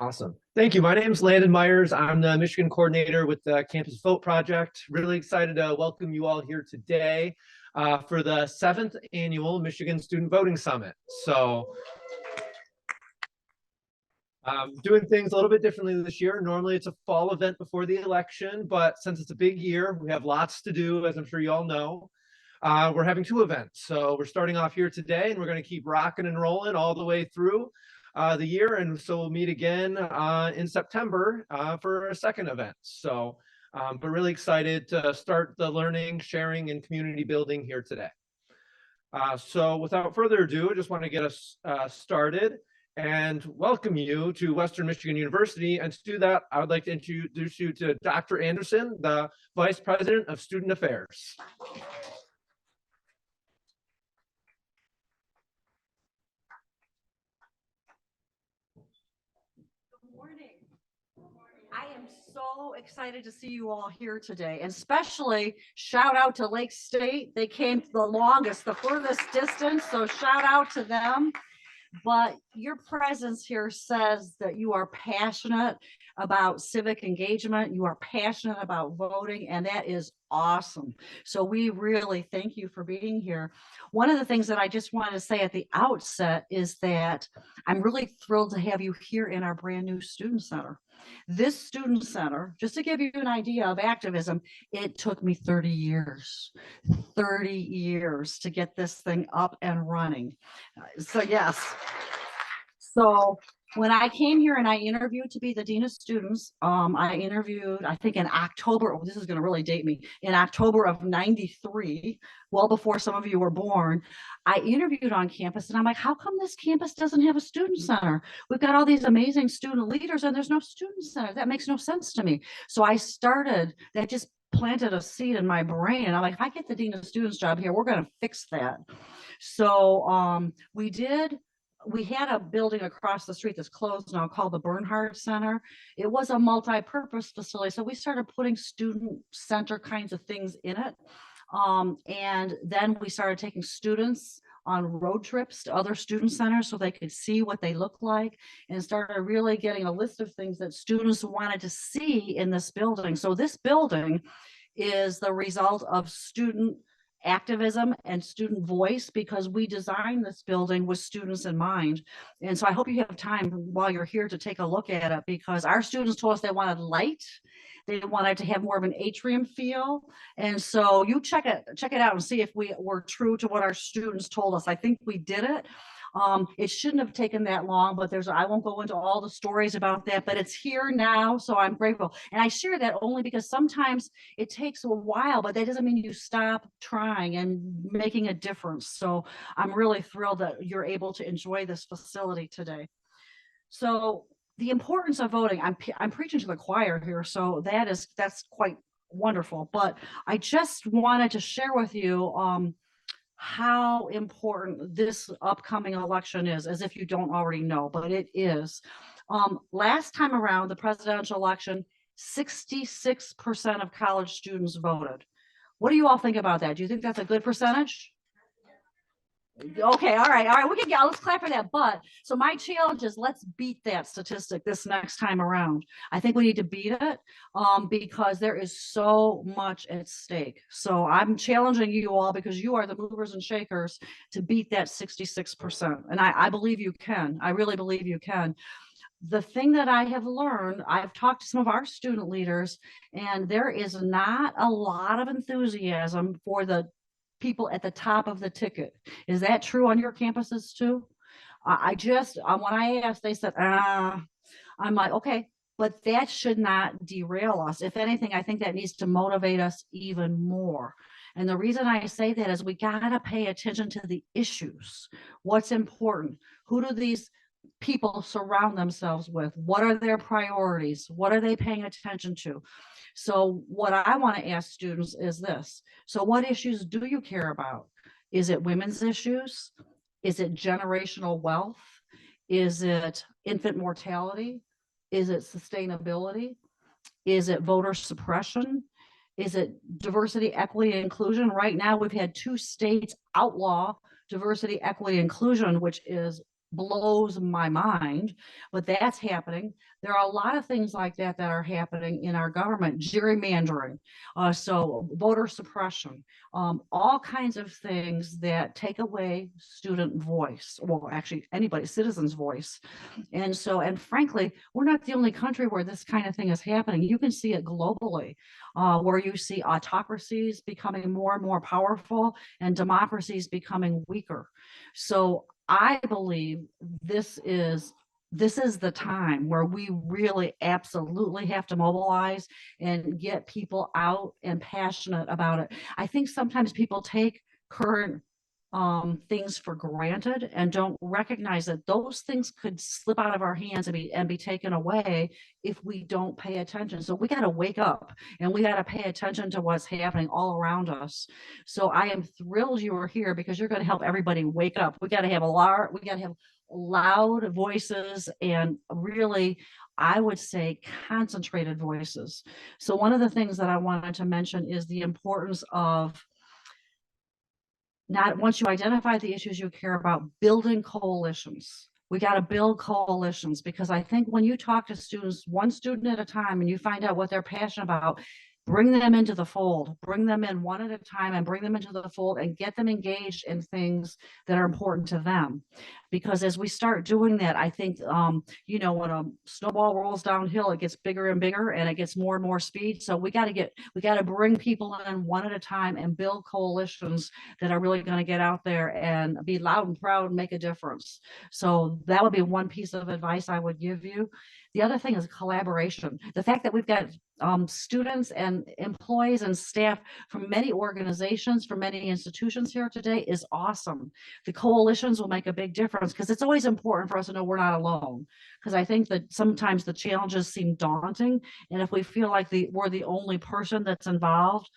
Awesome. Thank you. My name is Landon Myers. I'm the Michigan coordinator with the Campus Vote Project. Really excited to welcome you all here today for the 7th annual Michigan Student Voting Summit. So doing things a little bit differently this year. Normally it's a fall event before the election, but since it's a big year, we have lots to do, as I'm sure you all know. We're having 2 events. So we're starting off here today, and we're going to keep rocking and rolling all the way through the year. And so we'll meet again in September for a second event. So, but really excited to start the learning, sharing, and community building here today. So without further ado, I just want to get us started and welcome you to Western Michigan University. And to do that, I would like to introduce you to Dr. Anderson, the Vice President of Student Affairs. I am so excited to see you all here today, and especially shout out to Lake State. They came the longest, the furthest distance, so shout out to them. But your presence here says that you are passionate about civic engagement, you are passionate about voting, and that is awesome. So we really thank you for being here. One of the things that I just wanted to say at the outset is that I'm really thrilled to have you here in our brand new Student Center. This Student Center, just to give you an idea of activism, it took me 30 years to get this thing up and running. So yes. So when I came here and I interviewed to be the Dean of Students, I interviewed, I think in October, this is gonna really date me, in October of '93, well before some of you were born. I interviewed on campus and I'm like, how come this campus doesn't have a student center? We've got all these amazing student leaders and there's no student center. That makes no sense to me. So I started, that just planted a seed in my brain. And I'm like, if I get the Dean of Students job here, we're gonna fix that. So we had a building across the street that's closed now called the Bernhard Center. It was a multi-purpose facility. So we started putting student center kinds of things in it. And then we started taking students on road trips to other student centers so they could see what they look like, and started really getting a list of things that students wanted to see in this building. So this building is the result of student activism and student voice, because we designed this building with students in mind. And so I hope you have time while you're here to take a look at it, because our students told us they wanted light, they wanted to have more of an atrium feel. And so you check it out and see if we were true to what our students told us. I think we did it. It shouldn't have taken that long, but I won't go into all the stories about that, but it's here now. So I'm grateful. And I share that only because sometimes it takes a while, but that doesn't mean you stop trying and making a difference. So I'm really thrilled that you're able to enjoy this facility today. So the importance of voting, I'm preaching to the choir here. So that's quite wonderful, but I just wanted to share with you, how important this upcoming election is, as if you don't already know, but it is. Last time around, the presidential election, 66% of college students voted. What do you all think about that? Do you think that's a good percentage? Okay, all right, let's clap for that. But so my challenge is, let's beat that statistic this next time around. I think we need to beat it because there is so much at stake. So I'm challenging you all, because you are the movers and shakers, to beat that 66%. And I believe you can. I really believe you can. The thing that I have learned, I've talked to some of our student leaders, and there is not a lot of enthusiasm for the people at the top of the ticket. Is that true on your campuses too? When I asked, they said, I'm like, okay, but that should not derail us. If anything, I think that needs to motivate us even more. And the reason I say that is we gotta pay attention to the issues. What's important? Who do these people surround themselves with? What are their priorities? What are they paying attention to? So what I want to ask students is this. So what issues do you care about? Is it women's issues? Is it generational wealth? Is it infant mortality? Is it sustainability? Is it voter suppression? Is it diversity, equity, and inclusion? Right now, we've had 2 states outlaw diversity, equity, inclusion, which is blows my mind, but that's happening. There are a lot of things like that that are happening in our government, gerrymandering, so voter suppression, all kinds of things that take away student voice, well, actually anybody, citizens' voice. And so, and frankly, we're not the only country where this kind of thing is happening. You can see it globally, where you see autocracies becoming more and more powerful and democracies becoming weaker. So I believe this is the time where we really absolutely have to mobilize and get people out and passionate about it. I think sometimes people take current things for granted and don't recognize that those things could slip out of our hands and be taken away if we don't pay attention. So we got to wake up and we got to pay attention to what's happening all around us. So I am thrilled you are here because you're going to help everybody wake up. We got to have loud voices and really, I would say, concentrated voices. So one of the things that I wanted to mention is the importance of, not once you identify the issues you care about, building coalitions. We got to build coalitions, because I think when you talk to students, one student at a time, and you find out what they're passionate about, bring them into the fold, bring them in one at a time and bring them into the fold and get them engaged in things that are important to them. Because as we start doing that, I think, when a snowball rolls downhill, it gets bigger and bigger and it gets more and more speed. So we got to bring people in one at a time and build coalitions that are really going to get out there and be loud and proud and make a difference. So that would be one piece of advice I would give you. The other thing is collaboration. The fact that we've got students and employees and staff from many organizations, from many institutions here today is awesome. The coalitions will make a big difference, because it's always important for us to know we're not alone. Because I think that sometimes the challenges seem daunting, and if we feel like we're the only person that's involved,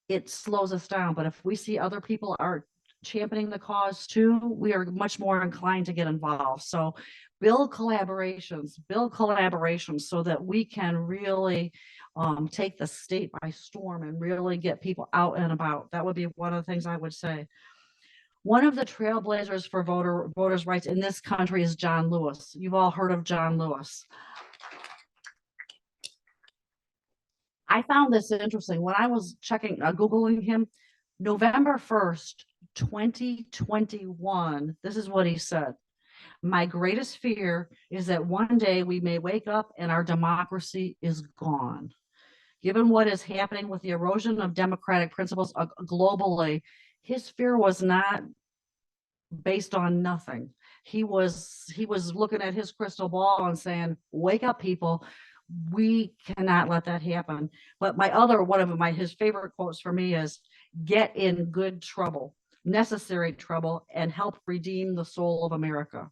it slows us down. But if we see other people are championing the cause too, we are much more inclined to get involved. So build collaborations so that we can really take the state by storm and really get people out and about. That would be one of the things I would say. One of the trailblazers for voters' rights in this country is John Lewis. You've all heard of John Lewis. I found this interesting. When I was checking, Googling him, November 1st, 2021, this is what he said. My greatest fear is that one day we may wake up and our democracy is gone. Given what is happening with the erosion of democratic principles globally, his fear was not based on nothing. He was looking at his crystal ball and saying, wake up, people. We cannot let that happen. But one of his favorite quotes for me is, get in good trouble, necessary trouble, and help redeem the soul of America.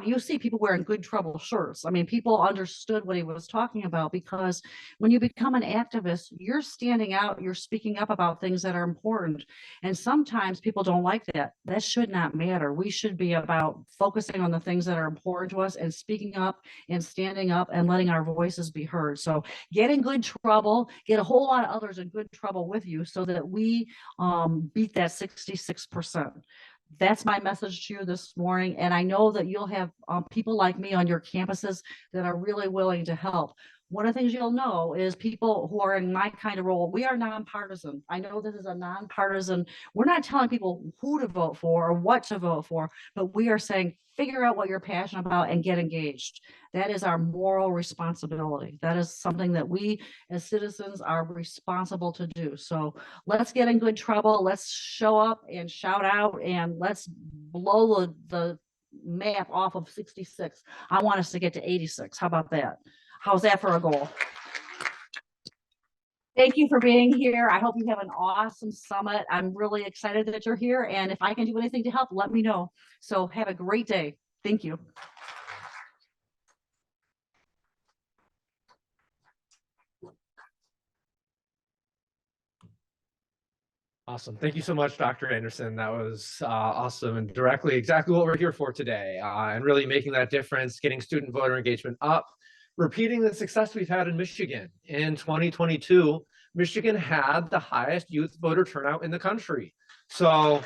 You see people wearing good trouble shirts. I mean, people understood what he was talking about, because when you become an activist, you're standing out, you're speaking up about things that are important. And sometimes people don't like that. That should not matter. We should be about focusing on the things that are important to us and speaking up and standing up and letting our voices be heard. So get in good trouble, get a whole lot of others in good trouble with you, so that we beat that 66%. That's my message to you this morning. And I know that you'll have people like me on your campuses that are really willing to help. One of the things you'll know is people who are in my kind of role, we are nonpartisan. I know this is a nonpartisan. We're not telling people who to vote for or what to vote for, but we are saying, figure out what you're passionate about and get engaged. That is our moral responsibility. That is something that we as citizens are responsible to do. So let's get in good trouble. Let's show up and shout out, and let's blow the map off of 66. I want us to get to 86. How about that? How's that for a goal? Thank you for being here. I hope you have an awesome summit. I'm really excited that you're here. And if I can do anything to help, let me know. So have a great day. Thank you. Awesome. Thank you so much, Dr. Anderson. That was awesome, and directly exactly what we're here for today, and really making that difference, getting student voter engagement up, repeating the success we've had in Michigan. In 2022, Michigan had the highest youth voter turnout in the country. So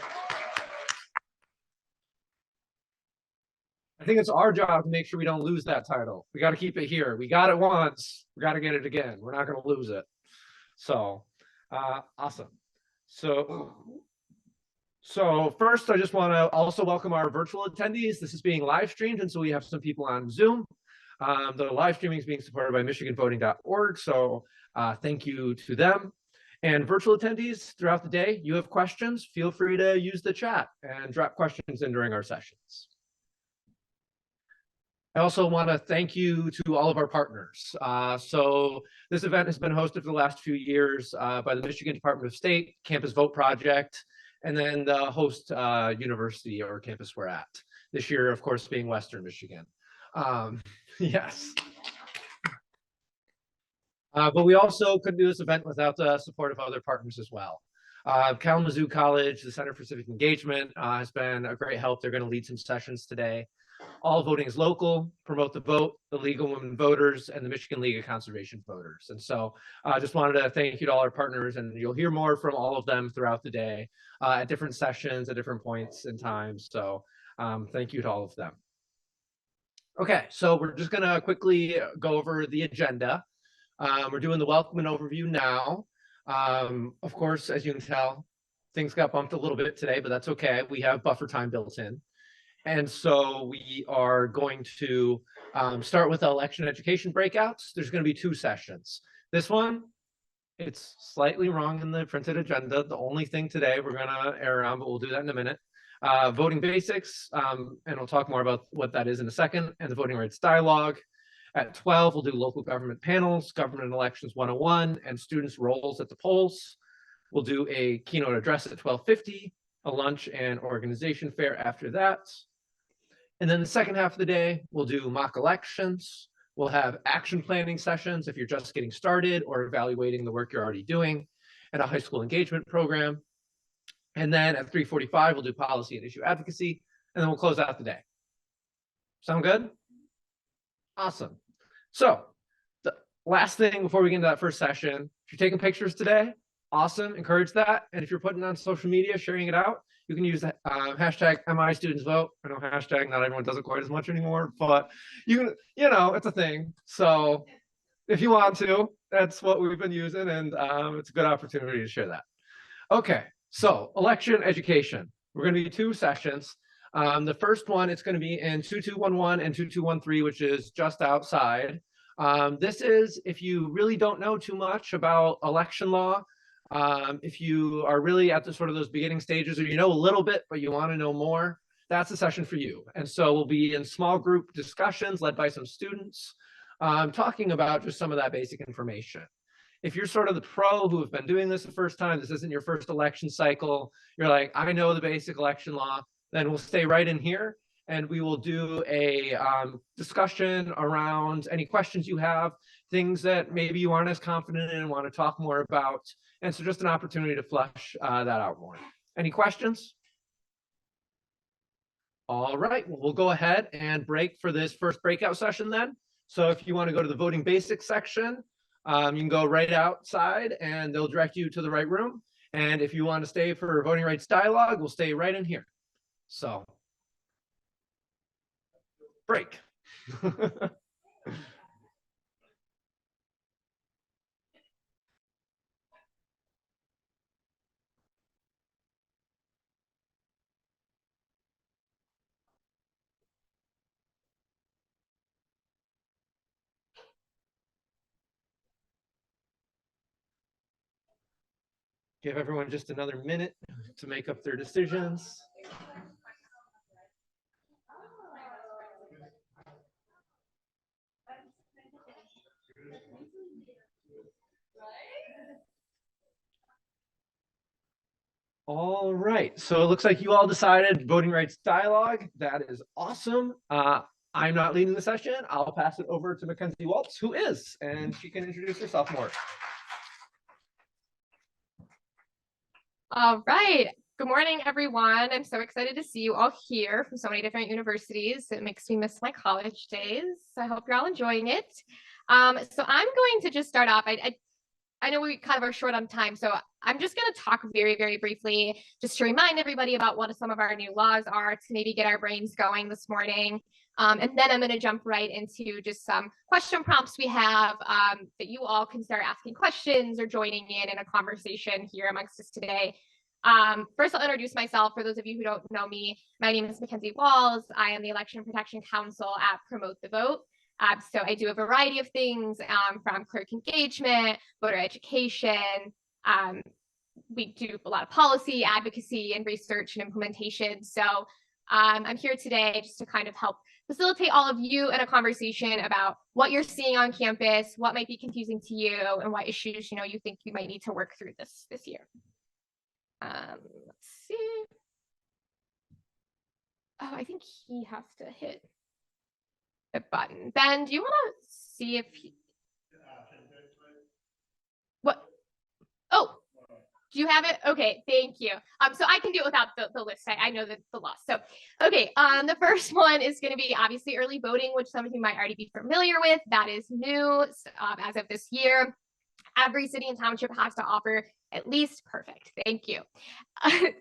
I think it's our job to make sure we don't lose that title. We got to keep it here. We got it once. We got to get it again. We're not going to lose it. So, awesome. So first, I just want to also welcome our virtual attendees. This is being live streamed, and so we have some people on Zoom. The live streaming is being supported by MichiganVoting.org, so thank you to them. And virtual attendees throughout the day, you have questions, feel free to use the chat and drop questions in during our sessions. I also want to thank you to all of our partners. So this event has been hosted for the last few years by the Michigan Department of State, Campus Vote Project, and then the host university or campus we're at. This year, of course, being Western Michigan. Yes. But we also couldn't do this event without the support of other partners as well. Kalamazoo College, the Center for Civic Engagement has been a great help. They're going to lead some sessions today. All Voting is Local, Promote the Vote, the League of Women Voters, and the Michigan League of Conservation Voters. And so I just wanted to thank you to all our partners, and you'll hear more from all of them throughout the day at different sessions, at different points in time. So thank you to all of them. Okay, so we're just gonna quickly go over the agenda. We're doing the welcome and overview now. Of course, as you can tell, things got bumped a little bit today, but that's okay. We have buffer time built in. And so we are going to start with the election education breakouts. There's going to be 2 sessions. This one, it's slightly wrong in the printed agenda. The only thing today we're going to err on, but we'll do that in a minute. Voting basics, and we'll talk more about what that is in a second, and the voting rights dialogue. At 12, we'll do local government panels, government elections 101, and students' roles at the polls. We'll do a keynote address at 12:50, a lunch and organization fair after that. And then the second half of the day, we'll do mock elections. We'll have action planning sessions if you're just getting started or evaluating the work you're already doing, and a high school engagement program. And then at 3:45, we'll do policy and issue advocacy, and then we'll close out the day. Sound good? Awesome. So the last thing before we get into that first session, if you're taking pictures today, awesome, encourage that. And if you're putting it on social media, sharing it out, you can use the hashtag #MIStudentsVote. I know hashtag not everyone does it quite as much anymore, but you can, it's a thing. So if you want to, that's what we've been using, and it's a good opportunity to share that. Okay, so election education. We're going to do 2 sessions. The first one, it's going to be in 2211 and 2213, which is just outside. This is if you really don't know too much about election law. If you are really at the sort of those beginning stages, or you know a little bit, but you want to know more, that's a session for you. And so we'll be in small group discussions led by some students, talking about just some of that basic information. If you're sort of the pro who have been doing this the first time, this isn't your first election cycle, you're like, I know the basic election law, then we'll stay right in here and we will do a discussion around any questions you have, things that maybe you aren't as confident in and want to talk more about. And so just an opportunity to flesh that out more. Any questions? All right, well, we'll go ahead and break for this first breakout session then. So if you want to go to the voting basics section, you can go right outside and they'll direct you to the right room. And if you want to stay for voting rights dialogue, we'll stay right in here. So break. Give everyone just another minute to make up their decisions. All right, so it looks like you all decided voting rights dialogue. That is awesome. I'm not leading the session. I'll pass it over to Mackenzie Waltz, who is, and she can introduce herself more. All right. Good morning, everyone. I'm so excited to see you all here from so many different universities. It makes me miss my college days. I hope you're all enjoying it. So I'm going to just start off. I know we kind of are short on time, so I'm just going to talk very, very briefly, just to remind everybody about what some of our new laws are, to maybe get our brains going this morning. And then I'm going to jump right into just some question prompts we have that you all can start asking questions or joining in a conversation here amongst us today. First, I'll introduce myself. For those of you who don't know me, my name is Mackenzie Walls. I am the Election Protection Counsel at Promote the Vote. So I do a variety of things from clerk engagement, voter education. We do a lot of policy, advocacy, and research and implementation. So I'm here today just to kind of help facilitate all of you in a conversation about what you're seeing on campus, what might be confusing to you, and what issues you think you might need to work through this year. Let's see. Oh, I think he has to hit the button. Ben, do you want to see if he... What? Oh, do you have it? Okay, thank you. So I can do it without the list. I know the law. So, okay, the first one is going to be obviously early voting, which some of you might already be familiar with. That is new as of this year. Every city and township has to offer at least, perfect, thank you.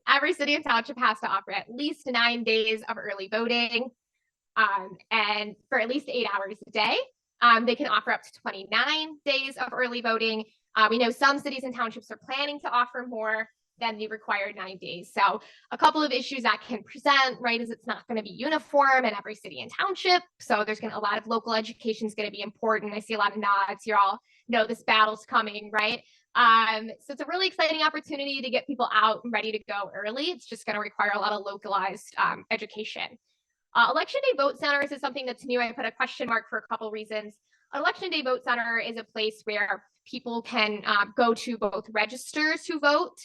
Every city and township has to offer at least 9 days of early voting, and for at least 8 hours a day. They can offer up to 29 days of early voting. We know some cities and townships are planning to offer more than the required 9 days. So a couple of issues that can present, right, is it's not going to be uniform in every city and township. So there's going to a lot of local education is going to be important. I see a lot of nods. You all know this battle's coming, right? So it's a really exciting opportunity to get people out and ready to go early. It's just going to require a lot of localized education. Election Day Vote Centers is something that's new. I put a question mark for a couple reasons. An Election Day Vote Center is a place where people can go to both register to vote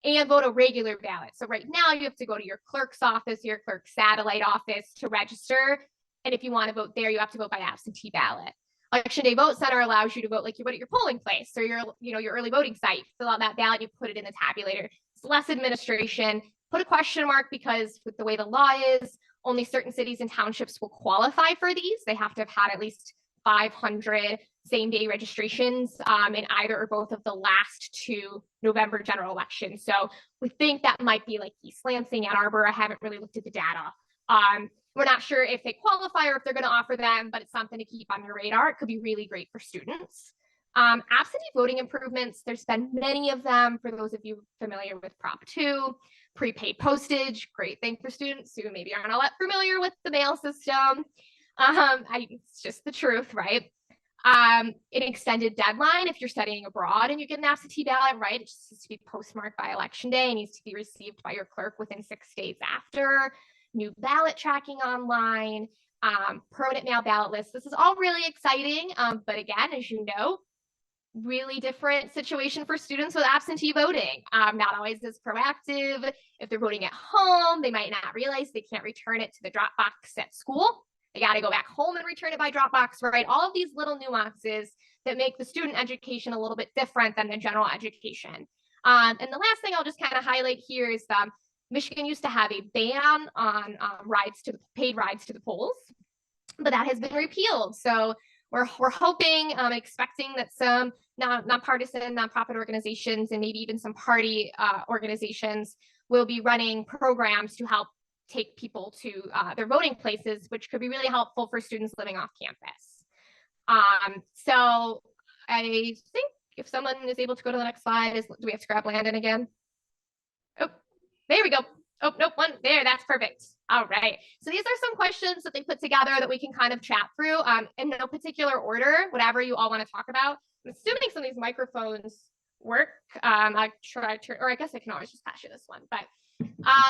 and vote a regular ballot. So right now you have to go to your clerk's office, your clerk's satellite office to register. And if you want to vote there, you have to vote by absentee ballot. Election Day Vote Center allows you to vote like you would at your polling place or your early voting site. Fill out that ballot, you put it in the tabulator. It's less administration. Put a question mark because with the way the law is, only certain cities and townships will qualify for these. They have to have had at least 500 same-day registrations in either or both of the last 2 November general elections. So we think that might be like East Lansing, Ann Arbor. I haven't really looked at the data. We're not sure if they qualify or if they're going to offer them, but it's something to keep on your radar. It could be really great for students. Absentee voting improvements, there's been many of them. For those of you familiar with Prop 2, prepaid postage, great thing for students who maybe aren't all that familiar with the mail system. It's just the truth, right? An extended deadline if you're studying abroad and you get an absentee ballot, right? It just needs to be postmarked by election day and needs to be received by your clerk within 6 days after. New ballot tracking online, permanent mail ballot lists. This is all really exciting, but again, as you know, really different situation for students with absentee voting. Not always as proactive. If they're voting at home, they might not realize they can't return it to the drop box at school. They got to go back home and return it by Dropbox, right? All of these little nuances that make the student education a little bit different than the general education. And the last thing I'll just kind of highlight here is Michigan used to have a ban on paid rides to the polls, but that has been repealed. So we're hoping, expecting that some nonpartisan, nonprofit organizations and maybe even some party organizations will be running programs to help take people to their voting places, which could be really helpful for students living off campus. So I think if someone is able to go to the next slide, do we have to grab Landon again? Oh, there we go. Oh, nope, one there, that's perfect. All right, so these are some questions that they put together that we can kind of chat through in no particular order, whatever you all want to talk about. I'm assuming some of these microphones work. I try to, or I guess I can always just pass you this one, but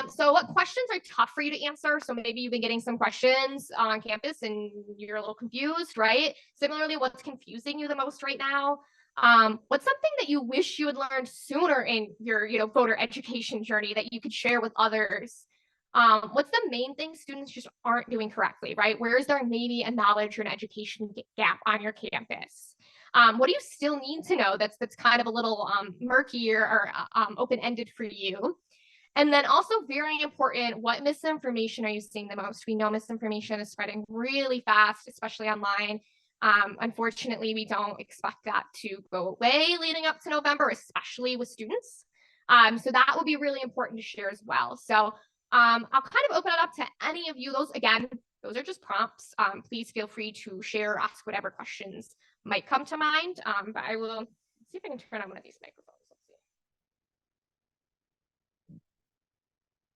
so what questions are tough for you to answer? So maybe you've been getting some questions on campus and you're a little confused, right? Similarly, what's confusing you the most right now? What's something that you wish you had learned sooner in your, voter education journey that you could share with others? What's the main thing students just aren't doing correctly, right? Where is there maybe a knowledge or an education gap on your campus? What do you still need to know that's kind of a little murkier or open-ended for you? And then also very important, what misinformation are you seeing the most? We know misinformation is spreading really fast, especially online. Unfortunately, we don't expect that to go away leading up to November, especially with students. So that will be really important to share as well. So I'll kind of open it up to any of you. Those those are just prompts. Please feel free to share or ask whatever questions might come to mind. But I will see if I can turn on one of these microphones. Let's see.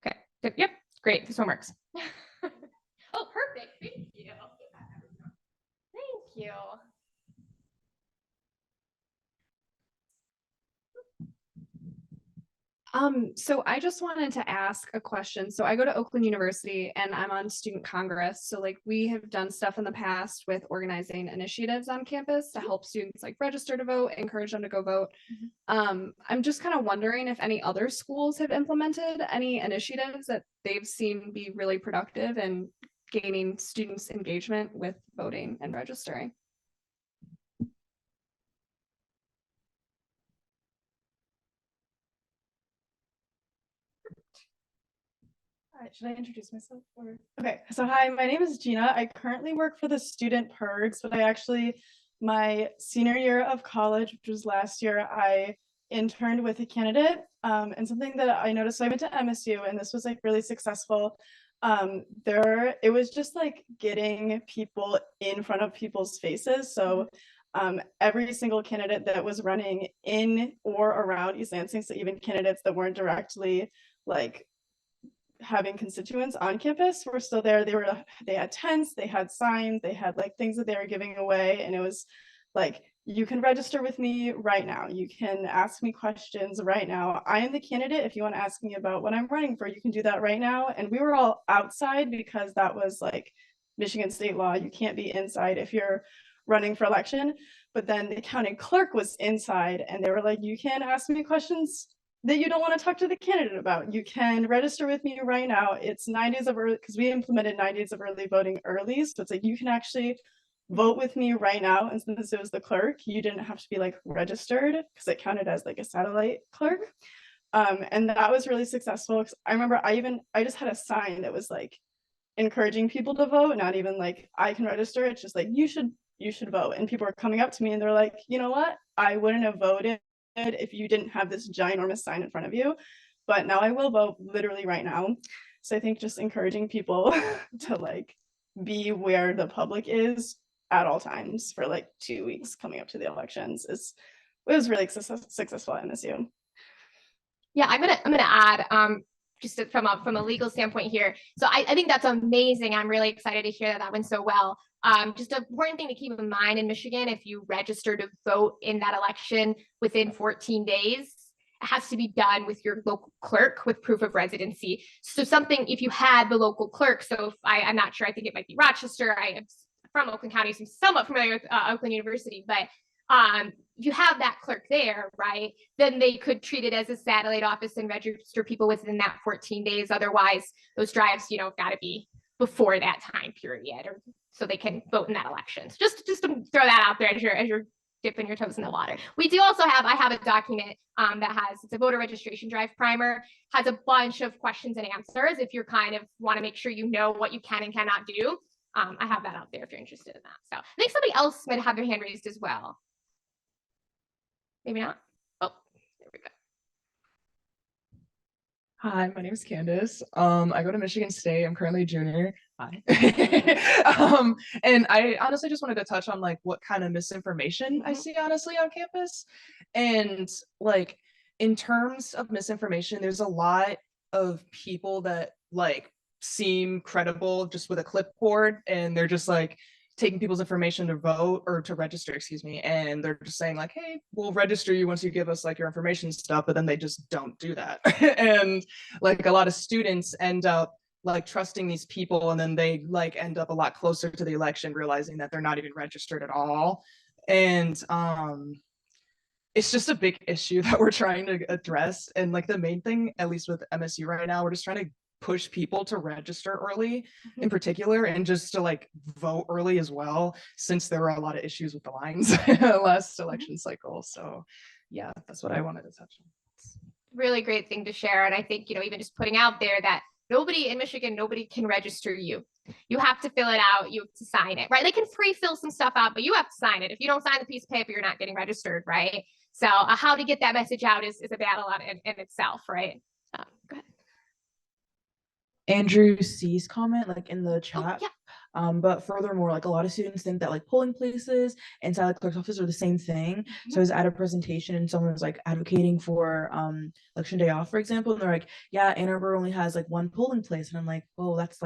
Okay, good. Yep, great. This one works. Oh, perfect. Thank you. Thank you. So I just wanted to ask a question. So I go to Oakland University and I'm on student congress. So like we have done stuff in the past with organizing initiatives on campus to help students like register to vote, encourage them to go vote. I'm just kind of wondering if any other schools have implemented any initiatives that they've seen be really productive in gaining students' engagement with voting and registering. All right, should I introduce myself? Or okay, so hi, my name is Gina. I currently work for the Student Perks, but my senior year of college, which was last year, I interned with a candidate. And something that I noticed, so I went to MSU and this was like really successful. It was just like getting people in front of people's faces. So every single candidate that was running in or around East Lansing, so even candidates that weren't directly like having constituents on campus were still there. They had tents, they had signs, they had like things that they were giving away, and it was like, you can register with me right now, you can ask me questions right now, I am the candidate. If you want to ask me about what I'm running for, you can do that right now. And we were all outside because that was like Michigan state law. You can't be inside if you're running for election. But then the county clerk was inside and they were like, you can ask me questions that you don't want to talk to the candidate about. You can register with me right now. It's 9 days of early, because we implemented 9 days of early voting early. So it's like, you can actually vote with me right now. And since it was the clerk, you didn't have to be like registered because it counted as like a satellite clerk. And that was really successful. I remember I just had a sign that was like encouraging people to vote, not even like I can register. It's just like, you should vote. And people were coming up to me and they're like, you know what? I wouldn't have voted if you didn't have this ginormous sign in front of you, but now I will vote literally right now. So I think just encouraging people to like be where the public is at all times for like 2 weeks coming up to the elections it was really successful at MSU. Yeah, I'm gonna add just from a legal standpoint here. So I think that's amazing. I'm really excited to hear that went so well. Just an important thing to keep in mind in Michigan, if you register to vote in that election within 14 days, it has to be done with your local clerk with proof of residency. So if you had the local clerk, so if I'm not sure, I think it might be Rochester. I am from Oakland County, so I'm somewhat familiar with Oakland University, but if you have that clerk there, right, then they could treat it as a satellite office and register people within that 14 days. Otherwise, those drives, got to be before that time period, or so they can vote in that election. So just to throw that out there as you're dipping your toes in the water. We do also I have a document it's a voter registration drive primer, has a bunch of questions and answers if you're kind of want to make sure you know what you can and cannot do. I have that out there if you're interested in that. So I think somebody else might have their hand raised as well. Maybe not. Oh, there we go. Hi, my name is Candace. I go to Michigan State. I'm currently a junior. Hi. And I honestly just wanted to touch on like what kind of misinformation I see honestly on campus. And like in terms of misinformation, there's a lot of people that like seem credible just with a clipboard, and they're just like taking people's information to vote or to register, excuse me, and they're just saying like, hey, we'll register you once you give us like your information stuff, but then they just don't do that. And like a lot of students end up like trusting these people, and then they like end up a lot closer to the election realizing that they're not even registered at all. And it's just a big issue that we're trying to address. And like the main thing, at least with MSU right now, we're just trying to push people to register early in particular, and just to like vote early as well, since there were a lot of issues with the lines last election cycle. So yeah, that's what I wanted to touch on. Really great thing to share. And I think, even just putting out there that nobody in Michigan, nobody can register you. You have to fill it out. You have to sign it, right? They can pre-fill some stuff out, but you have to sign it. If you don't sign the piece of paper, you're not getting registered, right? So how to get that message out is a battle in itself, right? Go ahead. Andrew C's comment, like in the chat. Yeah. But furthermore, like a lot of students think that like polling places and silent clerk's office are the same thing. So I was at a presentation and someone was like advocating for election day off, for example, and they're like, yeah, Ann Arbor only has like one polling place. And I'm like, oh, that's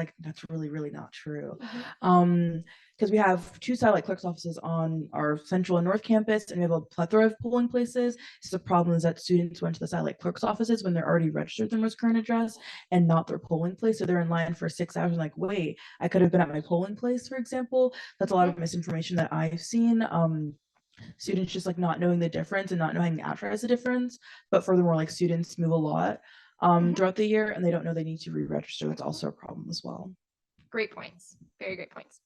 really, really not true. Because we have 2 satellite clerk's offices on our central and north campus, and we have a plethora of polling places. So the problem is that students went to the satellite clerk's offices when they're already registered their most current address and not their polling place. So they're in line for 6 hours and like, wait, I could have been at my polling place, for example. That's a lot of misinformation that I've seen. Students just like not knowing the difference and not knowing the address the difference. But furthermore, like students move a lot throughout the year and they don't know they need to re-register. That's also a problem as well. Great points. Very great points.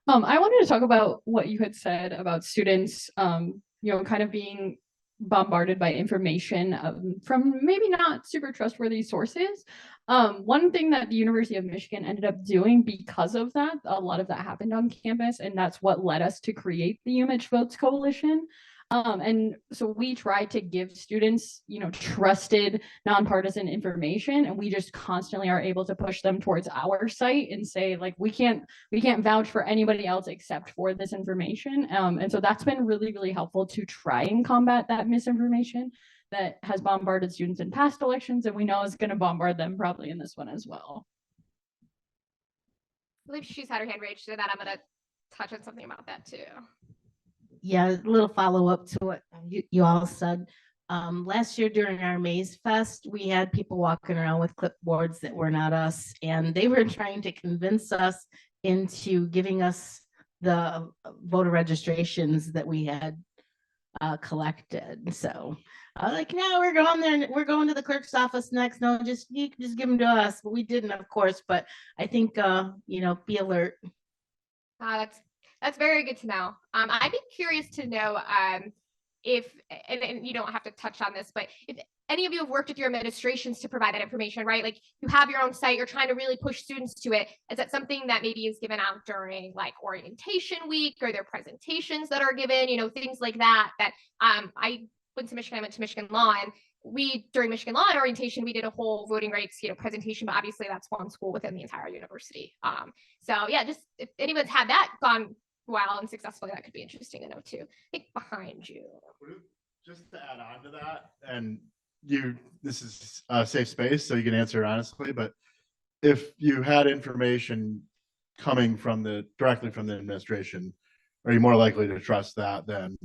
I wanted to talk about what you had said about students, kind of being bombarded by information from maybe not super trustworthy sources. One thing that the University of Michigan ended up doing because of that, a lot of that happened on campus, and that's what led us to create the UMich Votes Coalition. And so we try to give students, trusted, nonpartisan information, and we just constantly are able to push them towards our site and say, like, we can't vouch for anybody else except for this information. And so that's been really, really helpful to try and combat that misinformation that has bombarded students in past elections, and we know is going to bombard them probably in this one as well. I believe she's had her hand raised, so that I'm going to touch on something about that too. Yeah, a little follow up to what you all said. Last year during our Maze Fest, we had people walking around with clipboards that were not us, and they were trying to convince us into giving us the voter registrations that we had collected. So I was like, no, we're going there and we're going to the clerk's office next. No, you can just give them to us. But we didn't, of course. But I think be alert. That's very good to know. I'd be curious to know if, and you don't have to touch on this, but if any of you have worked with your administrations to provide that information, right? Like you have your own site, you're trying to really push students to it. Is that something that maybe is given out during like orientation week, or their presentations that are given, things like that, I went to Michigan Law, and during Michigan Law and orientation, we did a whole voting rights, presentation, but obviously that's one school within the entire university. So yeah, just if anyone's had that gone well and successfully, that could be interesting to know too. I think behind you. Just to add on to that, and this is a safe space, so you can answer honestly, but if you had information coming directly from the administration, are you more likely to trust that than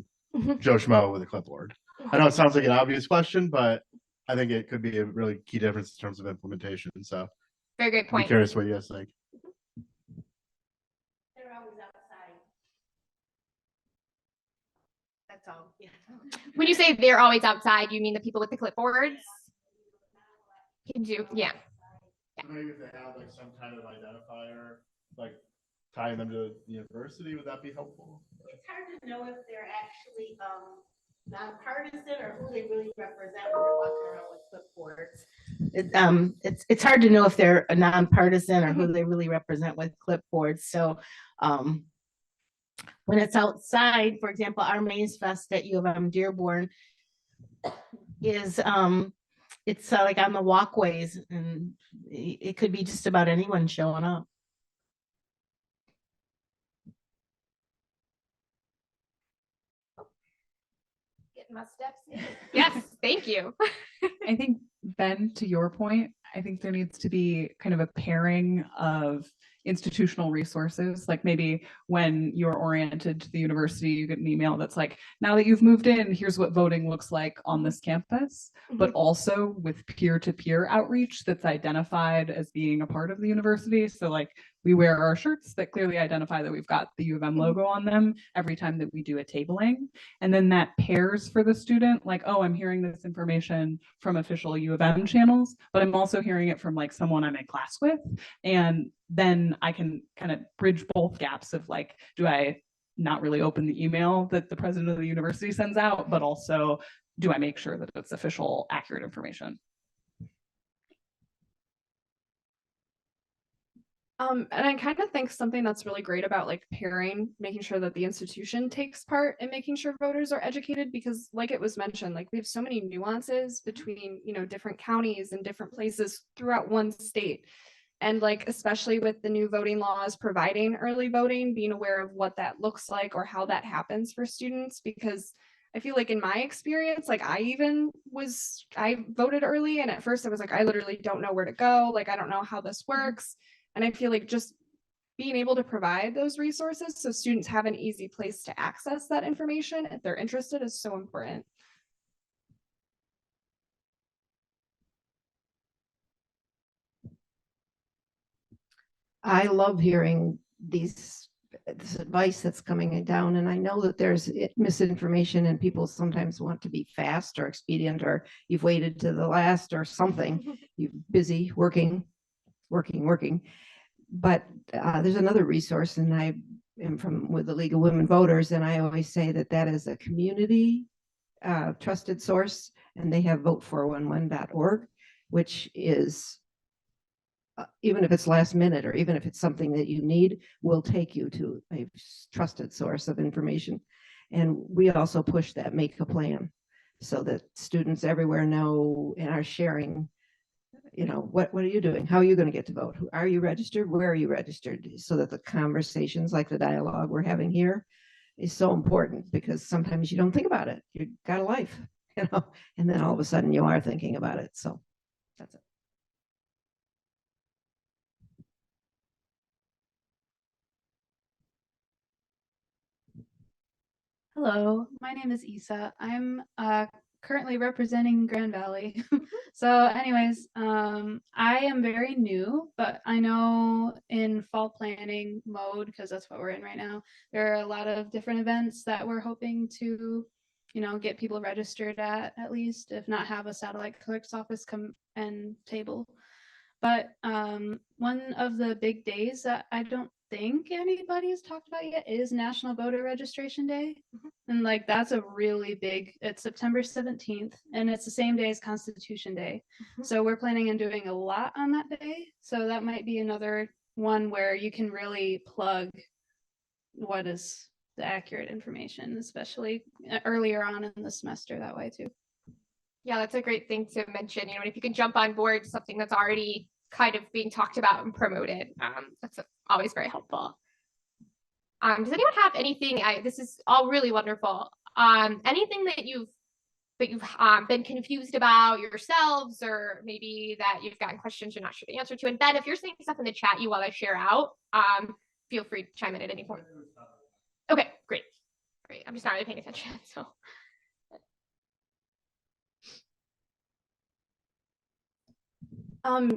Joe Schmo with a clipboard? I know it sounds like an obvious question, but I think it could be a really key difference in terms of implementation. So very great point. I'm curious what you guys think. They're always outside. That's all. Yeah. When you say they're always outside, you mean the people with the clipboards? Can do, yeah. Maybe if they have like some kind of identifier, like tying them to the university, would that be helpful? It's hard to know if they're actually nonpartisan or who they really represent when they're walking around with clipboards. It's hard to know if they're a nonpartisan or who they really represent with clipboards. So when it's outside, for example, our Maze Fest at U of M Dearborn is it's like on the walkways, and it could be just about anyone showing up. Getting my steps in. Yes, thank you. I think, Ben, to your point, I think there needs to be kind of a pairing of institutional resources. Like maybe when you're oriented to the university, you get an email that's like, now that you've moved in, here's what voting looks like on this campus, but also with peer-to-peer outreach that's identified as being a part of the university. So like we wear our shirts that clearly identify that we've got the U of M logo on them every time that we do a tabling. And then that pairs for the student, like, oh, I'm hearing this information from official U of M channels, but I'm also hearing it from like someone I'm in class with. And then I can kind of bridge both gaps of like, do I not really open the email that the president of the university sends out, but also do I make sure that it's official, accurate information? And I kind of think something that's really great about like pairing, making sure that the institution takes part in making sure voters are educated, because like it was mentioned, like we have so many nuances between, different counties and different places throughout one state. And like, especially with the new voting laws providing early voting, being aware of what that looks like or how that happens for students, because I feel like in my experience, like I voted early and at first I was like, I literally don't know where to go. Like, I don't know how this works. And I feel like just being able to provide those resources so students have an easy place to access that information if they're interested is so important. I love hearing this advice that's coming down, and I know that there's misinformation and people sometimes want to be fast or expedient, or you've waited to the last or something. You're busy working. But there's another resource, and I am with the League of Women Voters, and I always say that is a community trusted source, and they have vote411.org, which is even if it's last minute or even if it's something that you need, will take you to a trusted source of information. And we also push that make a plan so that students everywhere know and are sharing, what are you doing? How are you going to get to vote? Are you registered? Where are you registered? So that the conversations like the dialogue we're having here is so important, because sometimes you don't think about it. You've got a life, and then all of a sudden you are thinking about it. So that's it. Hello, my name is Isa. I'm currently representing Grand Valley. So anyways, I am very new, but I know in fall planning mode, because that's what we're in right now, there are a lot of different events that we're hoping to, get people registered at least, if not have a satellite clerk's office come and table. But one of the big days that I don't think anybody has talked about yet is National Voter Registration Day. And like, that's a really big, it's September 17th, and it's the same day as Constitution Day. So we're planning on doing a lot on that day. So that might be another one where you can really plug what is the accurate information, especially earlier on in the semester that way too. Yeah, that's a great thing to mention. If you can jump on board something that's already kind of being talked about and promoted, that's always very helpful. Does anyone have anything? This is all really wonderful. Anything that you've been confused about yourselves, or maybe that you've gotten questions you're not sure the answer to? And Ben, if you're saying stuff in the chat you want to share out, feel free to chime in at any point. Okay, great. I'm just not really paying attention, so.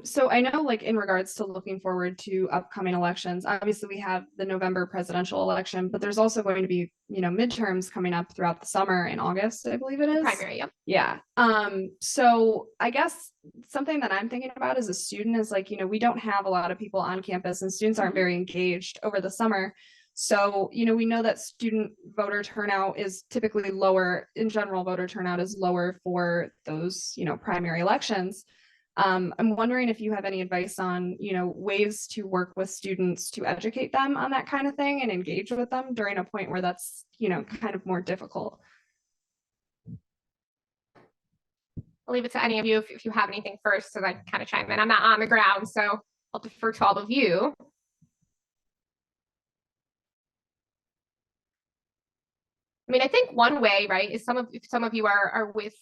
So I know, like, in regards to looking forward to upcoming elections, obviously we have the November presidential election, but there's also going to be, midterms coming up throughout the summer in August, I believe it is. Primary, yep. Yeah. So I guess something that I'm thinking about as a student is like, we don't have a lot of people on campus and students aren't very engaged over the summer. So, we know that student voter turnout is typically lower. In general, voter turnout is lower for those, primary elections. I'm wondering if you have any advice on, ways to work with students to educate them on that kind of thing and engage with them during a point where that's, kind of more difficult. I'll leave it to any of you if you have anything first, so that I can kind of chime in. I'm not on the ground, so I'll defer to all of you. I think one way, right, is some of you are with,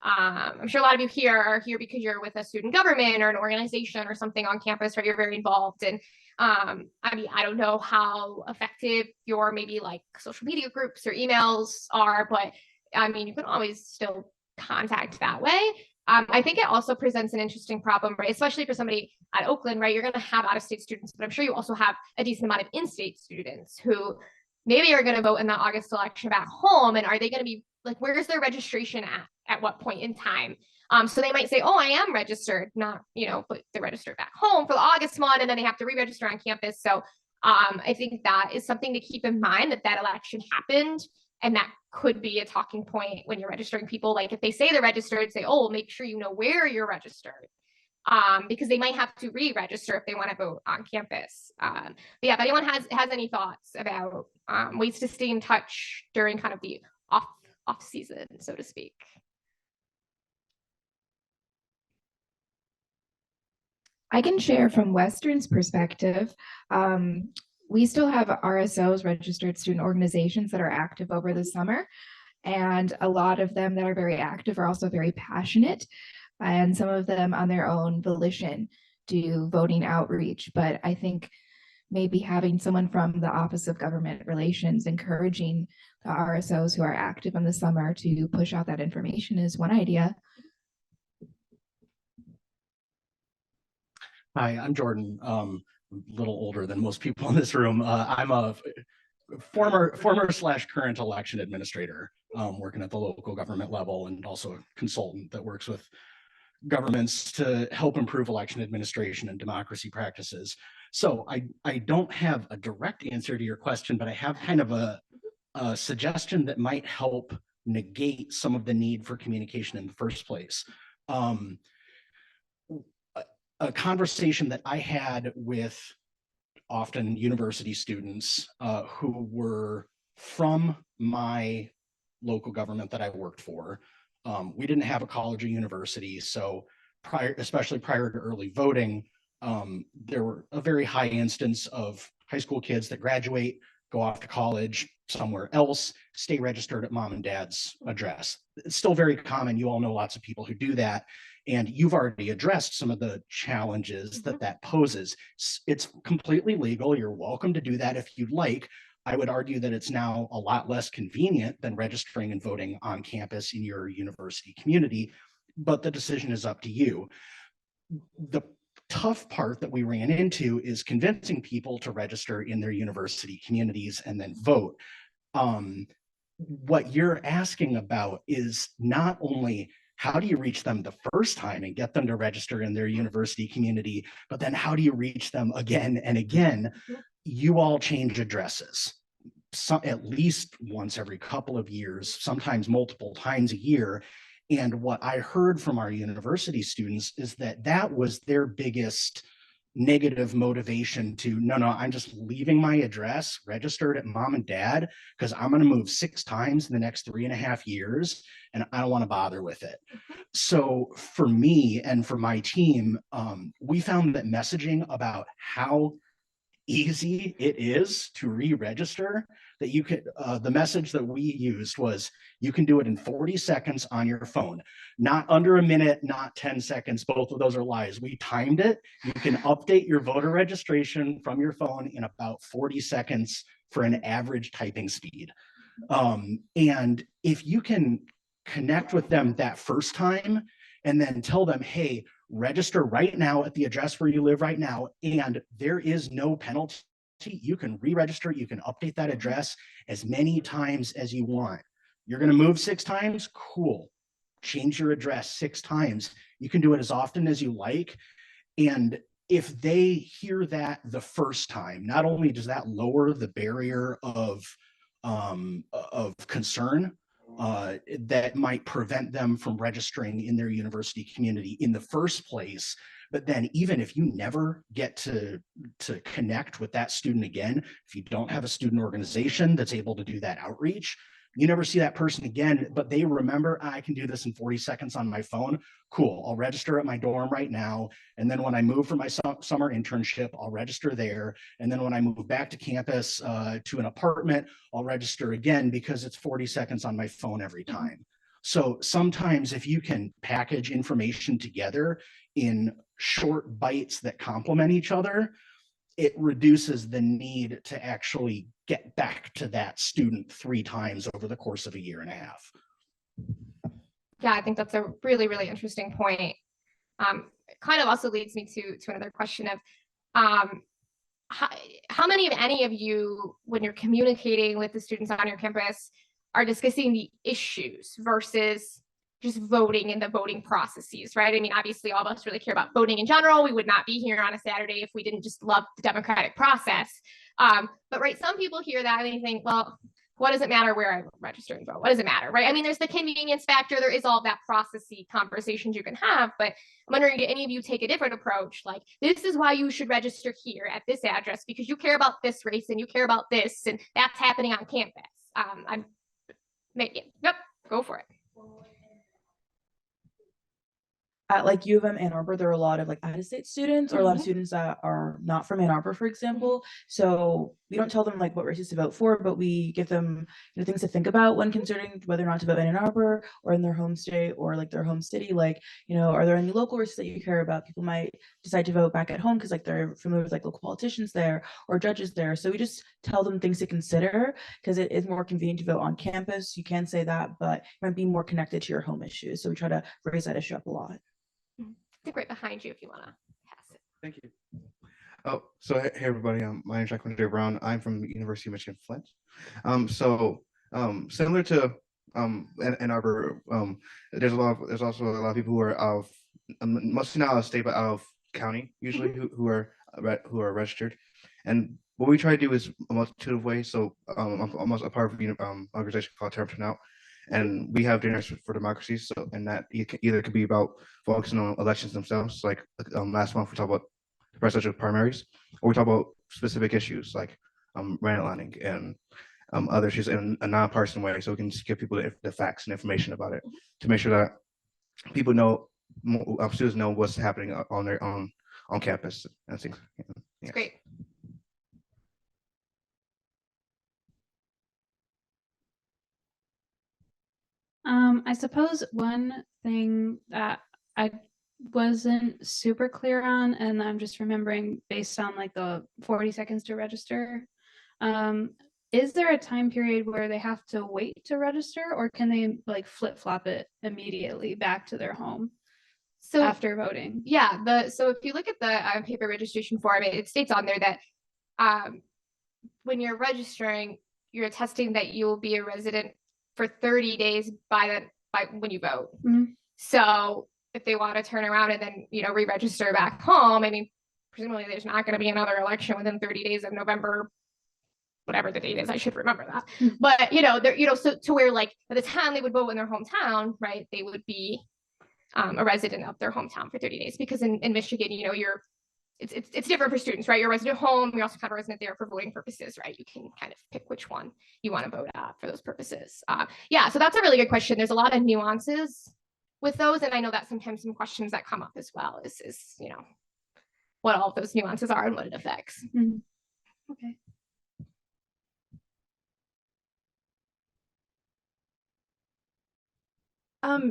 I'm sure a lot of you here are here because you're with a student government or an organization or something on campus, right? You're very involved. And I don't know how effective your maybe like social media groups or emails are, but you can always still contact that way. I think it also presents an interesting problem, right? Especially for somebody at Oakland, right? You're going to have out-of-state students, but I'm sure you also have a decent amount of in-state students who maybe are going to vote in the August election back home. And are they going to be like, where's their registration at what point in time? So they might say, oh, I am registered, not, but they're registered back home for the August one, and then they have to re-register on campus. So I think that is something to keep in mind, that election happened, and that could be a talking point when you're registering people. Like if they say they're registered, say, oh, make sure you know where you're registered. Because they might have to re-register if they want to vote on campus. But yeah, if anyone has any thoughts about ways to stay in touch during kind of the off season, so to speak. I can share from Western's perspective. We still have RSOs, registered student organizations, that are active over the summer. And a lot of them that are very active are also very passionate. And some of them on their own volition do voting outreach. But I think maybe having someone from the Office of Government Relations encouraging the RSOs who are active in the summer to push out that information is one idea. Hi, I'm Jordan. A little older than most people in this room. I'm a former/current election administrator, working at the local government level, and also a consultant that works with governments to help improve election administration and democracy practices. So I don't have a direct answer to your question, but I have kind of a suggestion that might help negate some of the need for communication in the first place. A conversation that I had with often university students who were from my local government that I worked for. We didn't have a college or university, so especially prior to early voting, there were a very high instance of high school kids that graduate, go off to college somewhere else, stay registered at mom and dad's address. It's still very common. You all know lots of people who do that. And you've already addressed some of the challenges that poses. It's completely legal. You're welcome to do that if you'd like. I would argue that it's now a lot less convenient than registering and voting on campus in your university community, but the decision is up to you. The tough part that we ran into is convincing people to register in their university communities and then vote. What you're asking about is not only how do you reach them the first time and get them to register in their university community, but then how do you reach them again and again? You all change addresses at least once every couple of years, sometimes multiple times a year. And what I heard from our university students is that that was their biggest negative motivation to, no, I'm just leaving my address registered at mom and dad because I'm going to move 6 times in the next 3.5 years and I don't want to bother with it. So for me and for my team, we found that messaging about how easy it is to re-register, that you could, the message that we used was, you can do it in 40 seconds on your phone, not under a minute, not 10 seconds. Both of those are lies. We timed it. You can update your voter registration from your phone in about 40 seconds for an average typing speed. And if you can connect with them that first time and then tell them, hey, register right now at the address where you live right now, and there is no penalty. You can re-register, you can update that address as many times as you want. You're going to move 6 times? Cool. Change your address 6 times. You can do it as often as you like. And if they hear that the first time, not only does that lower the barrier of concern, that might prevent them from registering in their university community in the first place. But then even if you never get to connect with that student again, if you don't have a student organization that's able to do that outreach, you never see that person again, but they remember, I can do this in 40 seconds on my phone. Cool, I'll register at my dorm right now. And then when I move for my summer internship, I'll register there. And then when I move back to campus to an apartment, I'll register again because it's 40 seconds on my phone every time. So sometimes if you can package information together in short bites that complement each other, it reduces the need to actually get back to that student 3 times over the course of a 1.5 years. Yeah, I think that's a really, really interesting point. It kind of also leads me to another question of how many of any of you, when you're communicating with the students on your campus, are discussing the issues versus just voting and the voting processes, right? I mean, obviously all of us really care about voting in general. We would not be here on a Saturday if we didn't just love the democratic process. But right, some people hear that and they think, well, what does it matter where I register and vote? What does it matter, right? I mean, there's the convenience factor. There is all that processy conversations you can have, but I'm wondering, do any of you take a different approach? Like, this is why you should register here at this address because you care about this race and you care about this, and that's happening on campus. Yep, go for it. at like U of M Ann Arbor, there are a lot of like out-of-state students or a lot of students that are not from Ann Arbor, for example. So we don't tell them like what races to vote for, but we give them things to think about when considering whether or not to vote in Ann Arbor or in their home state or like their home city. Like, are there any local races that you care about? People might decide to vote back at home because like they're familiar with like local politicians there or judges there. So we just tell them things to consider because it is more convenient to vote on campus. You can say that, but it might be more connected to your home issues. So we try to raise that issue up a lot. I think right behind you if you want to pass it. Thank you. Oh, so hey everybody, my name is Jack J. Brown. I'm from the University of Michigan Flint. Similar to Ann Arbor, there's also a lot of people who are out of mostly not out of state but out of county usually who are registered, and what we try to do is a multitude of ways. So I'm almost a part of an organization called Term Turnout, and we have dinners for democracy. So, and that either could be about focusing on elections themselves. Like last month we talked about presidential primaries, or we talk about specific issues like redlining and other issues in a nonpartisan way, so we can just give people the facts and information about it to make sure that people know, students know what's happening on their on campus and things. It's great. I suppose one thing that I wasn't super clear on, and I'm just remembering based on like the 40 seconds to register, is there a time period where they have to wait to register, or can they like flip-flop it immediately back to their home after voting? Yeah, so if you look at the paper registration form, it states on there that when you're registering, you're attesting that you will be a resident for 30 days by when you vote. So if they want to turn around and then re-register back home, I mean, presumably there's not going to be another election within 30 days of November, whatever the date is. I should remember that. But they're so to where like by the time they would vote in their hometown, right, they would be a resident of their hometown for 30 days, because in Michigan, it's different for students, right? You're a resident home, you're also kind of a resident there for voting purposes, right? You can kind of pick which one you want to vote at for those purposes. Yeah, so that's a really good question. There's a lot of nuances with those, and I know that sometimes some questions that come up as well is what all of those nuances are and what it affects. Okay.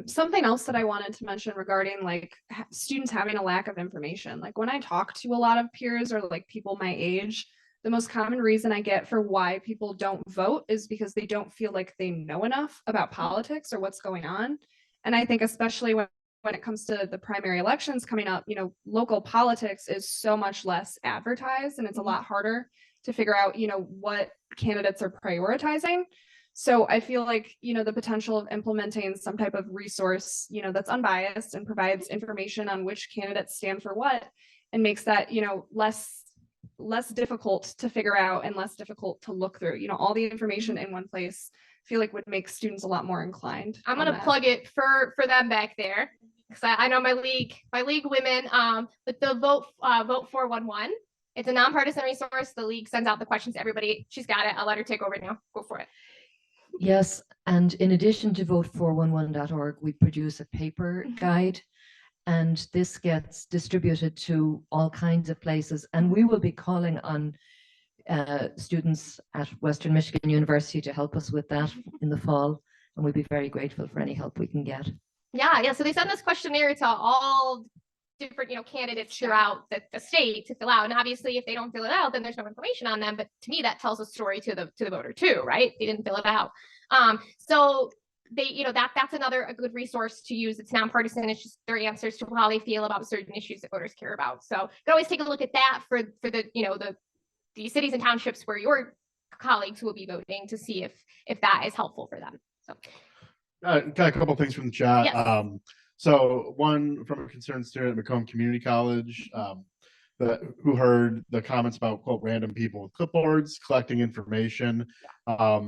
Something else that I wanted to mention regarding like students having a lack of information. Like when I talk to a lot of peers or like people my age, the most common reason I get for why people don't vote is because they don't feel like they know enough about politics or what's going on. And I think especially when it comes to the primary elections coming up, local politics is so much less advertised, and it's a lot harder to figure out, what candidates are prioritizing. So I feel like, the potential of implementing some type of resource, that's unbiased and provides information on which candidates stand for what, and makes that, less difficult to figure out and less difficult to look through, all the information in one place, I feel like would make students a lot more inclined. I'm going to plug it for them back there, because I know my league women, with the vote 411. It's a nonpartisan resource. The league sends out the questions to everybody. She's got it. I'll let her take over now. Go for it. Yes, and in addition to vote411.org, we produce a paper guide, and this gets distributed to all kinds of places. And we will be calling on students at Western Michigan University to help us with that in the fall, and we'd be very grateful for any help we can get. Yeah. So they send this questionnaire to all different, candidates throughout the state to fill out. And obviously, if they don't fill it out, then there's no information on them. But to me, that tells a story to the voter too, right? They didn't fill it out. So they, that's a good resource to use. It's nonpartisan. It's just their answers to how they feel about certain issues that voters care about. So you can always take a look at that for the cities and townships where your colleagues will be voting, to see if that is helpful for them. So got a couple things from the chat. Yes. So one from a concerned student at Macomb Community College, who heard the comments about, quote, random people with clipboards collecting information. What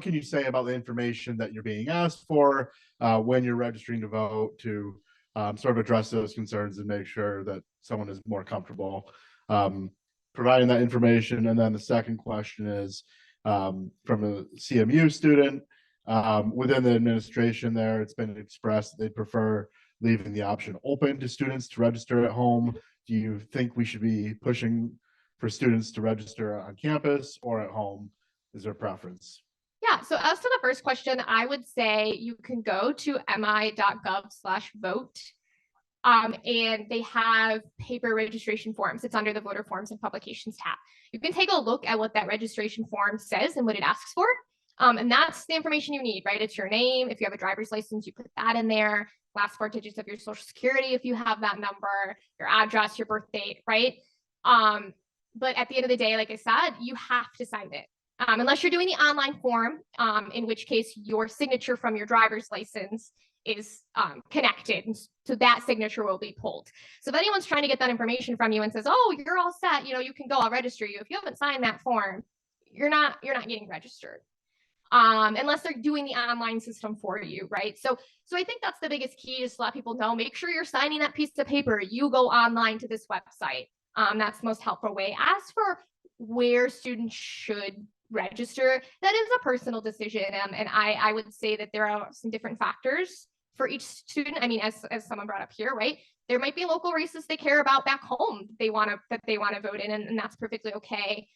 can you say about the information that you're being asked for when you're registering to vote, to sort of address those concerns and make sure that someone is more comfortable providing that information? And then the second question is from a CMU student. Within the administration there, it's been expressed that they prefer leaving the option open to students to register at home. Do you think we should be pushing for students to register on campus or at home? Is there a preference? Yeah, so as to the first question, I would say you can go to mi.gov/vote. And they have paper registration forms. It's under the voter forms and publications tab. You can take a look at what that registration form says and what it asks for. And that's the information you need, right? It's your name. If you have a driver's license, you put that in there. Last 4 digits of your social security, if you have that number, your address, your birth date, right? But at the end of the day, like I said, you have to sign it. Unless you're doing the online form, in which case your signature from your driver's license is connected. So that signature will be pulled. So if anyone's trying to get that information from you and says, oh, you're all set, you know, you can go, I'll register you. If you haven't signed that form, you're not getting registered. Unless they're doing the online system for you, right? So I think that's the biggest key, is to let people know, make sure you're signing that piece of paper. You go online to this website. That's the most helpful way. As for where students should register, that is a personal decision. And I would say that there are some different factors for each student. I mean, as someone brought up here, right? There might be local races they care about back home that they want to vote in, and that's perfectly okay.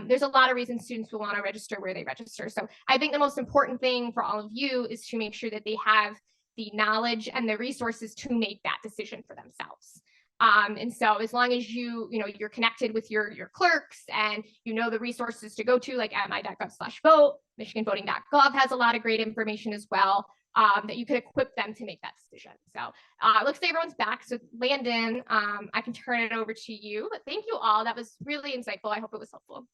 There's a lot of reasons students will want to register where they register. So I think the most important thing for all of you is to make sure that they have the knowledge and the resources to make that decision for themselves. And so as long as you're connected with your clerks and you know the resources to go to, like at mi.gov/vote, michiganvoting.gov has a lot of great information as well, that you could equip them to make that decision. So looks like everyone's back. So Landon, I can turn it over to you, but thank you all. That was really insightful. I hope it was helpful.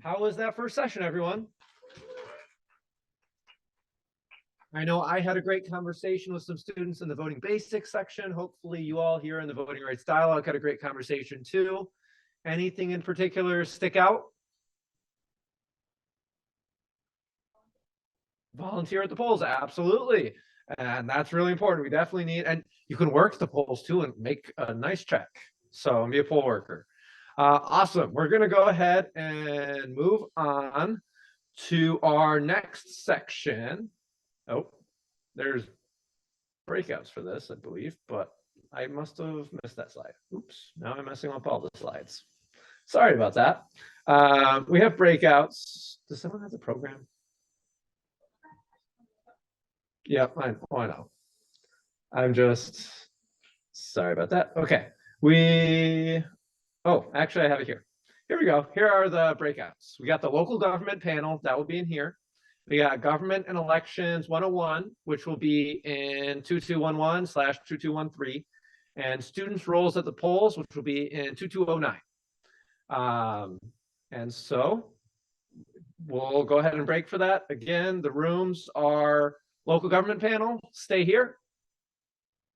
How was that first session, everyone? I know I had a great conversation with some students in the voting basics section. Hopefully you all here in the voting rights dialogue had a great conversation too. Anything in particular stick out? Volunteer at the polls, absolutely. And that's really important. We definitely need, and you can work the polls too and make a nice check. So be a poll worker. Awesome. We're going to go ahead and move on to our next section. Oh, there's breakouts for this, I believe, but I must have missed that slide. Oops, now I'm messing up all the slides. Sorry about that. We have breakouts. Does someone have the program? Yep, I know. I'm just sorry about that. Okay. Oh, actually I have it here. Here we go. Here are the breakouts. We got the local government panel that will be in here. We got government and elections 101, which will be in 2211/2213, and students' roles at the polls, which will be in 2209. And so we'll go ahead and break for that. Again, the rooms are local government panel, stay here.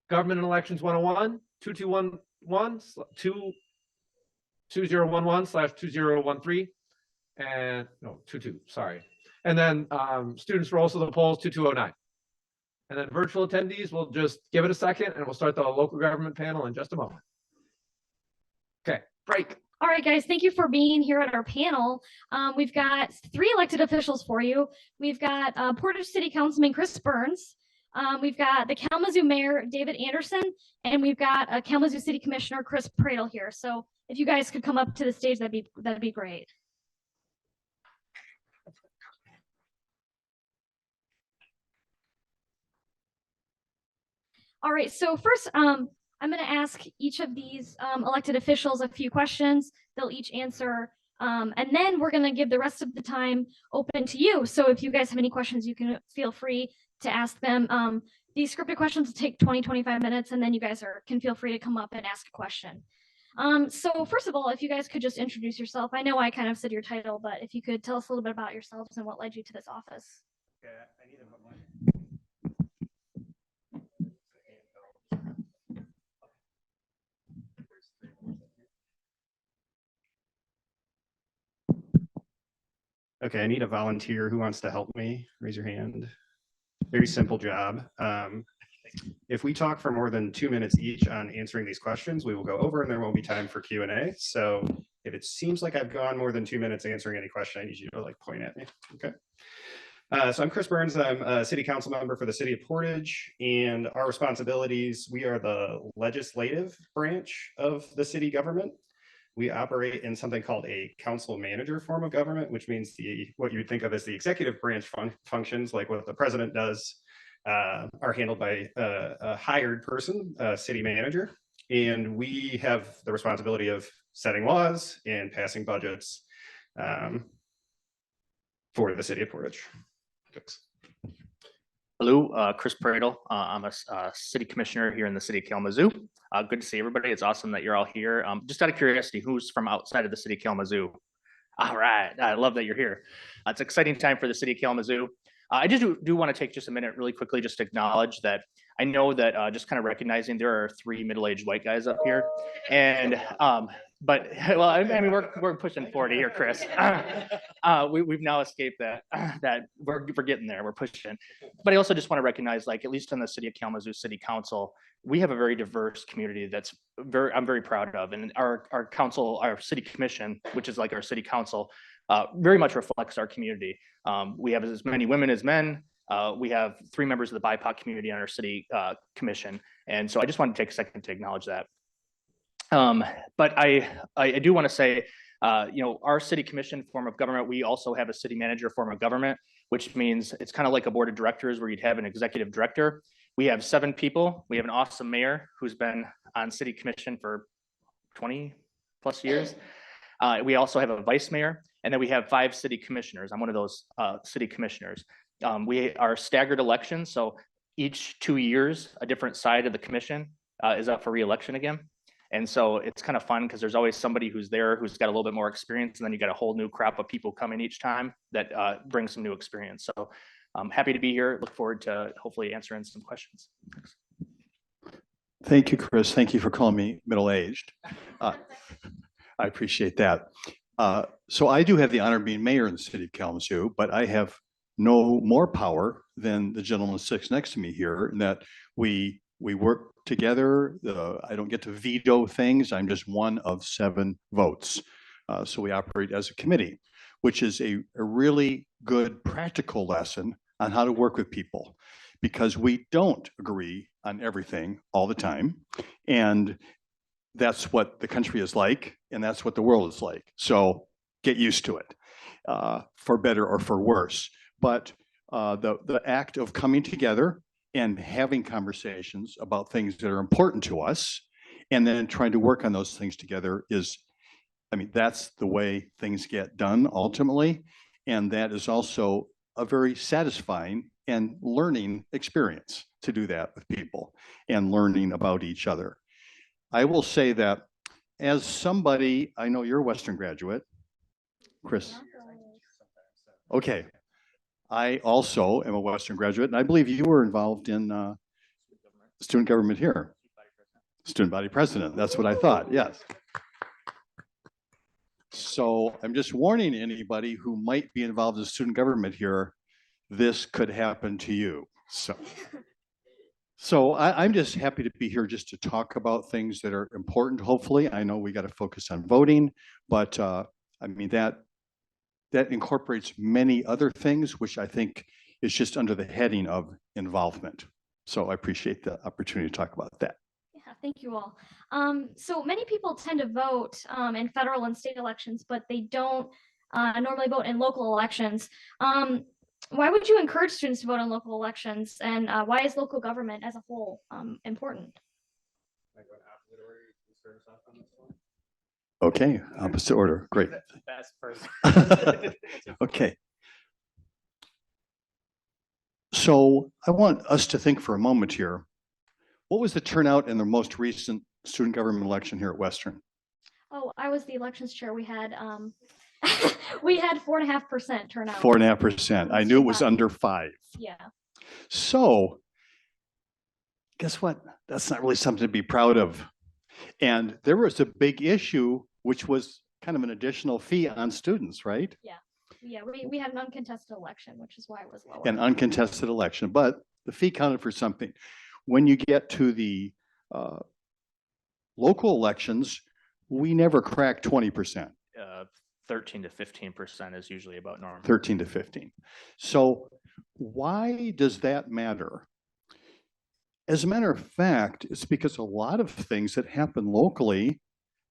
Government and elections 101, 2011/2013, and no, 22, sorry. And then students roles of the polls 2209. And then virtual attendees, we'll just give it a second and we'll start the local government panel in just a moment. Okay, break. All right, guys, thank you for being here at our panel. We've got 3 elected officials for you. We've got Portage City Councilman Chris Burns. We've got the Kalamazoo Mayor, David Anderson, and we've got Kalamazoo City Commissioner Chris Pradle here. So if you guys could come up to the stage, that'd be great. All right, so first, I'm going to ask each of these elected officials a few questions. They'll each answer, and then we're going to give the rest of the time open to you. So if you guys have any questions, you can feel free to ask them. These scripted questions will take 20-25 minutes, and then you guys can feel free to come up and ask a question. So first of all, if you guys could just introduce yourself. I know I kind of said your title, but if you could tell us a little bit about yourselves and what led you to this office. Okay, I need to put one. Okay, I need a volunteer who wants to help me. Raise your hand. Very simple job. If we talk for more than 2 minutes each on answering these questions, we will go over and there won't be time for Q&A. So if it seems like I've gone more than 2 minutes answering any question, I need you to like point at me. Okay. So I'm Chris Burns. I'm a city council member for the city of Portage, and our responsibilities, we are the legislative branch of the city government. We operate in something called a council manager form of government, which means what you would think of as the executive branch functions, like what the president does, are handled by a hired person, a city manager. And we have the responsibility of setting laws and passing budgets for the city of Portage. Thanks. Hello, Chris Pradle. I'm a city commissioner here in the city of Kalamazoo. Good to see everybody. It's awesome that you're all here. Just out of curiosity, who's from outside of the city of Kalamazoo? All right, I love that you're here. It's an exciting time for the city of Kalamazoo. I just do want to take just a minute really quickly just to acknowledge that I know that just kind of recognizing there are 3 middle-aged white guys up here. And but well, I mean, we're pushing 40 here, Chris. We've now escaped that we're getting there. We're pushing. But I also just want to recognize, like, at least in the city of Kalamazoo City Council, we have a very diverse community that's I'm very proud of. And our council, our city commission, which is like our city council, very much reflects our community. We have as many women as men. We have 3 members of the BIPOC community on our city commission. And so I just want to take a second to acknowledge that. But I do want to say, you know, our city commission form of government, we also have a city manager form of government, which means it's kind of like a board of directors where you'd have an executive director. We have 7 people. We have an awesome mayor who's been on city commission for 20+ years. We also have a vice mayor, and then we have 5 city commissioners. I'm one of those city commissioners. We are staggered elections, so each 2 years, a different side of the commission is up for re-election again. And so it's kind of fun because there's always somebody who's there who's got a little bit more experience, and then you got a whole new crop of people coming each time that brings some new experience. So I'm happy to be here. Look forward to hopefully answering some questions. Thanks. Thank you, Chris. Thank you for calling me middle-aged. I appreciate that. So I do have the honor of being mayor in the city of Kalamazoo, but I have no more power than the gentleman sits next to me here, in that we work together. I don't get to veto things. I'm just one of 7 votes. So we operate as a committee, which is a really good practical lesson on how to work with people, because we don't agree on everything all the time. And that's what the country is like, and that's what the world is like. So get used to it, for better or for worse. But the act of coming together and having conversations about things that are important to us, and then trying to work on those things together is, I mean, that's the way things get done ultimately. And that is also a very satisfying and learning experience to do that with people and learning about each other. I will say that as somebody, I know you're a Western graduate, Chris. Okay. I also am a Western graduate, and I believe you were involved in student government here. Student body president, that's what I thought, yes. So I'm just warning anybody who might be involved in student government here, this could happen to you. So I'm just happy to be here just to talk about things that are important, hopefully. I know we got to focus on voting, but I mean, that incorporates many other things, which I think is just under the heading of involvement. So I appreciate the opportunity to talk about that. Yeah, thank you all. So many people tend to vote in federal and state elections, but they don't normally vote in local elections. Why would you encourage students to vote in local elections, and why is local government as a whole important? Okay, opposite order, great. Best person. Okay. So I want us to think for a moment here. What was the turnout in the most recent student government election here at Western? Oh, I was the elections chair. We had we had 4.5% turnout. 4.5%. I knew it was under 5. Yeah. So guess what? That's not really something to be proud of. And there was a big issue, which was kind of an additional fee on students, right? Yeah. Yeah. We had an uncontested election, which is why it was lower. An uncontested election, but the fee counted for something. when you get to the local elections, we never crack 20%. 13 to 15% is usually about normal. 13 to 15. So why does that matter? As a matter of fact, it's because a lot of things that happen locally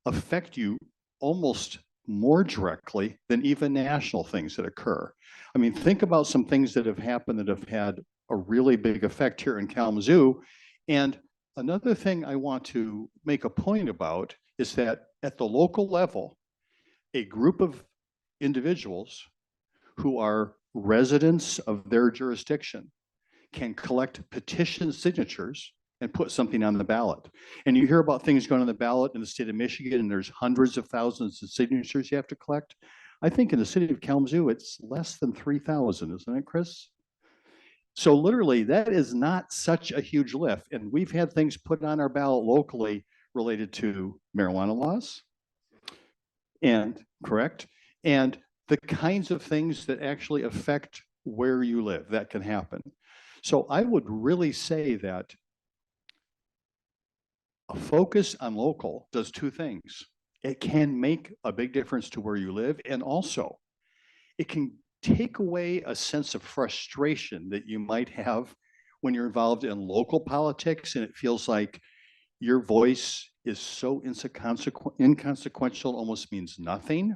affect you almost more directly than even national things that occur. I mean, think about some things that have happened that have had a really big effect here in Kalamazoo. And another thing I want to make a point about is that at the local level, a group of individuals who are residents of their jurisdiction can collect petition signatures and put something on the ballot. And you hear about things going on the ballot in the state of Michigan, and there's hundreds of thousands of signatures you have to collect. I think in the city of Kalamazoo, it's less than 3,000, isn't it, Chris? So literally, that is not such a huge lift. And we've had things put on our ballot locally related to marijuana laws, and correct, and the kinds of things that actually affect where you live that can happen. So I would really say that a focus on local does two things. It can make a big difference to where you live, and also it can take away a sense of frustration that you might have when you're involved in local politics and it feels like your voice is so inconsequential, almost means nothing.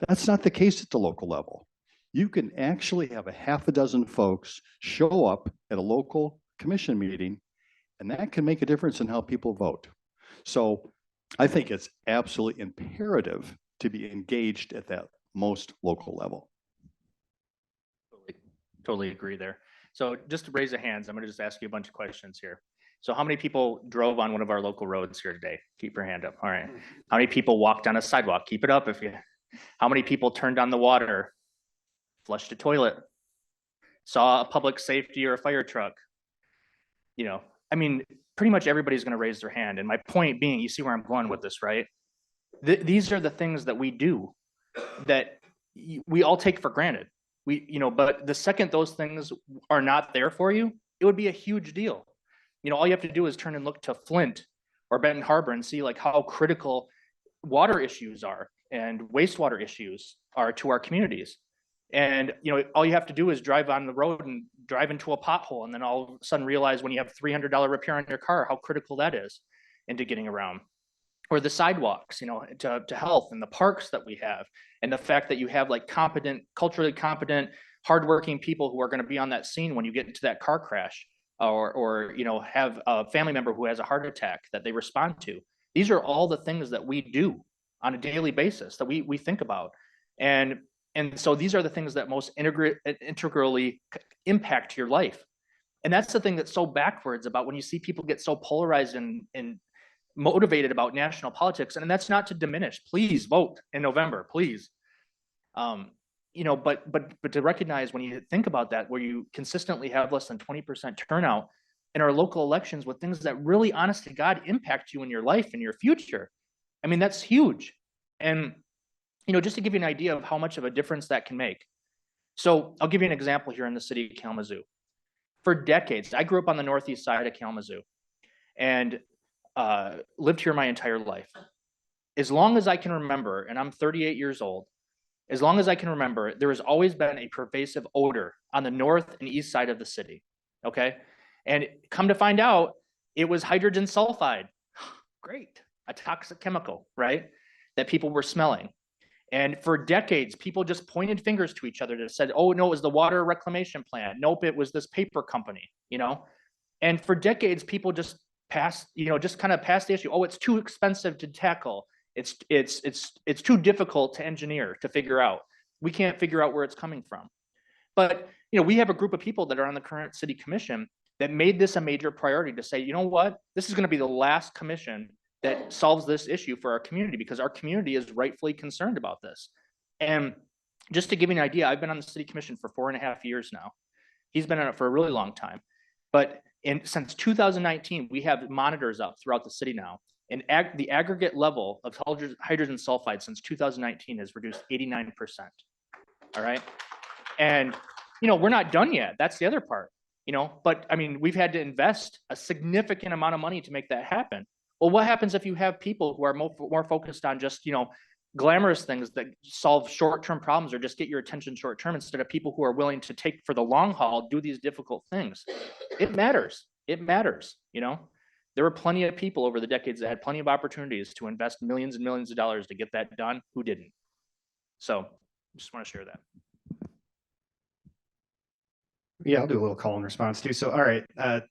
That's not the case at the local level. You can actually have a half a dozen folks show up at a local commission meeting, and that can make a difference in how people vote. So I think it's absolutely imperative to be engaged at that most local level. Totally agree there. So just to raise the hands, I'm going to just ask you a bunch of questions here. So how many people drove on one of our local roads here today? Keep your hand up. All right. How many people walked on a sidewalk? Keep it up if you. How many people turned on the water, flushed a toilet, saw a public safety or a fire truck? You know, I mean, pretty much everybody's going to raise their hand. And my point being, you see where I'm going with this, right? These are the things that we do that we all take for granted. But the second those things are not there for you, it would be a huge deal. You know, all you have to do is turn and look to Flint or Benton Harbor and see like how critical water issues are and wastewater issues are to our communities. And, you know, all you have to do is drive on the road and drive into a pothole and then all of a sudden realize when you have $300 repair on your car, how critical that is into getting around. Or the sidewalks, you know, to health and the parks that we have. And the fact that you have like competent, culturally competent, hardworking people who are going to be on that scene when you get into that car crash or, you know, have a family member who has a heart attack that they respond to. These are all the things that we do on a daily basis that we think about. And so these are the things that most integrally impact your life. And that's the thing that's so backwards about when you see people get so polarized and motivated about national politics. And that's not to diminish. Please vote in November, please. You know, but to recognize when you think about that, where you consistently have less than 20% turnout in our local elections with things that really, honest to God, impact you in your life and your future. I mean, that's huge. And, you know, just to give you an idea of how much of a difference that can make. So I'll give you an example here in the city of Kalamazoo. For decades, I grew up on the northeast side of Kalamazoo and lived here my entire life. As long as I can remember, and I'm 38 years old, as long as I can remember, there has always been a pervasive odor on the north and east side of the city, okay? And come to find out, it was hydrogen sulfide. Great, a toxic chemical, right? That people were smelling. And for decades, people just pointed fingers to each other that said, oh, no, it was the water reclamation plant. Nope, it was this paper company, you know? And for decades, people just passed, you know, just kind of passed the issue. Oh, it's too expensive to tackle. It's too difficult to engineer, to figure out. We can't figure out where it's coming from. But, you know, we have a group of people that are on the current city commission that made this a major priority to say, you know what, this is going to be the last commission that solves this issue for our community because our community is rightfully concerned about this. And just to give you an idea, I've been on the city commission for 4.5 years now. He's been on it for a really long time. But since 2019, we have monitors up throughout the city now. And the aggregate level of hydrogen sulfide since 2019 has reduced 89%. All right. And, you know, we're not done yet. That's the other part. you know, but I mean, we've had to invest a significant amount of money to make that happen. Well, what happens if you have people who are more focused on just, you know, glamorous things that solve short-term problems or just get your attention short-term instead of people who are willing to take for the long haul, do these difficult things? It matters. It matters, you know? There were plenty of people over the decades that had plenty of opportunities to invest millions and millions of dollars to get that done who didn't. So just want to share that. Yeah, I'll do a little call and response too. So, all right,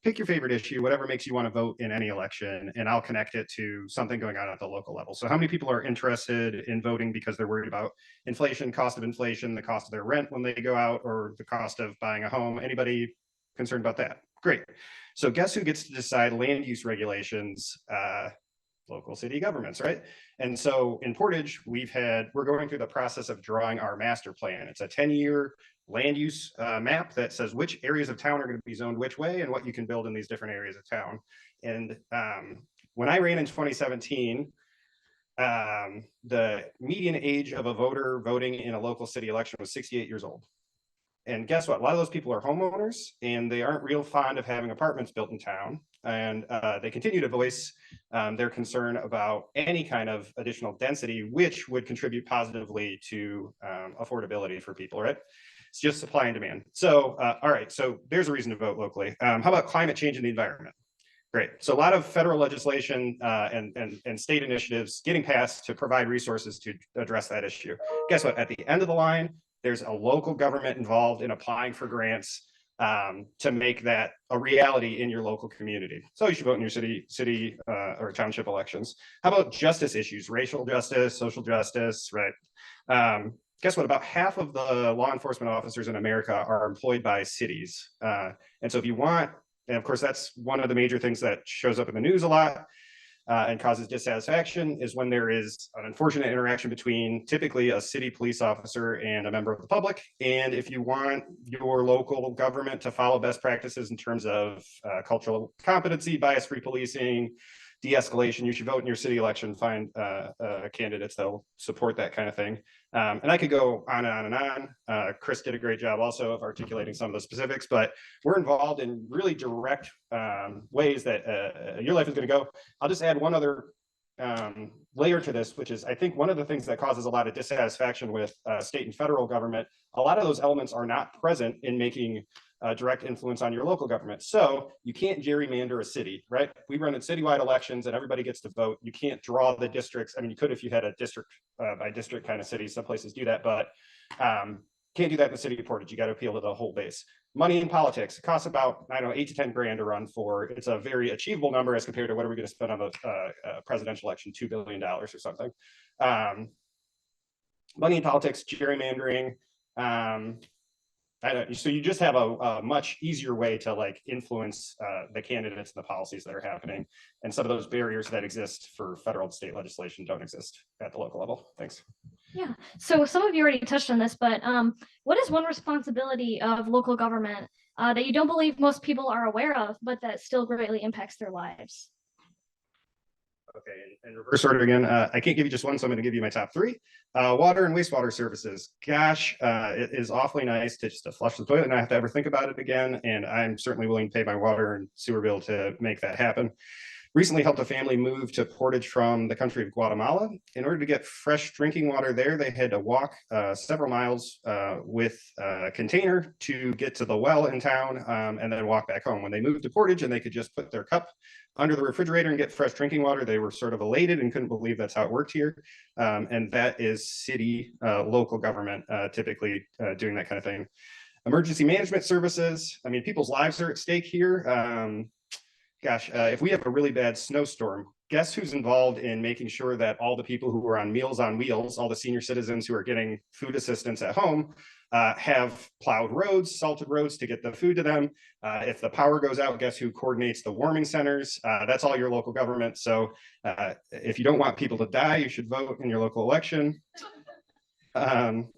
pick your favorite issue, whatever makes you want to vote in any election, and I'll connect it to something going on at the local level. So how many people are interested in voting because they're worried about inflation, cost of inflation, the cost of their rent when they go out, or the cost of buying a home? Anybody concerned about that? Great. So guess who gets to decide land use regulations? Local city governments, right? And so in Portage, we're going through the process of drawing our master plan. It's a 10-year land use map that says which areas of town are going to be zoned which way and what you can build in these different areas of town. And when I ran in 2017, the median age of a voter voting in a local city election was 68 years old. And guess what? A lot of those people are homeowners and they aren't real fond of having apartments built in town. And they continue to voice their concern about any kind of additional density, which would contribute positively to affordability for people, right? It's just supply and demand. So, all right, so there's a reason to vote locally. How about climate change in the environment? Great. So a lot of federal legislation and state initiatives getting passed to provide resources to address that issue. Guess what? At the end of the line, there's a local government involved in applying for grants to make that a reality in your local community. So you should vote in your city or township elections. How about justice issues, racial justice, social justice, right? Guess what? About half of the law enforcement officers in America are employed by cities. And so if you want, and of course, that's one of the major things that shows up in the news a lot and causes dissatisfaction, is when there is an unfortunate interaction between typically a city police officer and a member of the public. And if you want your local government to follow best practices in terms of cultural competency, bias-free policing, de-escalation, you should vote in your city election, find candidates that will support that kind of thing. And I could go on and on and on. Chris did a great job also of articulating some of the specifics, but we're involved in really direct ways that your life is going to go. I'll just add one other layer to this, which is I think one of the things that causes a lot of dissatisfaction with state and federal government, a lot of those elements are not present in making direct influence on your local government. So you can't gerrymander a city, right? We run in citywide elections and everybody gets to vote. You can't draw the districts. I mean, you could if you had a district by district kind of city. Some places do that, but can't do that in the city of Portage. You got to appeal to the whole base. Money in politics, it costs about, I don't know, 8 to 10 grand to run for. It's a very achievable number as compared to what are we going to spend on a presidential election, $2 billion or something. Money in politics, gerrymandering. So you just have a much easier way to like influence the candidates and the policies that are happening. And some of those barriers that exist for federal and state legislation don't exist at the local level. Thanks. Yeah, so some of you already touched on this, but what is one responsibility of local government that you don't believe most people are aware of, but that still greatly impacts their lives? Okay, in reverse order again, I can't give you just one, so I'm going to give you my top 3. Water and wastewater services. Gosh, it is awfully nice to just flush the toilet and not have to ever think about it again. And I'm certainly willing to pay my water and sewer bill to make that happen. Recently helped a family move to Portage from the country of Guatemala. In order to get fresh drinking water there, they had to walk several miles with a container to get to the well in town and then walk back home. When they moved to Portage and they could just put their cup under the refrigerator and get fresh drinking water, they were sort of elated and couldn't believe that's how it worked here. And that is city, local government typically doing that kind of thing. Emergency management services. I mean, people's lives are at stake here. Gosh, if we have a really bad snowstorm, guess who's involved in making sure that all the people who are on Meals on Wheels, all the senior citizens who are getting food assistance at home, have plowed roads, salted roads to get the food to them. If the power goes out, guess who coordinates the warming centers? That's all your local government. So if you don't want people to die, you should vote in your local election. And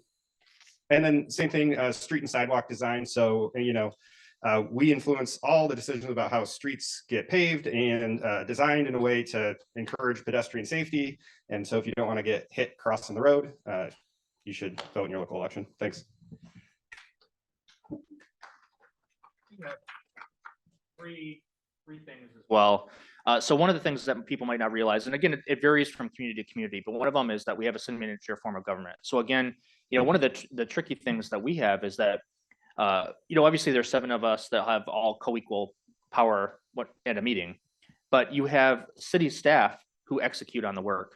then same thing, street and sidewalk design. So, you know, we influence all the decisions about how streets get paved and designed in a way to encourage pedestrian safety. And so if you don't want to get hit crossing the road, you should vote in your local election. Thanks. three things as well. So one of the things that people might not realize, and again, it varies from community to community, but one of them is that we have a city manager form of government. So again, one of the tricky things that we have is that, obviously there's 7 of us that have all co-equal power at a meeting, but you have city staff who execute on the work.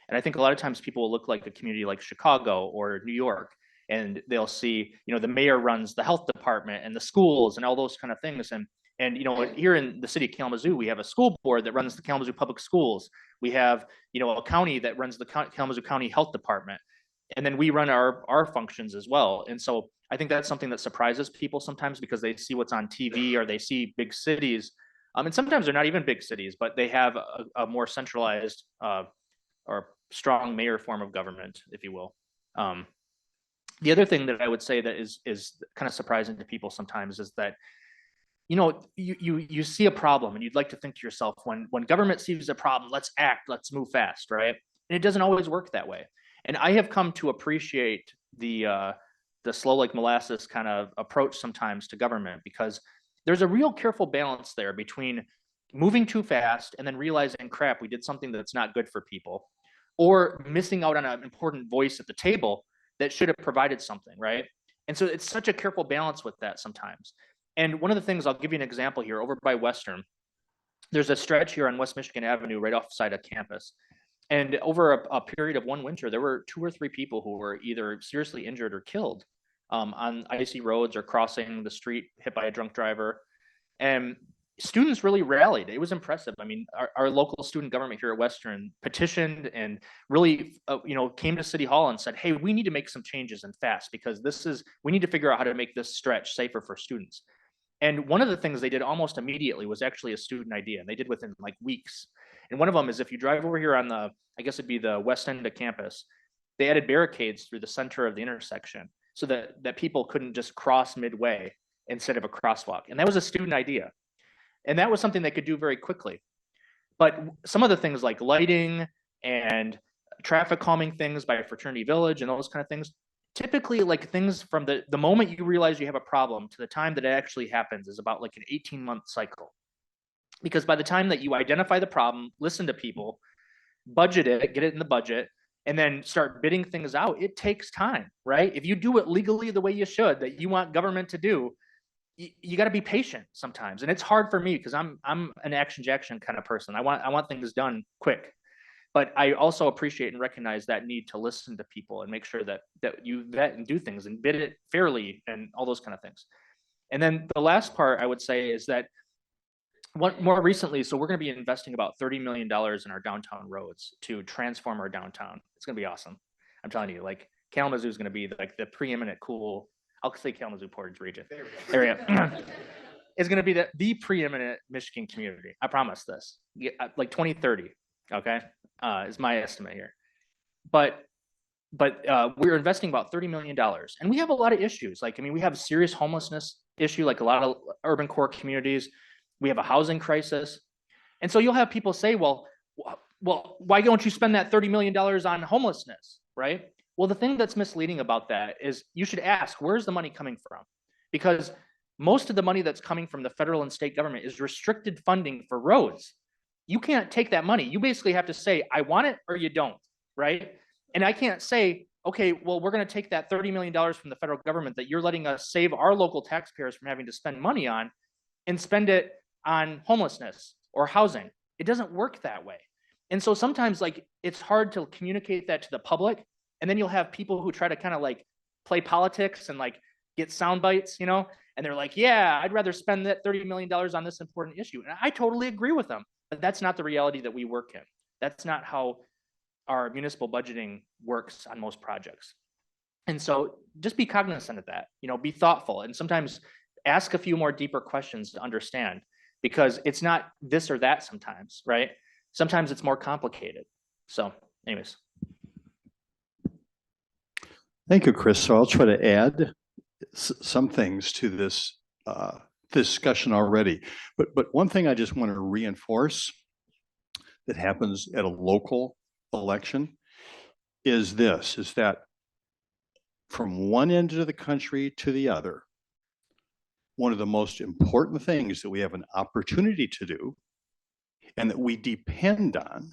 And I think a lot of times people will look like a community like Chicago or New York, and they'll see, the mayor runs the health department and the schools and all those kind of things. And here in the city of Kalamazoo, we have a school board that runs the Kalamazoo Public Schools. We have, a county that runs the Kalamazoo County Health Department. And then we run our functions as well. And so I think that's something that surprises people sometimes because they see what's on TV or they see big cities. And sometimes they're not even big cities, but they have a more centralized or strong mayor form of government, if you will. The other thing that I would say that is kind of surprising to people sometimes is that, you see a problem and you'd like to think to yourself, when government sees a problem, let's act, let's move fast, right? And it doesn't always work that way. And I have come to appreciate the slow like molasses kind of approach sometimes to government, because there's a real careful balance there between moving too fast and then realizing, crap, we did something that's not good for people, or missing out on an important voice at the table that should have provided something, right? And so it's such a careful balance with that sometimes. And one of the things, I'll give you an example here, over by Western, there's a stretch here on West Michigan Avenue right offside of campus. And over a period of one winter, there were 2 or 3 people who were either seriously injured or killed on icy roads or crossing the street, hit by a drunk driver. And students really rallied. It was impressive. I mean, our local student government here at Western petitioned and really, came to City Hall and said, hey, we need to make some changes and fast, because we need to figure out how to make this stretch safer for students. And one of the things they did almost immediately was actually a student idea, and they did within like weeks. And one of them is, if you drive over here on I guess it'd be the west end of campus, they added barricades through the center of the intersection so that people couldn't just cross midway instead of a crosswalk. And that was a student idea. And that was something they could do very quickly. But some of the things like lighting and traffic calming things by Fraternity Village and those kind of things, typically like things from the moment you realize you have a problem to the time that it actually happens is about like an 18-month cycle. Because by the time that you identify the problem, listen to people, budget it, get it in the budget, and then start bidding things out, it takes time, right? If you do it legally the way you should, that you want government to do, you got to be patient sometimes. And it's hard for me because I'm an Action Jackson kind of person. I want things done quick. But I also appreciate and recognize that need to listen to people and make sure that you vet and do things and bid it fairly and all those kind of things. And then the last part I would say is that more recently, so we're going to be investing about $30 million in our downtown roads to transform our downtown. It's going to be awesome. I'm telling you, like Kalamazoo is going to be like the preeminent cool, I'll say Kalamazoo Portage region area. It's going to be the preeminent Michigan community. I promise this. Like 2030. Okay, is my estimate here. But we're investing about $30 million, and we have a lot of issues. Like, I mean, we have a serious homelessness issue, like a lot of urban core communities. We have a housing crisis. And so you'll have people say, well, why don't you spend that $30 million on homelessness, right? Well, the thing that's misleading about that is you should ask, where's the money coming from? Because most of the money that's coming from the federal and state government is restricted funding for roads. You can't take that money. You basically have to say, I want it or you don't, right? And I can't say, okay, well, we're going to take that $30 million from the federal government that you're letting us save our local taxpayers from having to spend money on and spend it on homelessness or housing. It doesn't work that way. And so sometimes like it's hard to communicate that to the public. And then you'll have people who try to kind of like play politics and like get sound bites, and they're like, yeah, I'd rather spend that $30 million on this important issue. And I totally agree with them, but that's not the reality that we work in. That's not how our municipal budgeting works on most projects. And so just be cognizant of that, be thoughtful, and sometimes ask a few more deeper questions to understand, because it's not this or that sometimes, right? Sometimes it's more complicated. So anyways. Thank you, Chris. So I'll try to add some things to this discussion already. But one thing I just want to reinforce that happens at a local election is that from one end of the country to the other, one of the most important things that we have an opportunity to do and that we depend on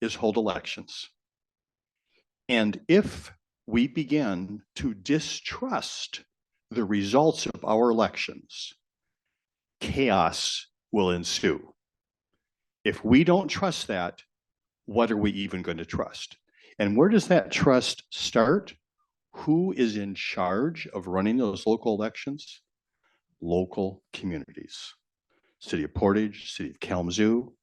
is hold elections. And if we begin to distrust the results of our elections, chaos will ensue. If we don't trust that, what are we even going to trust? And where does that trust start? Who is in charge of running those local elections? Local communities. City of Portage, City of Kalamazoo,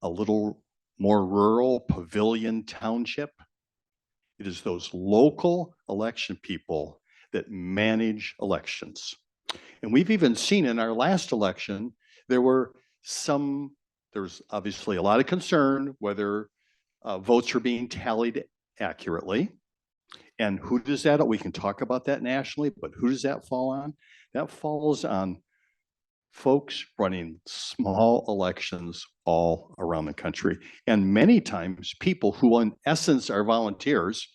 a little more rural Pavilion Township. It is those local election people that manage elections. And we've even seen in our last election, there was obviously a lot of concern whether votes are being tallied accurately. And who does that? We can talk about that nationally, but who does that fall on? That falls on folks running small elections all around the country. And many times people who in essence are volunteers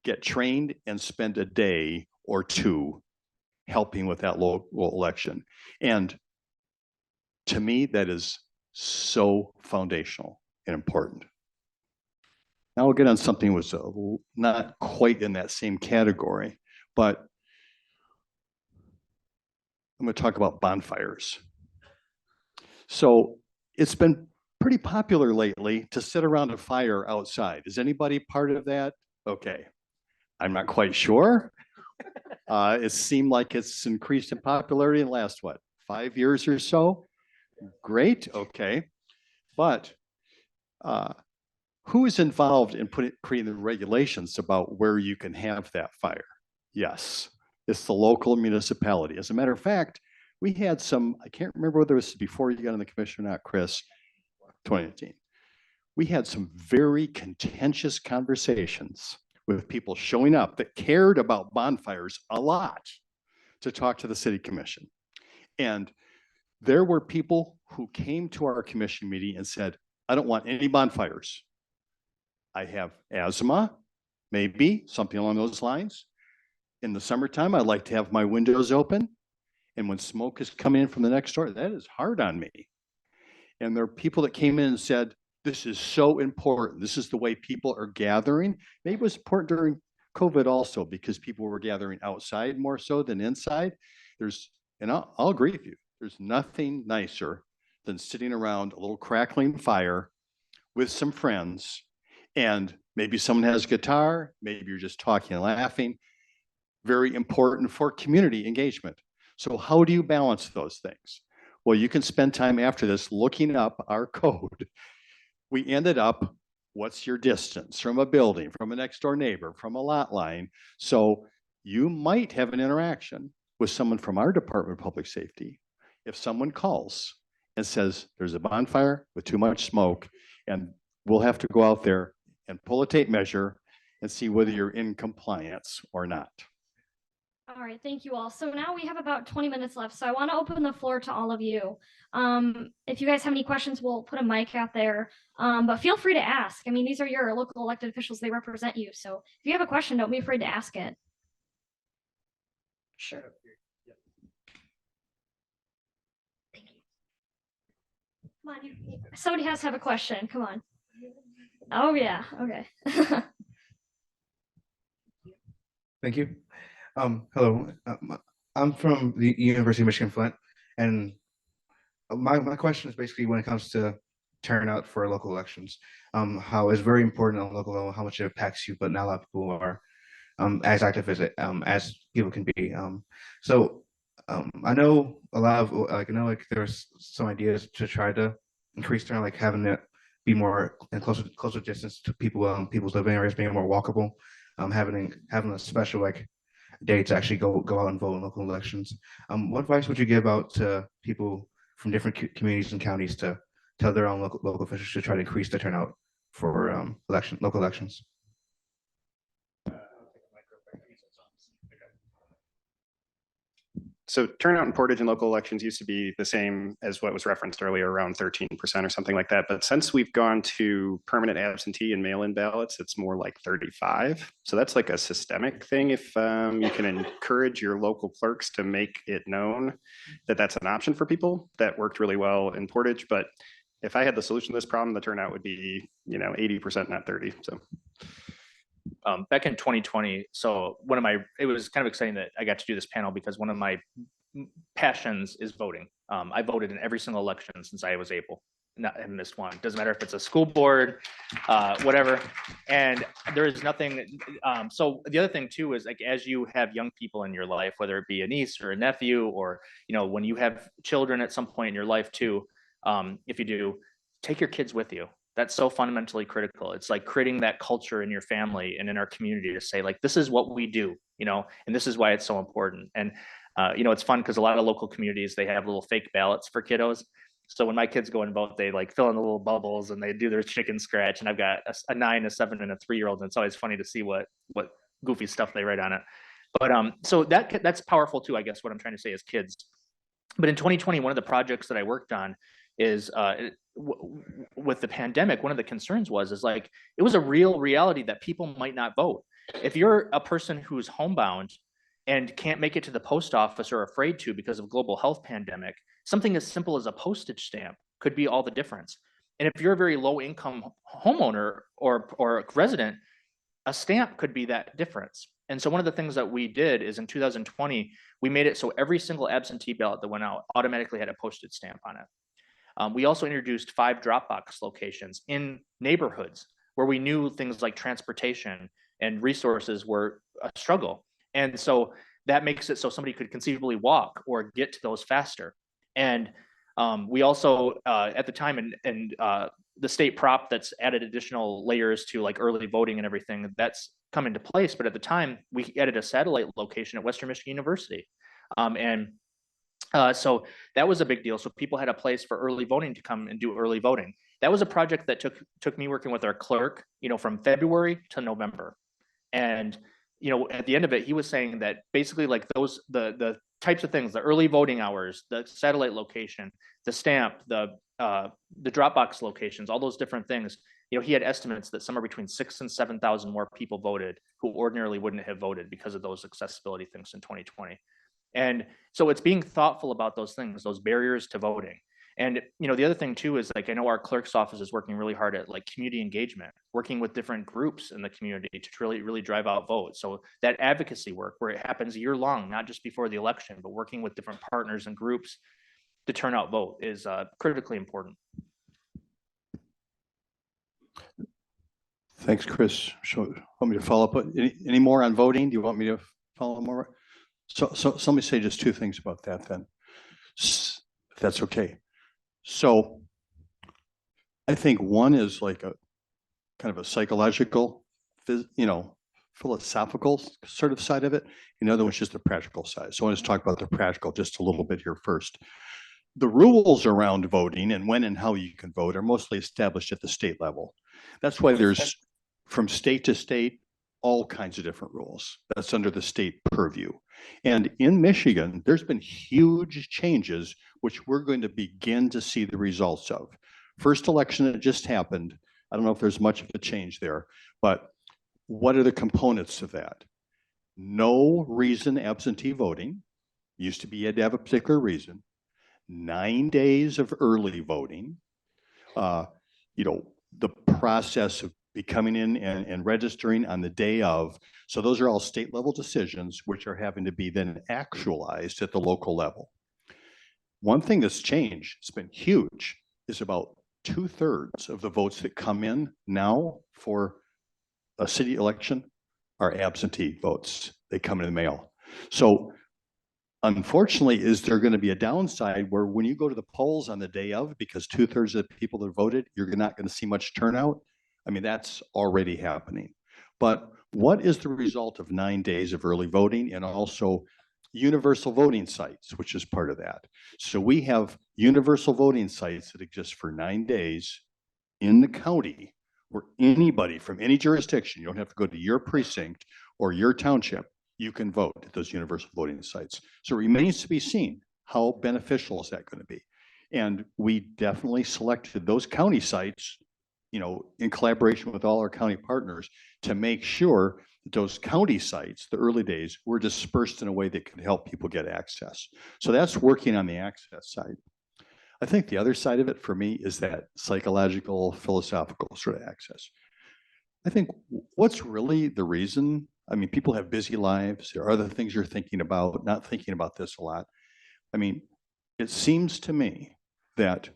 get trained and spend a day or two helping with that local election. And to me, that is so foundational and important. Now we'll get on something that was not quite in that same category, but I'm going to talk about bonfires. So it's been pretty popular lately to sit around a fire outside. Is anybody part of that? Okay. I'm not quite sure. It seemed like it's increased in popularity in the last, 5 years or so? Great, okay. But who is involved in creating the regulations about where you can have that fire? Yes, it's the local municipality. As a matter of fact, we had some, I can't remember whether it was before you got on the commission or not, Chris, 2019. We had some very contentious conversations with people showing up that cared about bonfires a lot to talk to the city commission. And there were people who came to our commission meeting and said, I don't want any bonfires. I have asthma, maybe something along those lines. In the summertime, I like to have my windows open. And when smoke is coming in from the next door, that is hard on me. And there are people that came in and said, this is so important. This is the way people are gathering. Maybe it was important during COVID also because people were gathering outside more so than inside. And I'll agree with you. There's nothing nicer than sitting around a little crackling fire with some friends, and maybe someone has a guitar, maybe you're just talking and laughing. Very important for community engagement. So how do you balance those things? Well, you can spend time after this looking up our code. We ended up, what's your distance from a building, from a next door neighbor, from a lot line? So you might have an interaction with someone from our Department of Public Safety. If someone calls and says there's a bonfire with too much smoke, and we'll have to go out there and pull a tape measure and see whether you're in compliance or not. All right, thank you all. So now we have about 20 minutes left. So I want to open the floor to all of you. If you guys have any questions, we'll put a mic out there. But feel free to ask. I mean, these are your local elected officials. They represent you. So if you have a question, don't be afraid to ask it. Sure. Thank you. Come on, somebody has to have a question. Come on. Oh, yeah. Okay. Thank you. Hello, I'm from the University of Michigan Flint, and my question is basically when it comes to turnout for local elections, how it's very important on local level, how much it impacts you, but not a lot of people are as active as people can be. I know a lot of there's some ideas to try to increase turnout, like having it be more in closer distance to people, people's living areas being more walkable, having a special day to actually go out and vote in local elections. What advice would you give out to people from different communities and counties to tell their own local officials to try to increase the turnout for local elections? So turnout in Portage and local elections used to be the same as what was referenced earlier, around 13% or something like that. But since we've gone to permanent absentee and mail-in ballots, it's more like 35. So that's like a systemic thing. If you can encourage your local clerks to make it known that that's an option for people, that worked really well in Portage. But if I had the solution to this problem, the turnout would be, 80%, not 30. So. Back in 2020, so it was kind of exciting that I got to do this panel because one of my passions is voting. I voted in every single election since I was able, not have missed one. Doesn't matter if it's a school board, whatever. And there is nothing. So the other thing too is like, as you have young people in your life, whether it be a niece or a nephew, or, when you have children at some point in your life too, if you do, take your kids with you. That's so fundamentally critical. It's like creating that culture in your family and in our community to say like, this is what we do, and this is why it's so important. And, it's fun because a lot of local communities, they have little fake ballots for kiddos. So when my kids go and vote, they like fill in the little bubbles and they do their chicken scratch. And I've got a 9, a 7, and a 3-year-old. And it's always funny to see what goofy stuff they write on it. But so that's powerful too, I guess what I'm trying to say is kids. But in 2020, one of the projects that I worked on is with the pandemic, one of the concerns is like, it was a real reality that people might not vote. If you're a person who's homebound and can't make it to the post office or afraid to because of global health pandemic, something as simple as a postage stamp could be all the difference. And if you're a very low income homeowner or resident, a stamp could be that difference. And so one of the things that we did is in 2020, we made it so every single absentee ballot that went out automatically had a postage stamp on it. We also introduced 5 Dropbox locations in neighborhoods where we knew things like transportation and resources were a struggle. And so that makes it so somebody could conceivably walk or get to those faster. And we also, at the time, and the state prop that's added additional layers to like early voting and everything, that's come into place. But at the time, we added a satellite location at Western Michigan University. So that was a big deal. So people had a place for early voting to come and do early voting. That was a project that took me working with our clerk, from February to November. And, at the end of it, he was saying that basically like the types of things, the early voting hours, the satellite location, the stamp, the Dropbox locations, all those different things, he had estimates that somewhere between 6,000 and 7,000 more people voted who ordinarily wouldn't have voted because of those accessibility things in 2020. And so it's being thoughtful about those things, those barriers to voting. And, the other thing too is like, I know our clerk's office is working really hard at like community engagement, working with different groups in the community to really, really drive out votes. So that advocacy work where it happens year long, not just before the election, but working with different partners and groups to turn out vote is critically important. Thanks, Chris. So want me to follow up? Any more on voting? Do you want me to follow more? So let me say just 2 things about that then, if that's okay. So I think one is like a kind of a psychological, philosophical sort of side of it. Another one's just the practical side. So I want to talk about the practical just a little bit here first. The rules around voting and when and how you can vote are mostly established at the state level. That's why there's from state to state, all kinds of different rules. That's under the state purview. And in Michigan, there's been huge changes, which we're going to begin to see the results of. First election that just happened, I don't know if there's much of a change there, but what are the components of that? No reason absentee voting. Used to be you had to have a particular reason. 9 days of early voting. The process of coming in and registering on the day of. So those are all state level decisions, which are having to be then actualized at the local level. One thing that's changed, it's been huge, is about 2/3 of the votes that come in now for a city election are absentee votes. They come in the mail. So unfortunately, is there going to be a downside where when you go to the polls on the day of, because 2/3 of the people that voted, you're not going to see much turnout? I mean, that's already happening. But what is the result of 9 days of early voting and also universal voting sites, which is part of that? So we have universal voting sites that exist for 9 days in the county where anybody from any jurisdiction, you don't have to go to your precinct or your township, you can vote at those universal voting sites. So it remains to be seen, how beneficial is that going to be? And we definitely selected those county sites, you know, in collaboration with all our county partners to make sure that those county sites, the early days, were dispersed in a way that could help people get access. So that's working on the access side. I think the other side of it for me is that psychological, philosophical sort of access. I think what's really the reason, I mean, people have busy lives. There are other things you're thinking about, not thinking about this a lot. I mean, it seems to me that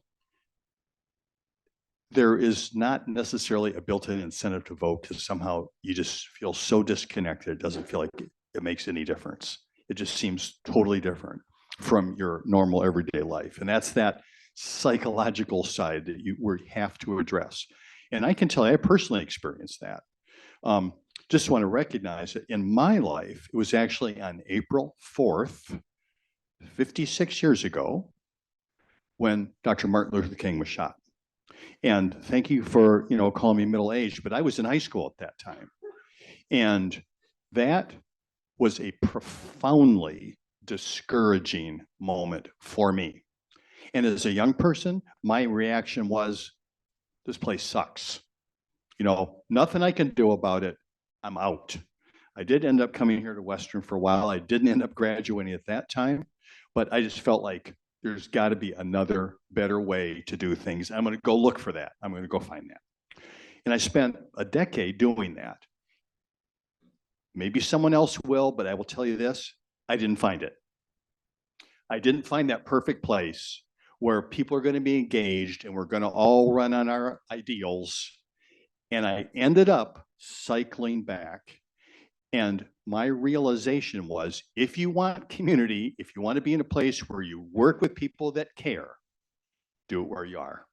there is not necessarily a built-in incentive to vote because somehow you just feel so disconnected. It doesn't feel like it makes any difference. It just seems totally different from your normal everyday life. And that's that psychological side that we have to address. And I can tell you, I personally experienced that. Just want to recognize that in my life, it was actually on April 4th, 56 years ago, when Dr. Martin Luther King was shot. And thank you for, you know, calling me middle-aged, but I was in high school at that time. And that was a profoundly discouraging moment for me. And as a young person, my reaction was, this place sucks. You know, nothing I can do about it. I'm out. I did end up coming here to Western for a while. I didn't end up graduating at that time, but I just felt like there's got to be another better way to do things. I'm going to go look for that. I'm going to go find that. And I spent a decade doing that. Maybe someone else will, but I will tell you this, I didn't find it. I didn't find that perfect place where people are going to be engaged and we're going to all run on our ideals. And I ended up cycling back. And my realization was, if you want community, if you want to be in a place where you work with people that care, do it where you are.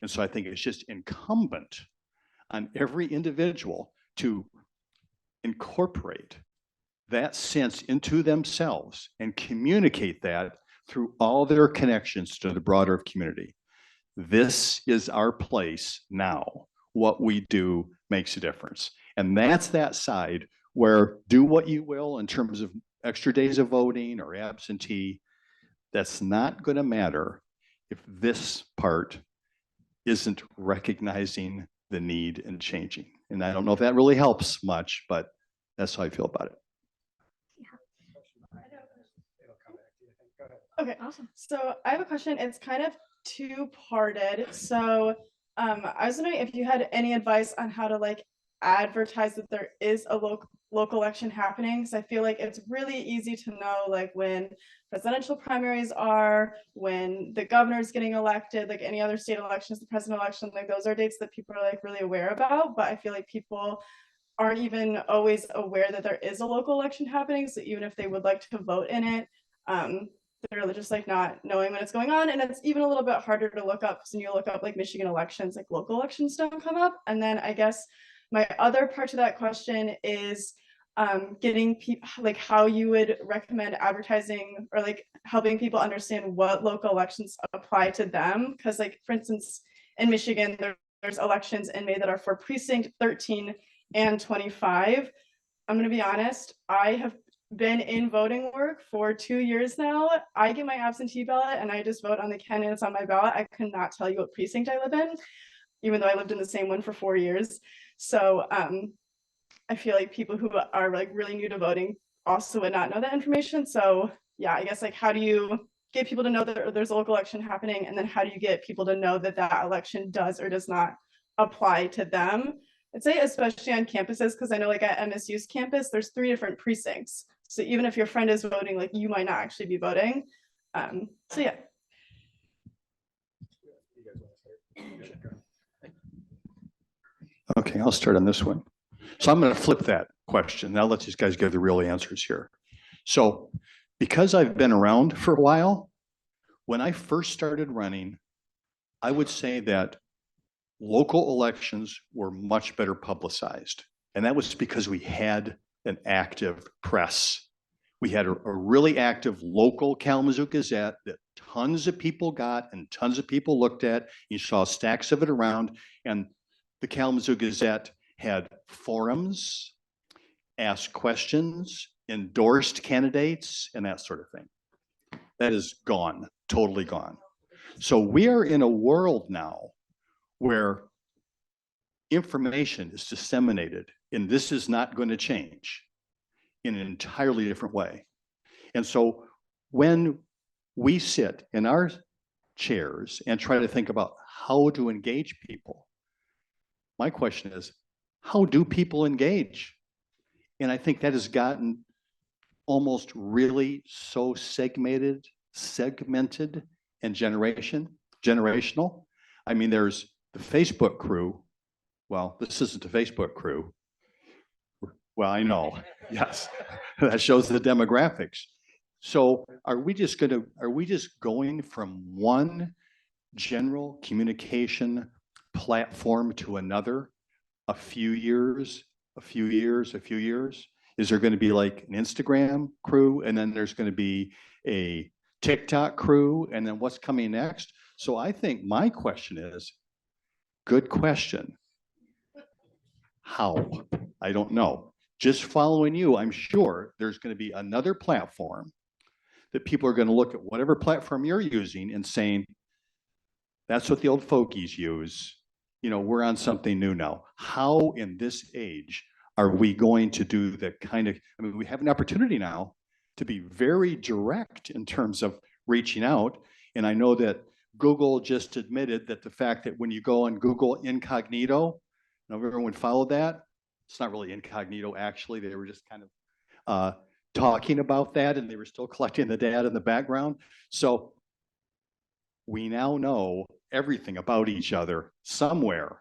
And so I think it's just incumbent on every individual to incorporate that sense into themselves and communicate that through all their connections to the broader community. This is our place now. What we do makes a difference. And that's that side where do what you will in terms of extra days of voting or absentee. That's not going to matter if this part isn't recognizing the need and changing. And I don't know if that really helps much, but that's how I feel about it. Okay, awesome. So I have a question. It's kind of two-parted. So I was wondering if you had any advice on how to like advertise that there is a local election happening. So I feel like it's really easy to know like when presidential primaries are, when the governor is getting elected, like any other state elections, the president election, like those are dates that people are like really aware about. But I feel like people aren't even always aware that there is a local election happening. So even if they would like to vote in it, they're just like not knowing when it's going on. And it's even a little bit harder to look up because when you look up like Michigan elections, like local elections don't come up. And then I guess my other part to that question is getting people like how you would recommend advertising or like helping people understand what local elections apply to them. Because like, for instance, in Michigan, there's elections in May that are for precinct 13 and 25. I'm going to be honest, I have been in voting work for 2 years now. I get my absentee ballot and I just vote on the candidates on my ballot. I could not tell you what precinct I live in, even though I lived in the same one for 4 years. So I feel like people who are like really new to voting also would not know that information. So yeah, I guess like how do you get people to know that there's a local election happening, and then how do you get people to know that that election does or does not apply to them? I'd say especially on campuses, because I know like at MSU's campus, there's 3 different precincts. So even if your friend is voting, like you might not actually be voting. So yeah. Okay, I'll start on this one. So I'm going to flip that question. Now let these guys give the real answers here. So because I've been around for a while, when I first started running, I would say that local elections were much better publicized. And that was because we had an active press. We had a really active local Kalamazoo Gazette that tons of people got and tons of people looked at. You saw stacks of it around, and the Kalamazoo Gazette had forums ask questions, endorsed candidates, and that sort of thing. That is gone, totally gone. So we are in a world now where information is disseminated, and this is not going to change, in an entirely different way. And so when we sit in our chairs and try to think about how to engage people, my question is, how do people engage? And I think that has gotten almost really so segmented and generational. I mean, there's the Facebook crew. Well, this isn't the Facebook crew. Well, I know, yes, that shows the demographics. So are we just going from one general communication platform to another a few years? Is there going to be like an Instagram crew, and then there's going to be a TikTok crew, and then what's coming next? So I think my question is, good question. How? I don't know. Just following you, I'm sure there's going to be another platform that people are going to look at whatever platform you're using and saying, that's what the old fogies use. You know, we're on something new now. How in this age are we going to do the kind of, I mean, we have an opportunity now to be very direct in terms of reaching out. And I know that Google just admitted that the fact that when you go on Google Incognito, now everyone followed that. It's not really incognito, actually. They were just kind of talking about that, and they were still collecting the data in the background. So we now know everything about each other somewhere.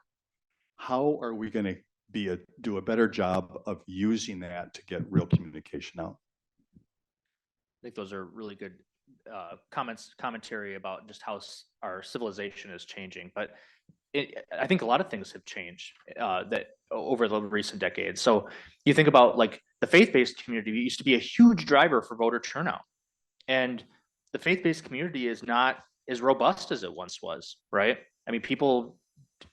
How are we going to do a better job of using that to get real communication out? I think those are really good commentary about just how our civilization is changing. But I think a lot of things have changed that over the recent decades. So you think about like the faith-based community used to be a huge driver for voter turnout, and the faith-based community is not as robust as it once was, right? I mean, people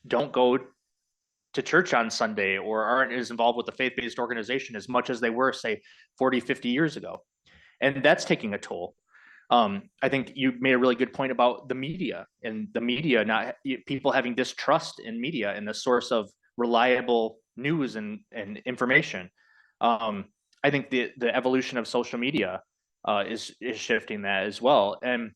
don't go to church on Sunday or aren't as involved with the faith-based organization as much as they were, say, 40, 50 years ago. And that's taking a toll. I think you made a really good point about the media, and the media, people having distrust in media and the source of reliable news and information. I think the evolution of social media is shifting that as well. And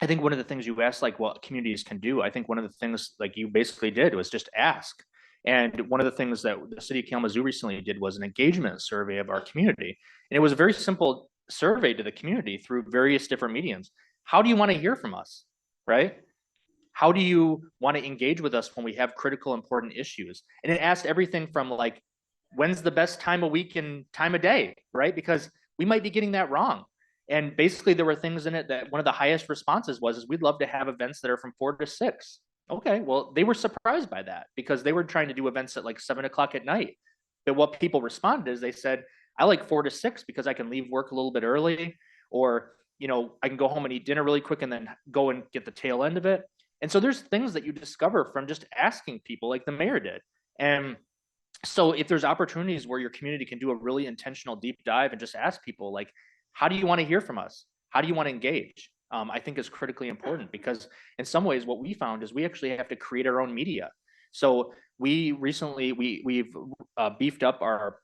I think one of the things you asked, like what communities can do, I think one of the things like you basically did was just ask. And one of the things that the city of Kalamazoo recently did was an engagement survey of our community. And it was a very simple survey to the community through various different mediums. How do you want to hear from us, right? How do you want to engage with us when we have critical, important issues? And it asked everything from like, when's the best time of week and time of day, right? Because we might be getting that wrong. And basically there were things in it that one of the highest responses was, we'd love to have events that are from 4 to 6. Okay, well, they were surprised by that because they were trying to do events at like 7 o'clock at night. But what people responded is they said, I like 4 to 6 because I can leave work a little bit early, or, you know, I can go home and eat dinner really quick and then go and get the tail end of it. And so there's things that you discover from just asking people like the mayor did. And so if there's opportunities where your community can do a really intentional deep dive and just ask people like, how do you want to hear from us? How do you want to engage? I think is critically important, because in some ways what we found is we actually have to create our own media. So we recently, we've beefed up our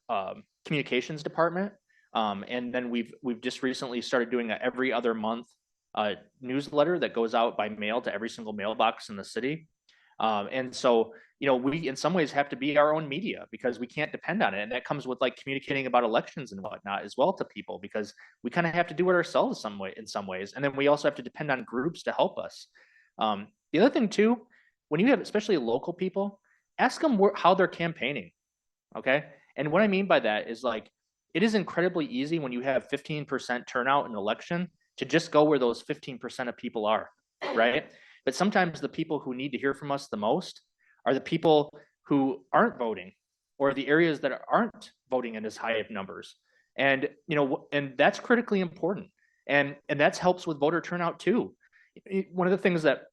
communications department. And then we've just recently started doing a every other month newsletter that goes out by mail to every single mailbox in the city. And so, you know, we in some ways have to be our own media because we can't depend on it. And that comes with like communicating about elections and whatnot as well to people, because we kind of have to do it ourselves in some ways. And then we also have to depend on groups to help us. The other thing too, when you have especially local people, ask them how they're campaigning. Okay. And what I mean by that is like, it is incredibly easy when you have 15% turnout in an election to just go where those 15% of people are, right? But sometimes the people who need to hear from us the most are the people who aren't voting, or the areas that aren't voting in as high of numbers. And, you know, and that's critically important. And that helps with voter turnout too. One of the things that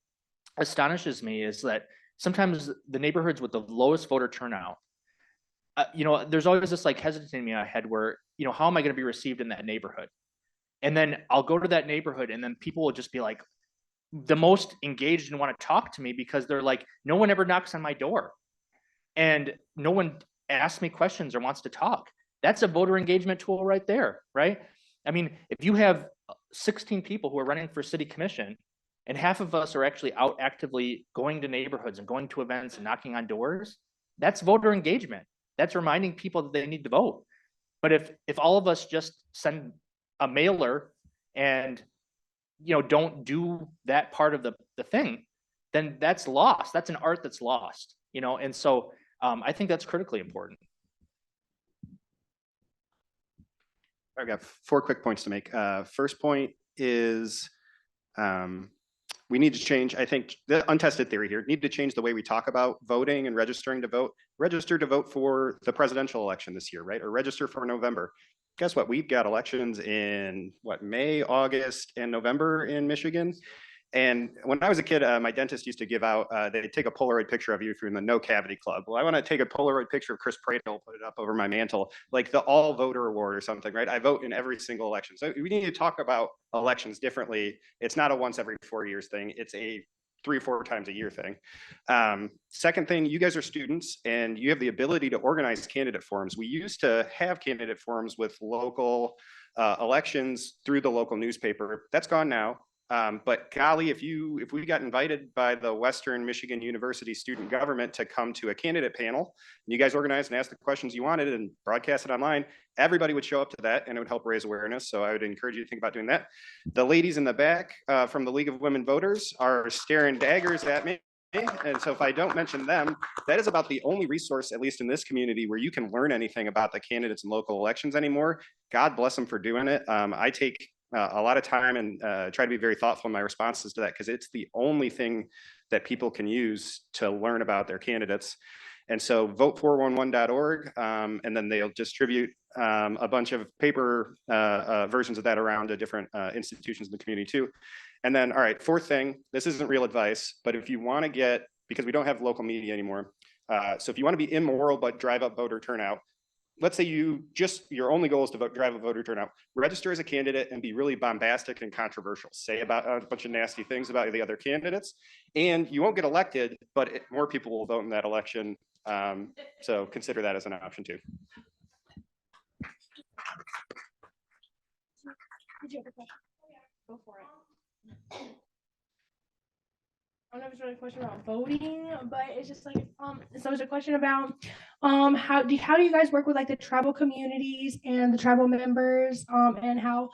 astonishes me is that sometimes the neighborhoods with the lowest voter turnout, you know, there's always this like hesitancy in my head where, you know, how am I going to be received in that neighborhood? And then I'll go to that neighborhood and then people will just be like the most engaged and want to talk to me because they're like, no one ever knocks on my door and no one asks me questions or wants to talk. That's a voter engagement tool right there, right? I mean, if you have 16 people who are running for city commission and half of us are actually out actively going to neighborhoods and going to events and knocking on doors, that's voter engagement. That's reminding people that they need to vote. But if all of us just send a mailer and, you know, don't do that part of the thing, then that's lost. That's an art that's lost, you know? And so I think that's critically important. I've got 4 quick points to make. First point is we need to change, I think, the untested theory here, need to change the way we talk about voting and registering to vote. Register to vote for the presidential election this year, right? Or register for November. Guess what? We've got elections in May, August, and November in Michigan. And when I was a kid, my dentist used to give out, they'd take a Polaroid picture of you if you're in the No Cavity Club. Well, I want to take a Polaroid picture of Chris Pradle, put it up over my mantle, like the All Voter Award or something, right? I vote in every single election. So we need to talk about elections differently. It's not a once every 4 years thing. It's a 3 or 4 times a year thing. Second thing, you guys are students and you have the ability to organize candidate forums. We used to have candidate forums with local elections through the local newspaper. That's gone now. But golly, if we got invited by the Western Michigan University student government to come to a candidate panel, and you guys organized and asked the questions you wanted and broadcast it online, everybody would show up to that and it would help raise awareness. So I would encourage you to think about doing that. The ladies in the back from the League of Women Voters are staring daggers at me. And so if I don't mention them, that is about the only resource, at least in this community, where you can learn anything about the candidates in local elections anymore. God bless them for doing it. I take a lot of time and try to be very thoughtful in my responses to that because it's the only thing that people can use to learn about their candidates. And so vote411.org, and then they'll distribute a bunch of paper versions of that around to different institutions in the community too. And then, all right, 4th thing, this isn't real advice, but if you want to get, because we don't have local media anymore, so if you want to be immoral but drive up voter turnout, let's say your only goal is to drive a voter turnout, register as a candidate and be really bombastic and controversial. Say about a bunch of nasty things about the other candidates, and you won't get elected, but more people will vote in that election. So consider that as an option too. Go for it. I don't know if it's really a question about voting, but it's just like so it's a question about how do you guys work with like the tribal communities and the tribal members and how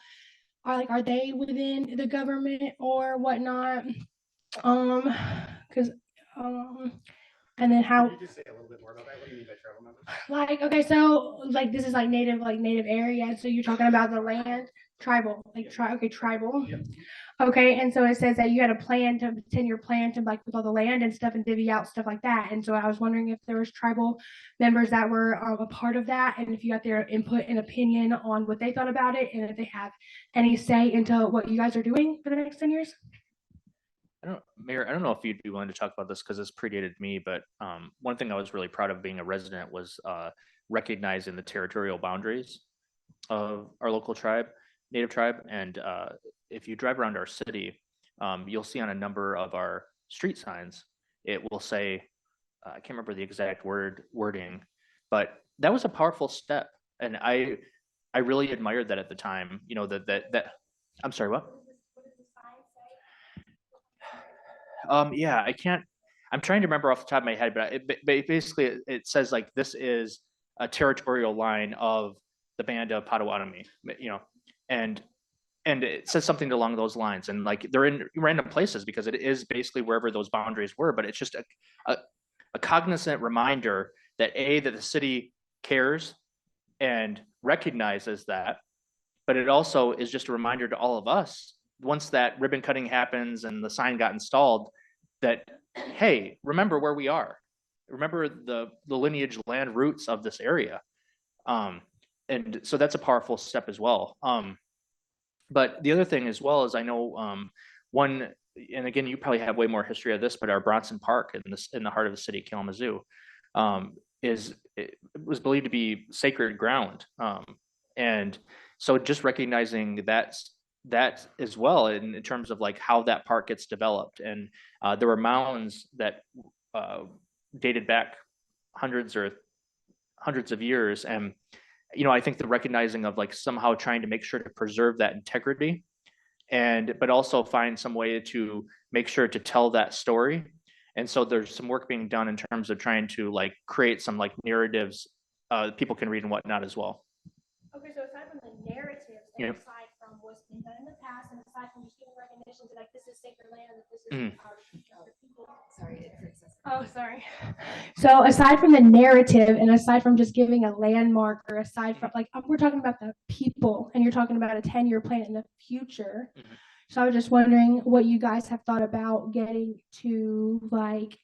are they within the government or whatnot, because and then how. Can you just say a little bit more about that? What do you mean by tribal members? Like, okay, so like this is like native areas. So you're talking about the land, tribal, like tribal. Yep. Okay, and so it says that you had a 10-year plan to like with all the land and stuff and divvy out stuff like that. And so I was wondering if there was tribal members that were a part of that, and if you got their input and opinion on what they thought about it, and if they have any say into what you guys are doing for the next 10 years. Mayor, I don't know if you'd be willing to talk about this because it's predated me, but one thing I was really proud of being a resident was recognizing the territorial boundaries of our local tribe, native tribe. And if you drive around our city, you'll see on a number of our street signs, it will say, I can't remember the exact wording, but that was a powerful step. And I really admired that at the time, you know, that I'm sorry, what? Yeah, I'm trying to remember off the top of my head, but basically it says like, this is a territorial line of the band of Potawatomi, you know, and it says something along those lines, and like they're in random places because it is basically wherever those boundaries were, but it's just a cognizant reminder that that the city cares and recognizes that, but it also is just a reminder to all of us once that ribbon cutting happens and the sign got installed that, hey, remember where we are. Remember the lineage land roots of this area. And so that's a powerful step as well. But the other thing as well is I know and again, you probably have way more history of this, but our Bronson Park in the heart of the city of Kalamazoo, it was believed to be sacred ground. And so just recognizing that as well in terms of like how that park gets developed. And there were mounds that dated back hundreds of years. And, you know, I think the recognizing of like somehow trying to make sure to preserve that integrity but also find some way to make sure to tell that story. And so there's some work being done in terms of trying to like create some like narratives people can read and whatnot as well. Okay, so aside from the narratives, and Yep. aside from what's been done in the past, and aside from just giving recognition to like this is sacred land, that this is Mm. our people. Sorry, oh, sorry. So aside from the narrative, and aside from just giving a landmark, or aside from like we're talking about the people, and you're talking about a 10-year plan in the future. So I was just wondering what you guys have thought about getting to like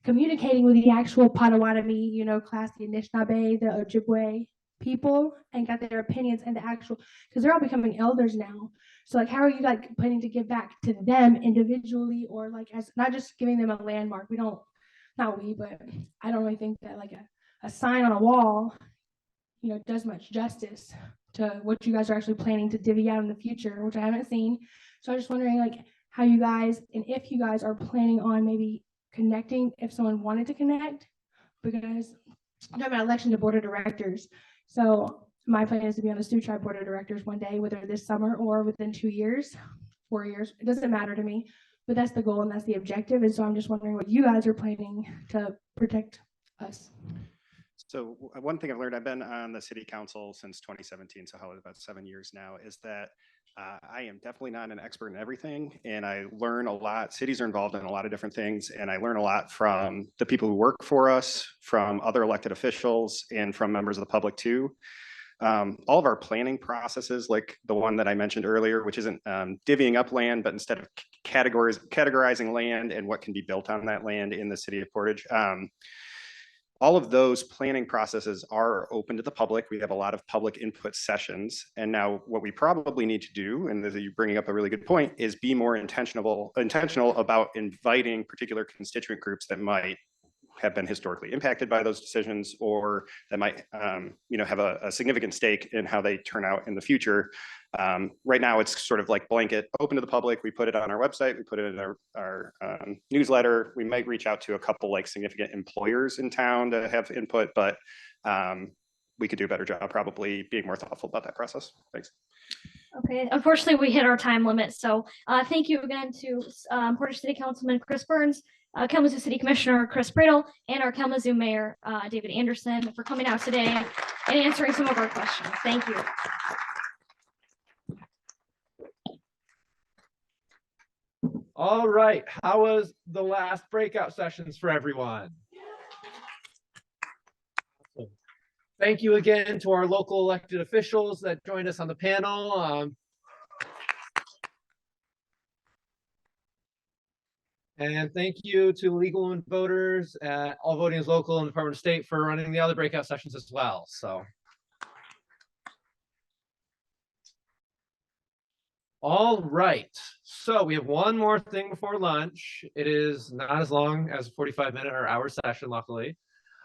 communicating with the actual Potawatomi, you know, class, the Anishinaabe, the Ojibwe people, and got their opinions and the actual, because they're all becoming elders now. So like, how are you like planning to give back to them individually, or like as not just giving them a landmark? We don't, not we, but I don't really think that like a sign on a wall, you know, does much justice to what you guys are actually planning to divvy out in the future, which I haven't seen. So I was just wondering like how you guys, and if you guys are planning on maybe connecting if someone wanted to connect, because I'm talking about election to board of directors. So my plan is to be on the Sioux Tribe board of directors one day, whether this summer or within 2 years, 4 years, it doesn't matter to me, but that's the goal and that's the objective. And so I'm just wondering what you guys are planning to protect us. So one thing I've learned, I've been on the city council since 2017, so about 7 years now, is that I am definitely not an expert in everything, and I learn a lot. Cities are involved in a lot of different things, and I learn a lot from the people who work for us, from other elected officials, and from members of the public too. All of our planning processes, like the one that I mentioned earlier, which isn't divvying up land, but instead of categorizing land and what can be built on that land in the city of Portage. All of those planning processes are open to the public. We have a lot of public input sessions. And now what we probably need to do, and you're bringing up a really good point, is be more intentional about inviting particular constituent groups that might have been historically impacted by those decisions, or that might have a significant stake in how they turn out in the future. Right now, it's sort of like blanket open to the public. We put it on our website, we put it in our newsletter. We might reach out to a couple like significant employers in town to have input, but we could do a better job probably being more thoughtful about that process. Thanks. Okay, unfortunately, we hit our time limit. So thank you again to Portage City Councilman Chris Burns, Kalamazoo City Commissioner Chris Pradel, and our Kalamazoo Mayor David Anderson for coming out today and answering some of our questions. Thank you. All right, how was the last breakout sessions for everyone? Thank you again to our local elected officials that joined us on the panel. And thank you to Legal Women Voters at All Voting is Local and Department of State for running the other breakout sessions as well. So. All right, so we have one more thing before lunch. It is not as long as a 45-minute or hour session, luckily,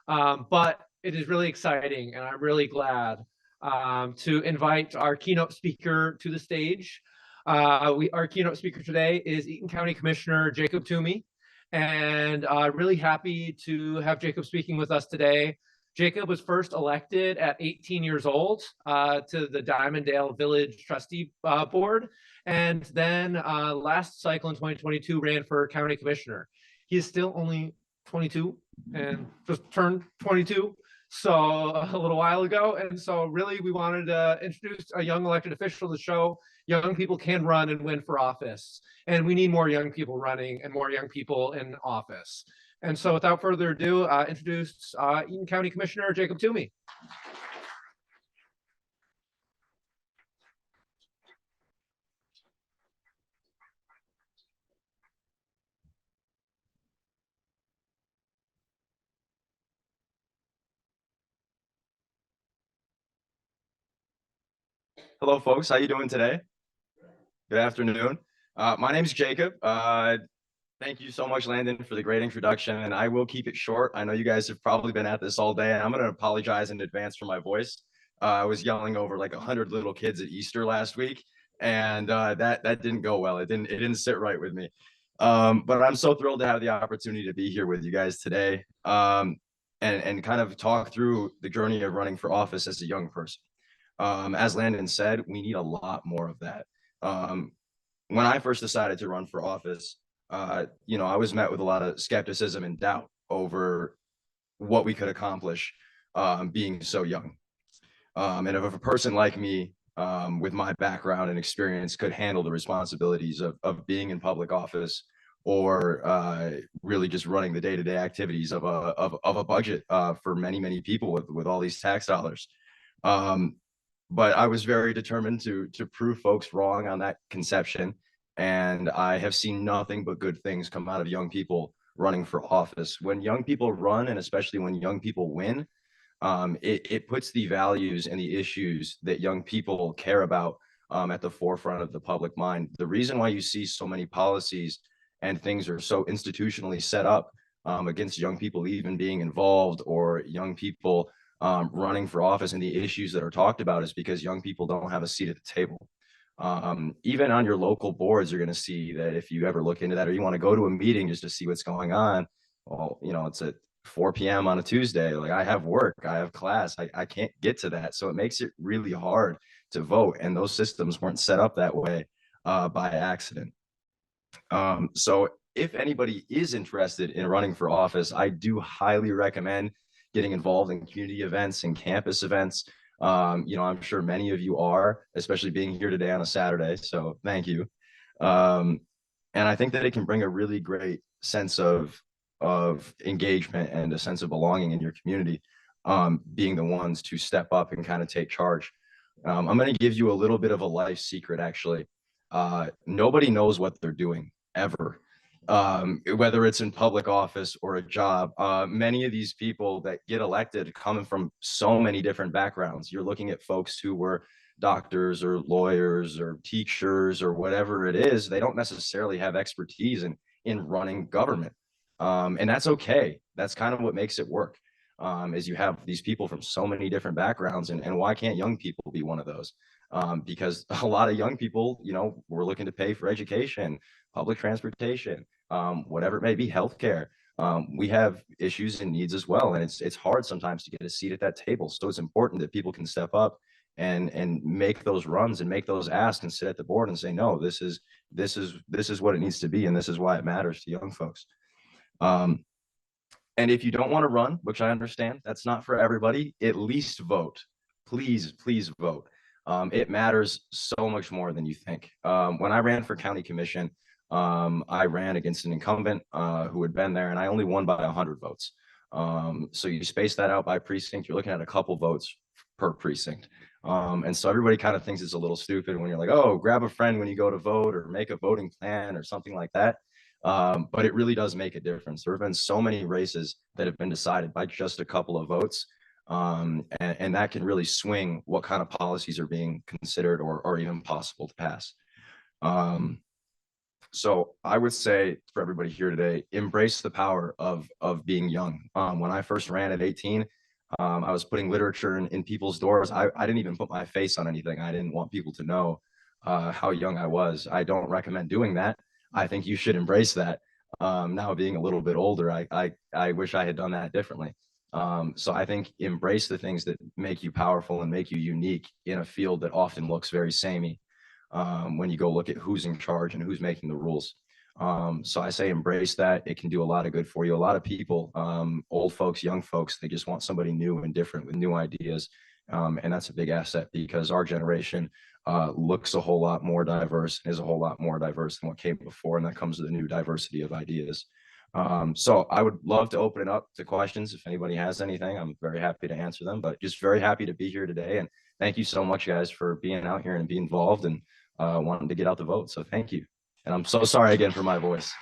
but it is really exciting, and I'm really glad to invite our keynote speaker to the stage. Our keynote speaker today is Eaton County Commissioner Jacob Toomey, and really happy to have Jacob speaking with us today. Jacob was first elected at 18 years old to the Diamonddale Village Trustee Board, and then last cycle in 2022 ran for county commissioner. He is still only 22 and just turned 22, so a little while ago. And so really we wanted to introduce a young elected official to show young people can run and win for office. And we need more young people running and more young people in office. And so without further ado, introduce Eaton County Commissioner Jacob Toomey. Hello, folks. How you doing today? Good afternoon. My name is Jacob. Thank you so much, Landon, for the great introduction, and I will keep it short. I know you guys have probably been at this all day, and I'm going to apologize in advance for my voice. I was yelling over like 100 little kids at Easter last week, and that didn't go well. It didn't sit right with me. But I'm so thrilled to have the opportunity to be here with you guys today, and kind of talk through the journey of running for office as a young person. As Landon said, we need a lot more of that. When I first decided to run for office, I was met with a lot of skepticism and doubt over what we could accomplish being so young. And if a person like me, with my background and experience, could handle the responsibilities of being in public office, or really just running the day-to-day activities of a budget for many people with all these tax dollars. But I was very determined to prove folks wrong on that conception. And I have seen nothing but good things come out of young people running for office. When young people run, and especially when young people win, it puts the values and the issues that young people care about at the forefront of the public mind. The reason why you see so many policies and things are so institutionally set up against young people even being involved, or young people running for office, and the issues that are talked about, is because young people don't have a seat at the table. Even on your local boards, you're going to see that if you ever look into that, or you want to go to a meeting just to see what's going on, well, it's at 4 p.m. on a Tuesday. Like, I have work, I have class, I can't get to that. So it makes it really hard to vote. And those systems weren't set up that way by accident. So if anybody is interested in running for office, I do highly recommend getting involved in community events and campus events. I'm sure many of you are, especially being here today on a Saturday. So thank you. And I think that it can bring a really great sense of engagement and a sense of belonging in your community, being the ones to step up and kind of take charge. I'm going to give you a little bit of a life secret, actually. Nobody knows what they're doing ever. Whether it's in public office or a job, many of these people that get elected come from so many different backgrounds. You're looking at folks who were doctors or lawyers or teachers or whatever it is. They don't necessarily have expertise in running government. And that's okay. That's kind of what makes it work, is you have these people from so many different backgrounds. And why can't young people be one of those? Because a lot of young people, we're looking to pay for education, public transportation, whatever it may be, healthcare. We have issues and needs as well, and it's hard sometimes to get a seat at that table. So it's important that people can step up and make those runs and make those asks and sit at the board and say, no, this is what it needs to be, and this is why it matters to young folks. And if you don't want to run, which I understand, that's not for everybody, at least vote. Please vote. It matters so much more than you think. When I ran for county commission, I ran against an incumbent who had been there, and I only won by 100 votes. So you space that out by precinct, you're looking at a couple votes per precinct. And so everybody kind of thinks it's a little stupid when you're like, oh, grab a friend when you go to vote, or make a voting plan or something like that. But it really does make a difference. There have been so many races that have been decided by just a couple of votes. And that can really swing what kind of policies are being considered or even possible to pass. So I would say for everybody here today, embrace the power of being young. When I first ran at 18, I was putting literature in people's doors. I didn't even put my face on anything. I didn't want people to know how young I was. I don't recommend doing that. I think you should embrace that. Now being a little bit older, I wish I had done that differently. So I think embrace the things that make you powerful and make you unique in a field that often looks very samey when you go look at who's in charge and who's making the rules. So I say embrace that. It can do a lot of good for you. A lot of people, old folks, young folks, they just want somebody new and different with new ideas. And that's a big asset, because our generation looks a whole lot more diverse, is a whole lot more diverse than what came before. And that comes with a new diversity of ideas. So I would love to open it up to questions. If anybody has anything, I'm very happy to answer them, but just very happy to be here today. And thank you so much, guys, for being out here and being involved and wanting to get out the vote. So thank you. And I'm so sorry again for my voice.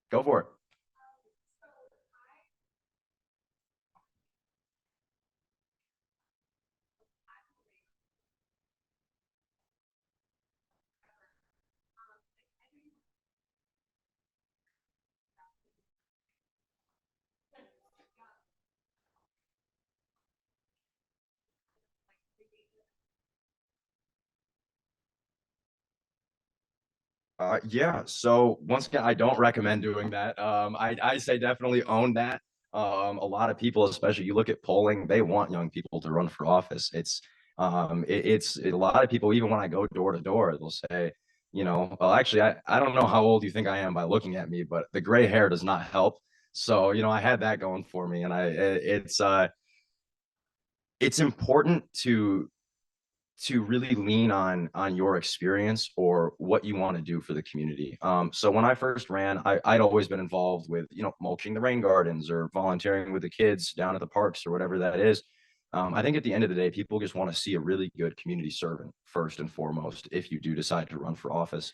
Go for it. Yeah. So once again, I don't recommend doing that. I say definitely own that. A lot of people, especially you look at polling, they want young people to run for office. It's a lot of people, even when I go door to door, they'll say, you know, well, actually, I don't know how old you think I am by looking at me, but the gray hair does not help. So, you know, I had that going for me, and it's important to really lean on your experience or what you want to do for the community. So when I first ran, I'd always been involved with, you know, mulching the rain gardens or volunteering with the kids down at the parks or whatever that is. I think at the end of the day, people just want to see a really good community servant first and foremost, if you do decide to run for office.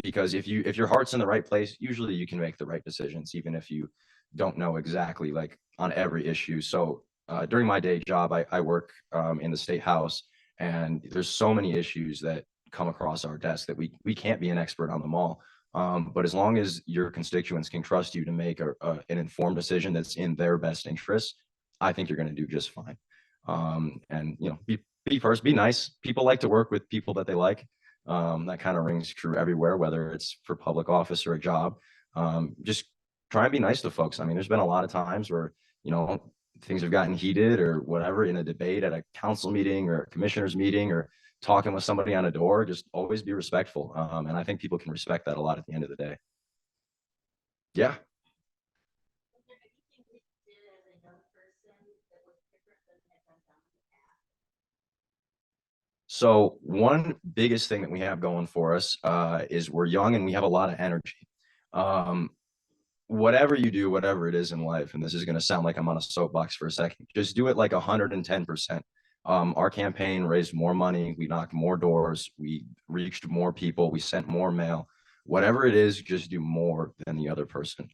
Because if your heart's in the right place, usually you can make the right decisions, even if you don't know exactly like on every issue. So during my day job, I work in the state house, and there's so many issues that come across our desk that we can't be an expert on them all. But as long as your constituents can trust you to make an informed decision that's in their best interest, I think you're going to do just fine. And you know, be first, be nice. People like to work with people that they like. That kind of rings true everywhere, whether it's for public office or a job. Just try and be nice to folks. I mean, there's been a lot of times where, you know, things have gotten heated or whatever in a debate at a council meeting or a commissioner's meeting or talking with somebody on a door. Just always be respectful. And I think people can respect that a lot at the end of the day. Yeah. So one biggest thing that we have going for us is we're young and we have a lot of energy. Whatever you do, whatever it is in life, and this is going to sound like I'm on a soapbox for a second, just do it like 110%. Our campaign raised more money, we knocked more doors, we reached more people, we sent more mail. Whatever it is, just do more than the other person.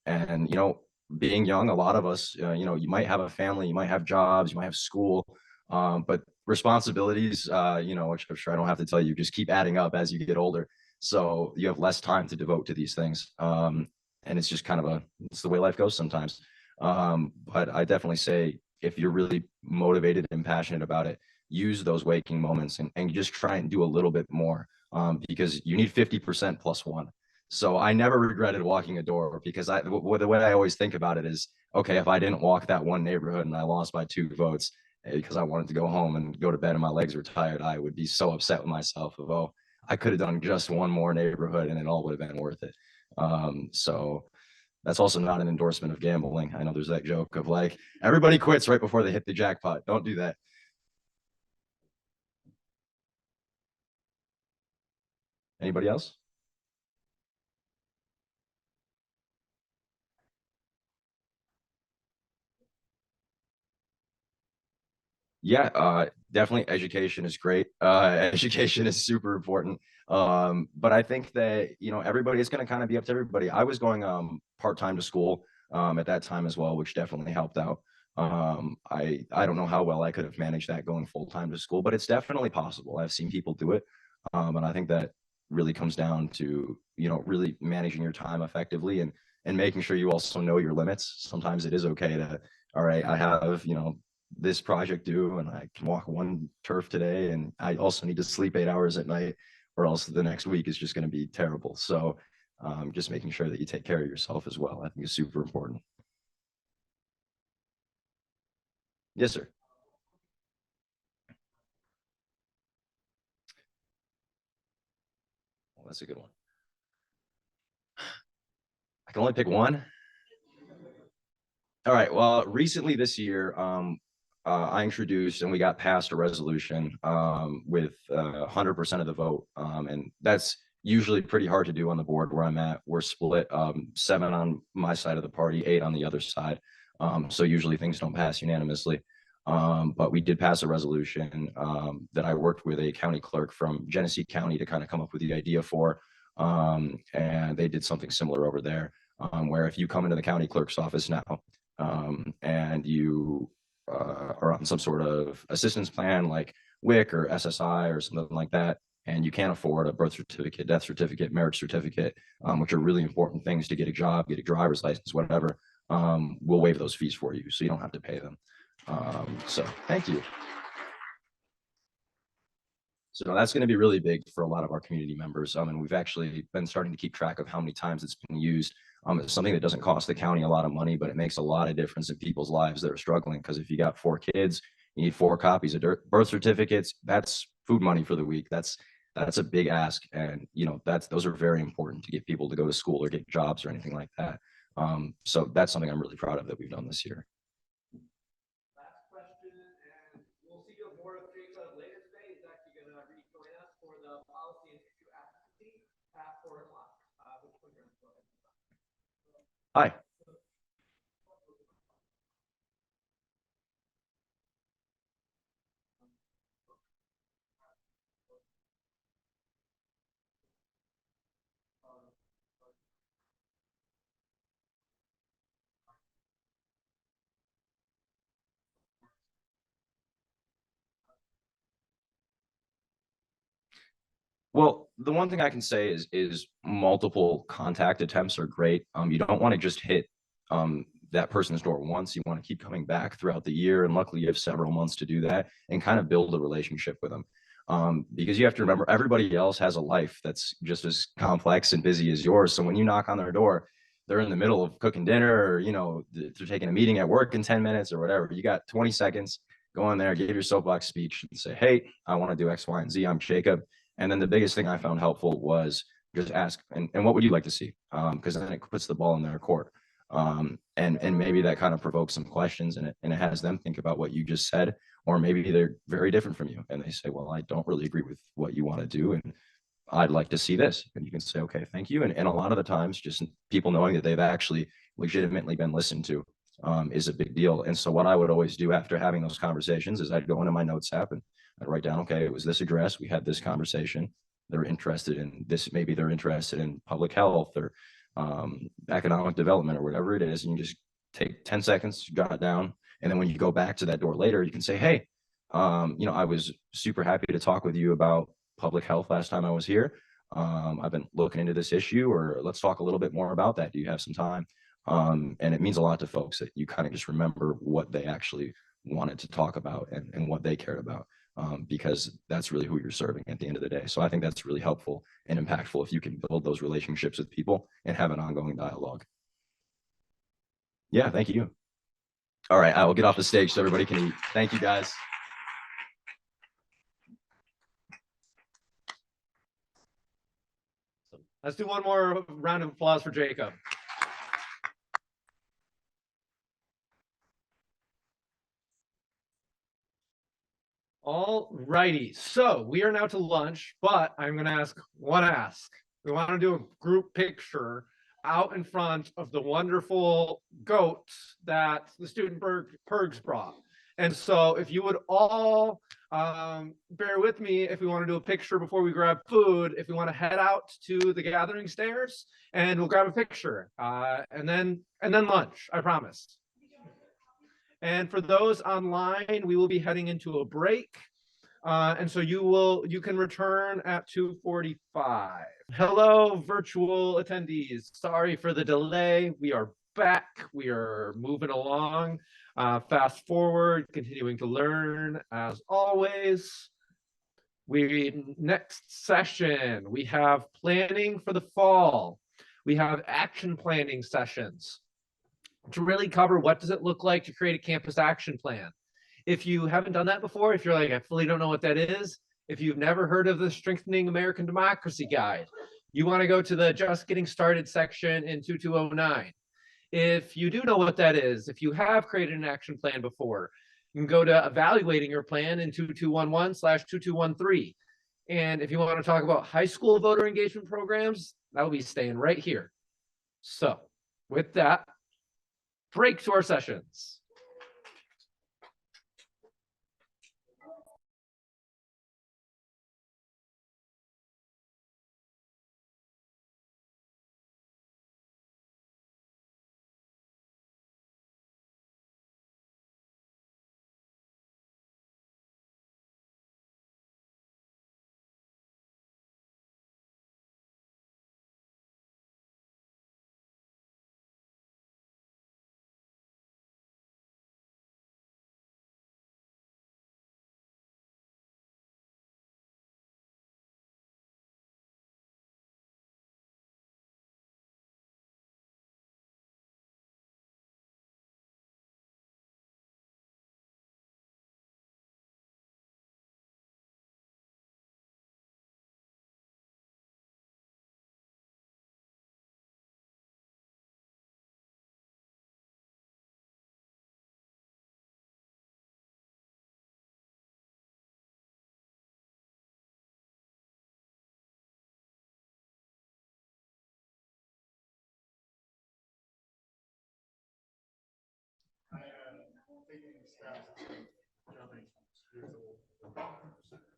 And you know, being young, a lot of us, you know, you might have a family, you might have jobs, you might have school, but responsibilities, you know, which I'm sure I don't have to tell you, just keep adding up as you get older. So you have less time to devote to these things. And it's just kind of it's the way life goes sometimes. But I definitely say, if you're really motivated and passionate about it, use those waking moments and just try and do a little bit more, because you need 50% plus one. So I never regretted walking a door, because the way I always think about it is, okay, if I didn't walk that one neighborhood and I lost by 2 votes because I wanted to go home and go to bed and my legs were tired, I would be so upset with myself of, oh, I could have done just one more neighborhood and it all would have been worth it. So that's also not an endorsement of gambling. I know there's that joke of like, everybody quits right before they hit the jackpot. Don't do that. Anybody else? Yeah, definitely education is great. Education is super important. But I think that, you know, everybody is going to kind of be up to everybody. I was going part-time to school at that time as well, which definitely helped out. I don't know how well I could have managed that going full-time to school, but it's definitely possible. I've seen people do it. And I think that really comes down to, you know, really managing your time effectively and making sure you also know your limits. Sometimes it is okay to, all right, I have, you know, this project due and I can walk 1 turf today, and I also need to sleep 8 hours at night, or else the next week is just going to be terrible. So just making sure that you take care of yourself as well, I think is super important. Yes, sir. Well, that's a good one. I can only pick one. All right. Well, recently this year, I introduced and we got passed a resolution with 100% of the vote. And that's usually pretty hard to do on the board where I'm at. We're split 7 on my side of the party, 8 on the other side. So usually things don't pass unanimously. But we did pass a resolution that I worked with a county clerk from Genesee County to kind of come up with the idea for. And they did something similar over there, where if you come into the county clerk's office now and you are on some sort of assistance plan like WIC or SSI or something like that, and you can't afford a birth certificate, death certificate, marriage certificate, which are really important things to get a job, get a driver's license, whatever, we'll waive those fees for you so you don't have to pay them. So thank you. So that's going to be really big for a lot of our community members. And we've actually been starting to keep track of how many times it's been used. It's something that doesn't cost the county a lot of money, but it makes a lot of difference in people's lives that are struggling. Because if you got 4 kids, you need 4 copies of birth certificates. That's food money for the week. That's a big ask. And, you know, those are very important to get people to go to school or get jobs or anything like that. So that's something I'm really proud of that we've done this year. Last question, and we'll see you more of Jacob later today. He's actually going to rejoin us for the policy and issue advocacy at 4 o'clock. Hi. Well, the one thing I can say is multiple contact attempts are great. You don't want to just hit that person's door once. You want to keep coming back throughout the year, and luckily you have several months to do that and kind of build a relationship with them. Because you have to remember, everybody else has a life that's just as complex and busy as yours. So when you knock on their door, they're in the middle of cooking dinner, or they're taking a meeting at work in 10 minutes or whatever. You got 20 seconds. Go in there, give your soapbox speech, and say, "Hey, I want to do X, Y, and Z. I'm Jacob." And then the biggest thing I found helpful was just ask, and what would you like to see? Because then it puts the ball in their court. And maybe that kind of provokes some questions, and it has them think about what you just said, or maybe they're very different from you and they say, "Well, I don't really agree with what you want to do, and I'd like to see this." And you can say, "Okay, thank you." And a lot of the times, just people knowing that they've actually legitimately been listened to is a big deal. And so what I would always do after having those conversations is I'd go into my notes app and I'd write down, okay, it was this address, we had this conversation, they're interested in this, maybe they're interested in public health or economic development or whatever it is. And you just take 10 seconds, jot it down. And then when you go back to that door later, you can say, "Hey, I was super happy to talk with you about public health last time I was here. I've been looking into this issue, or let's talk a little bit more about that. Do you have some time?" And it means a lot to folks that you kind of just remember what they actually wanted to talk about and what they cared about, because that's really who you're serving at the end of the day. So I think that's really helpful and impactful if you can build those relationships with people and have an ongoing dialogue. Yeah, thank you. All right, I will get off the stage so everybody can eat. Thank you, guys. Let's do one more round of applause for Jacob. All righty, so we are now to lunch, but I'm going to ask one ask. We want to do a group picture out in front of the wonderful goats that the student Pergs brought. And so if you would all bear with me if we want to do a picture before we grab food, if we want to head out to the gathering stairs and we'll grab a picture and then lunch, I promise. And for those online, we will be heading into a break. And so you can return at 2:45. Hello, virtual attendees. Sorry for the delay. We are back. We are moving along. Fast forward, continuing to learn as always. Next session, we have planning for the fall. We have action planning sessions to really cover what does it look like to create a campus action plan. If you haven't done that before, if you're like, I fully don't know what that is, if you've never heard of the Strengthening American Democracy Guide, you want to go to the Just Getting Started section in 2209. If you do know what that is, if you have created an action plan before, you can go to evaluating your plan in 2211/2213. And if you want to talk about high school voter engagement programs, that will be staying right here. So with that, break to our sessions.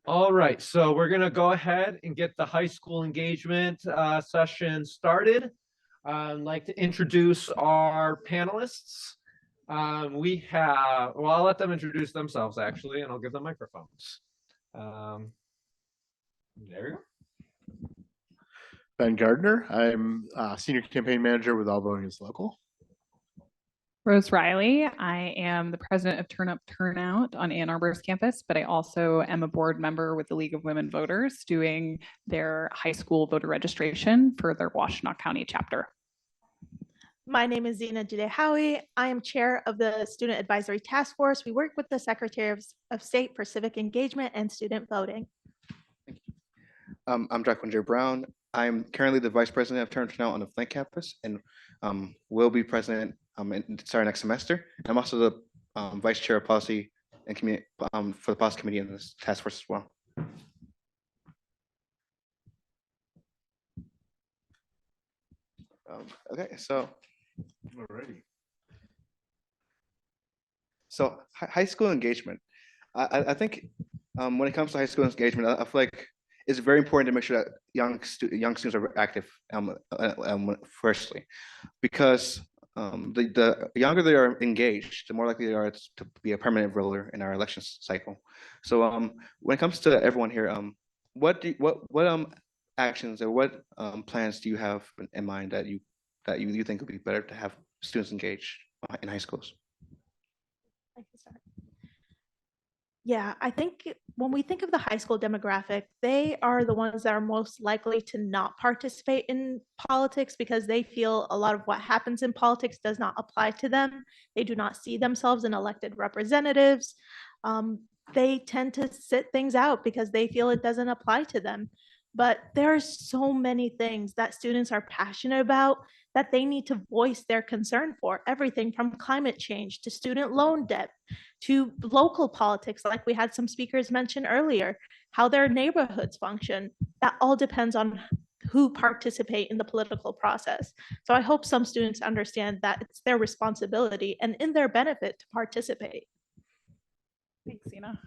All right, so we're gonna go ahead and get the high school engagement session started. I'd like to introduce our panelists. We have, well, I'll let them introduce themselves actually, and I'll give them microphones. There we go. Ben Gardner. I'm Senior Campaign Manager with All Voting is Local. Rose Riley. I am the president of Turn Up Turnout on Ann Arbor's campus, but I also am a board member with the League of Women Voters doing their high school voter registration for their Washtenaw County chapter. My name is Zena Jude Howie. I am chair of the Student Advisory Task Force. We work with the Secretary of State for Civic Engagement and Student Voting. I'm Jacqueline J. Brown. I'm currently the vice president of Turn Up Turnout on the Flint campus and will be president starting next semester. I'm also the vice chair of policy and community for the policy committee in this task force as well. Okay, so alrighty. So high school engagement. I think when it comes to high school engagement, I feel like it's very important to make sure that young students are active firstly, because the younger they are engaged, the more likely they are to be a permanent ruler in our election cycle. So when it comes to everyone here, what actions or what plans do you have in mind that you think would be better to have students engaged in high schools? Yeah, I think when we think of the high school demographic, they are the ones that are most likely to not participate in politics because they feel a lot of what happens in politics does not apply to them. They do not see themselves in elected representatives. They tend to sit things out because they feel it doesn't apply to them. But there are so many things that students are passionate about that they need to voice their concern for. Everything from climate change to student loan debt to local politics, like we had some speakers mention earlier, how their neighborhoods function. That all depends on who participate in the political process. So I hope some students understand that it's their responsibility and in their benefit to participate. Thanks, Zena.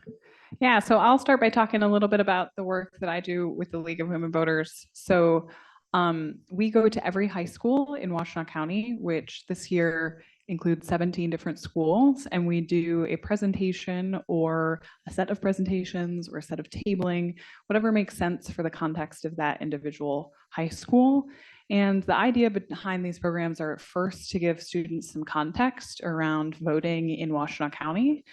Yeah, so I'll start by talking a little bit about the work that I do with the League of Women Voters. So we go to every high school in Washtenaw County, which this year includes 17 different schools, and we do a presentation or a set of presentations or a set of tabling, whatever makes sense for the context of that individual high school. And the idea behind these programs are first to give students some context around voting in Washtenaw County.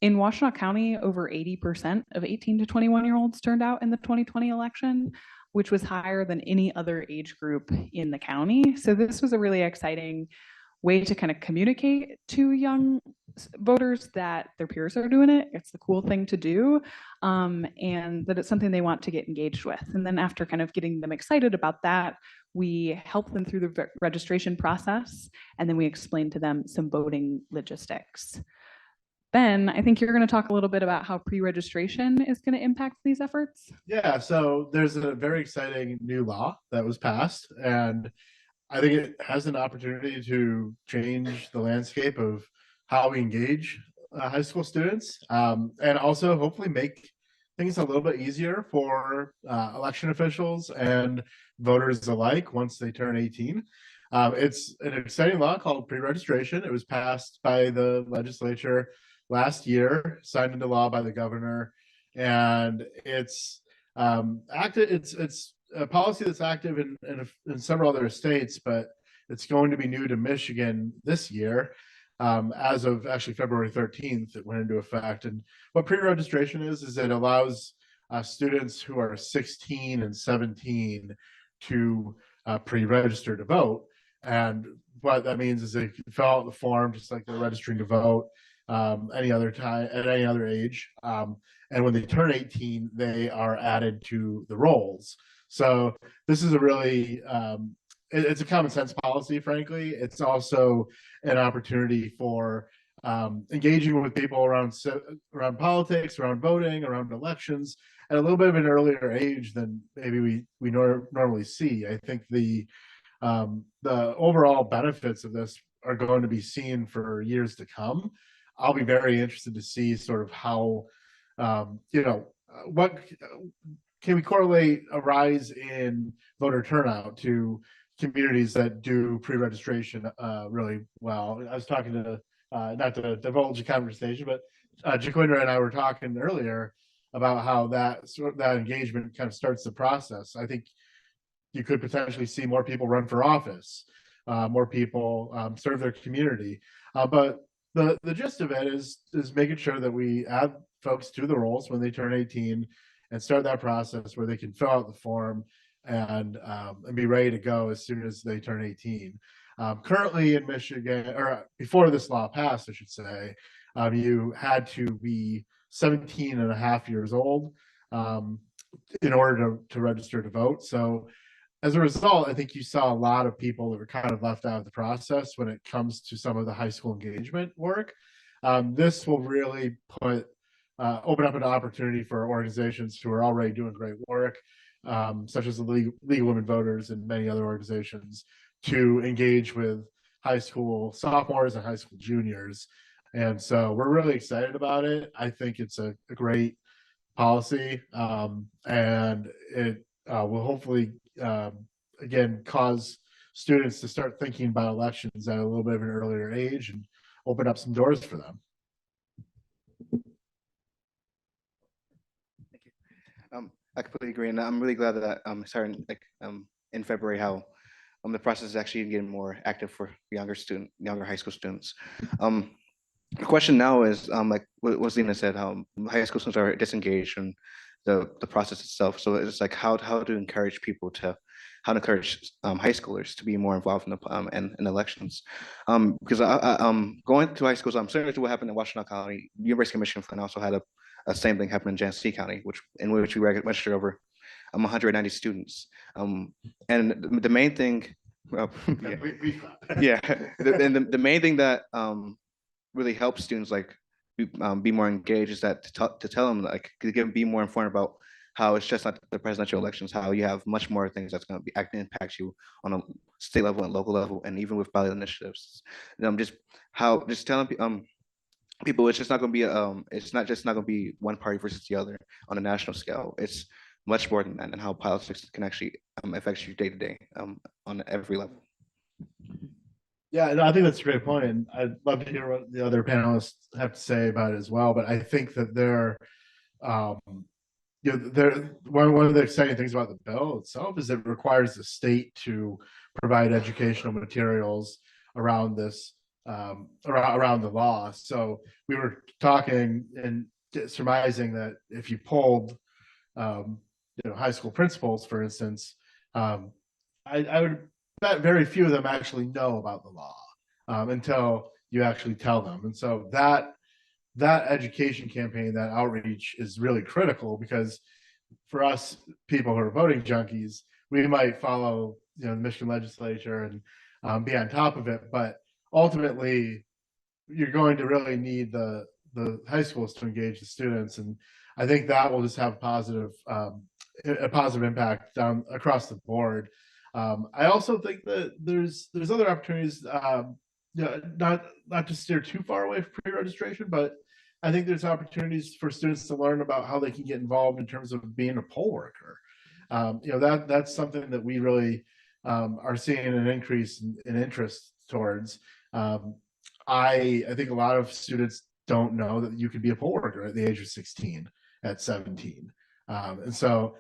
In Washtenaw County, over 80% of 18 to 21-year-olds turned out in the 2020 election, which was higher than any other age group in the county. So this was a really exciting way to kind of communicate to young voters that their peers are doing it. It's the cool thing to do, and that it's something they want to get engaged with. And then after kind of getting them excited about that, we help them through the registration process, and then we explain to them some voting logistics. Ben, I think you're going to talk a little bit about how pre-registration is going to impact these efforts. Yeah, so there's a very exciting new law that was passed, and I think it has an opportunity to change the landscape of how we engage high school students, and also hopefully make things a little bit easier for election officials and voters alike once they turn 18. It's an exciting law called pre-registration. It was passed by the legislature last year, signed into law by the governor, and it's active. It's a policy that's active in several other states, but it's going to be new to Michigan this year. As of actually February 13th, it went into effect. And what pre-registration is it allows students who are 16 and 17 to pre-register to vote. And what that means is they can fill out the form just like they're registering to vote any other time at any other age. And when they turn 18, they are added to the rolls. So this is a really it's a common sense policy, frankly. It's also an opportunity for engaging with people around politics, around voting, around elections at a little bit of an earlier age than maybe we normally see. I think the overall benefits of this are going to be seen for years to come. I'll be very interested to see sort of how, what can we correlate a rise in voter turnout to communities that do pre-registration really well. I was talking to, not to divulge a conversation, but Jaquindra and I were talking earlier about how that engagement kind of starts the process. I think you could potentially see more people run for office, more people serve their community. But the gist of it is making sure that we add folks to the rolls when they turn 18 and start that process where they can fill out the form and be ready to go as soon as they turn 18. Currently in Michigan, or before this law passed, I should say, you had to be 17 and a half years old in order to register to vote. So as a result, I think you saw a lot of people that were kind of left out of the process when it comes to some of the high school engagement work. This will really open up an opportunity for organizations who are already doing great work, such as the League of Women Voters and many other organizations, to engage with high school sophomores and high school juniors. And so we're really excited about it. I think it's a great policy, and it will hopefully, again, cause students to start thinking about elections at a little bit of an earlier age and open up some doors for them. I completely agree, and I'm really glad that starting in February, how the process is actually getting more active for younger high school students. The question now is like what Lena said, how high school students are disengaged in the process itself. So it's like how to encourage people to high schoolers to be more involved in the in elections. Because going to high schools, similar to what happened in Washtenaw County, University of Michigan Flint also had a same thing happened in Genesee County, in which we registered over 190 students. And the main thing, the main thing that really helps students be more engaged is that to tell them be more informed about how it's just not the presidential elections, how you have much more things that's going to be impact you on a state level and local level, and even with ballot initiatives. Just telling people it's just not going to be it's not going to be one party versus the other on a national scale. It's much more than that, and how politics can actually affect you day to day on every level. Yeah, and I think that's a great point, and I'd love to hear what the other panelists have to say about it as well. But I think that one of the exciting things about the bill itself is it requires the state to provide educational materials around this, around the law. So we were talking and surmising that if you polled, high school principals, for instance, I would bet very few of them actually know about the law until you actually tell them. And so that education campaign, that outreach is really critical, because for us people who are voting junkies, we might follow the Michigan legislature and be on top of it, but ultimately you're going to really need the high schools to engage the students, and I think that will just have a positive impact down across the board. I also think that there's other opportunities, not to steer too far away from pre-registration, but I think there's opportunities for students to learn about how they can get involved in terms of being a poll worker. That's something that we really are seeing an increase in interest towards. I think a lot of students don't know that you can be a poll worker at the age of 16, at 17. And so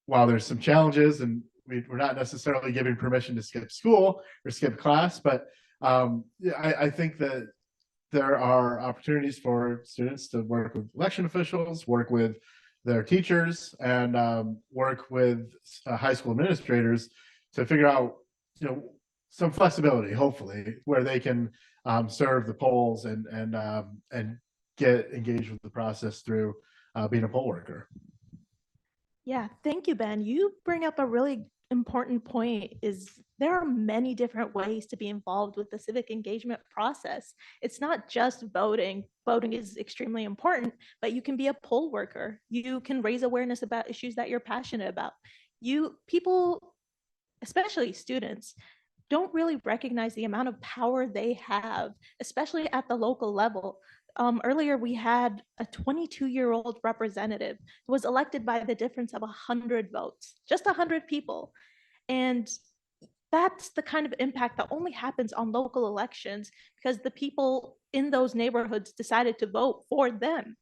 while there's some challenges, and we're not necessarily giving permission to skip school or skip class, but I think that there are opportunities for students to work with election officials, work with their teachers, and work with high school administrators to figure out, some flexibility, hopefully, where they can serve the polls and get engaged with the process through being a poll worker. Yeah, thank you, Ben. You bring up a really important point. Is there are many different ways to be involved with the civic engagement process. It's not just voting. Voting is extremely important, but you can be a poll worker. You can raise awareness about issues that you're passionate about. People, especially students, don't really recognize the amount of power they have, especially at the local level. earlier we had a 22-year-old representative who was elected by the difference of 100 votes, just 100 people. And that's the kind of impact that only happens on local elections because the people in those neighborhoods decided to vote for them.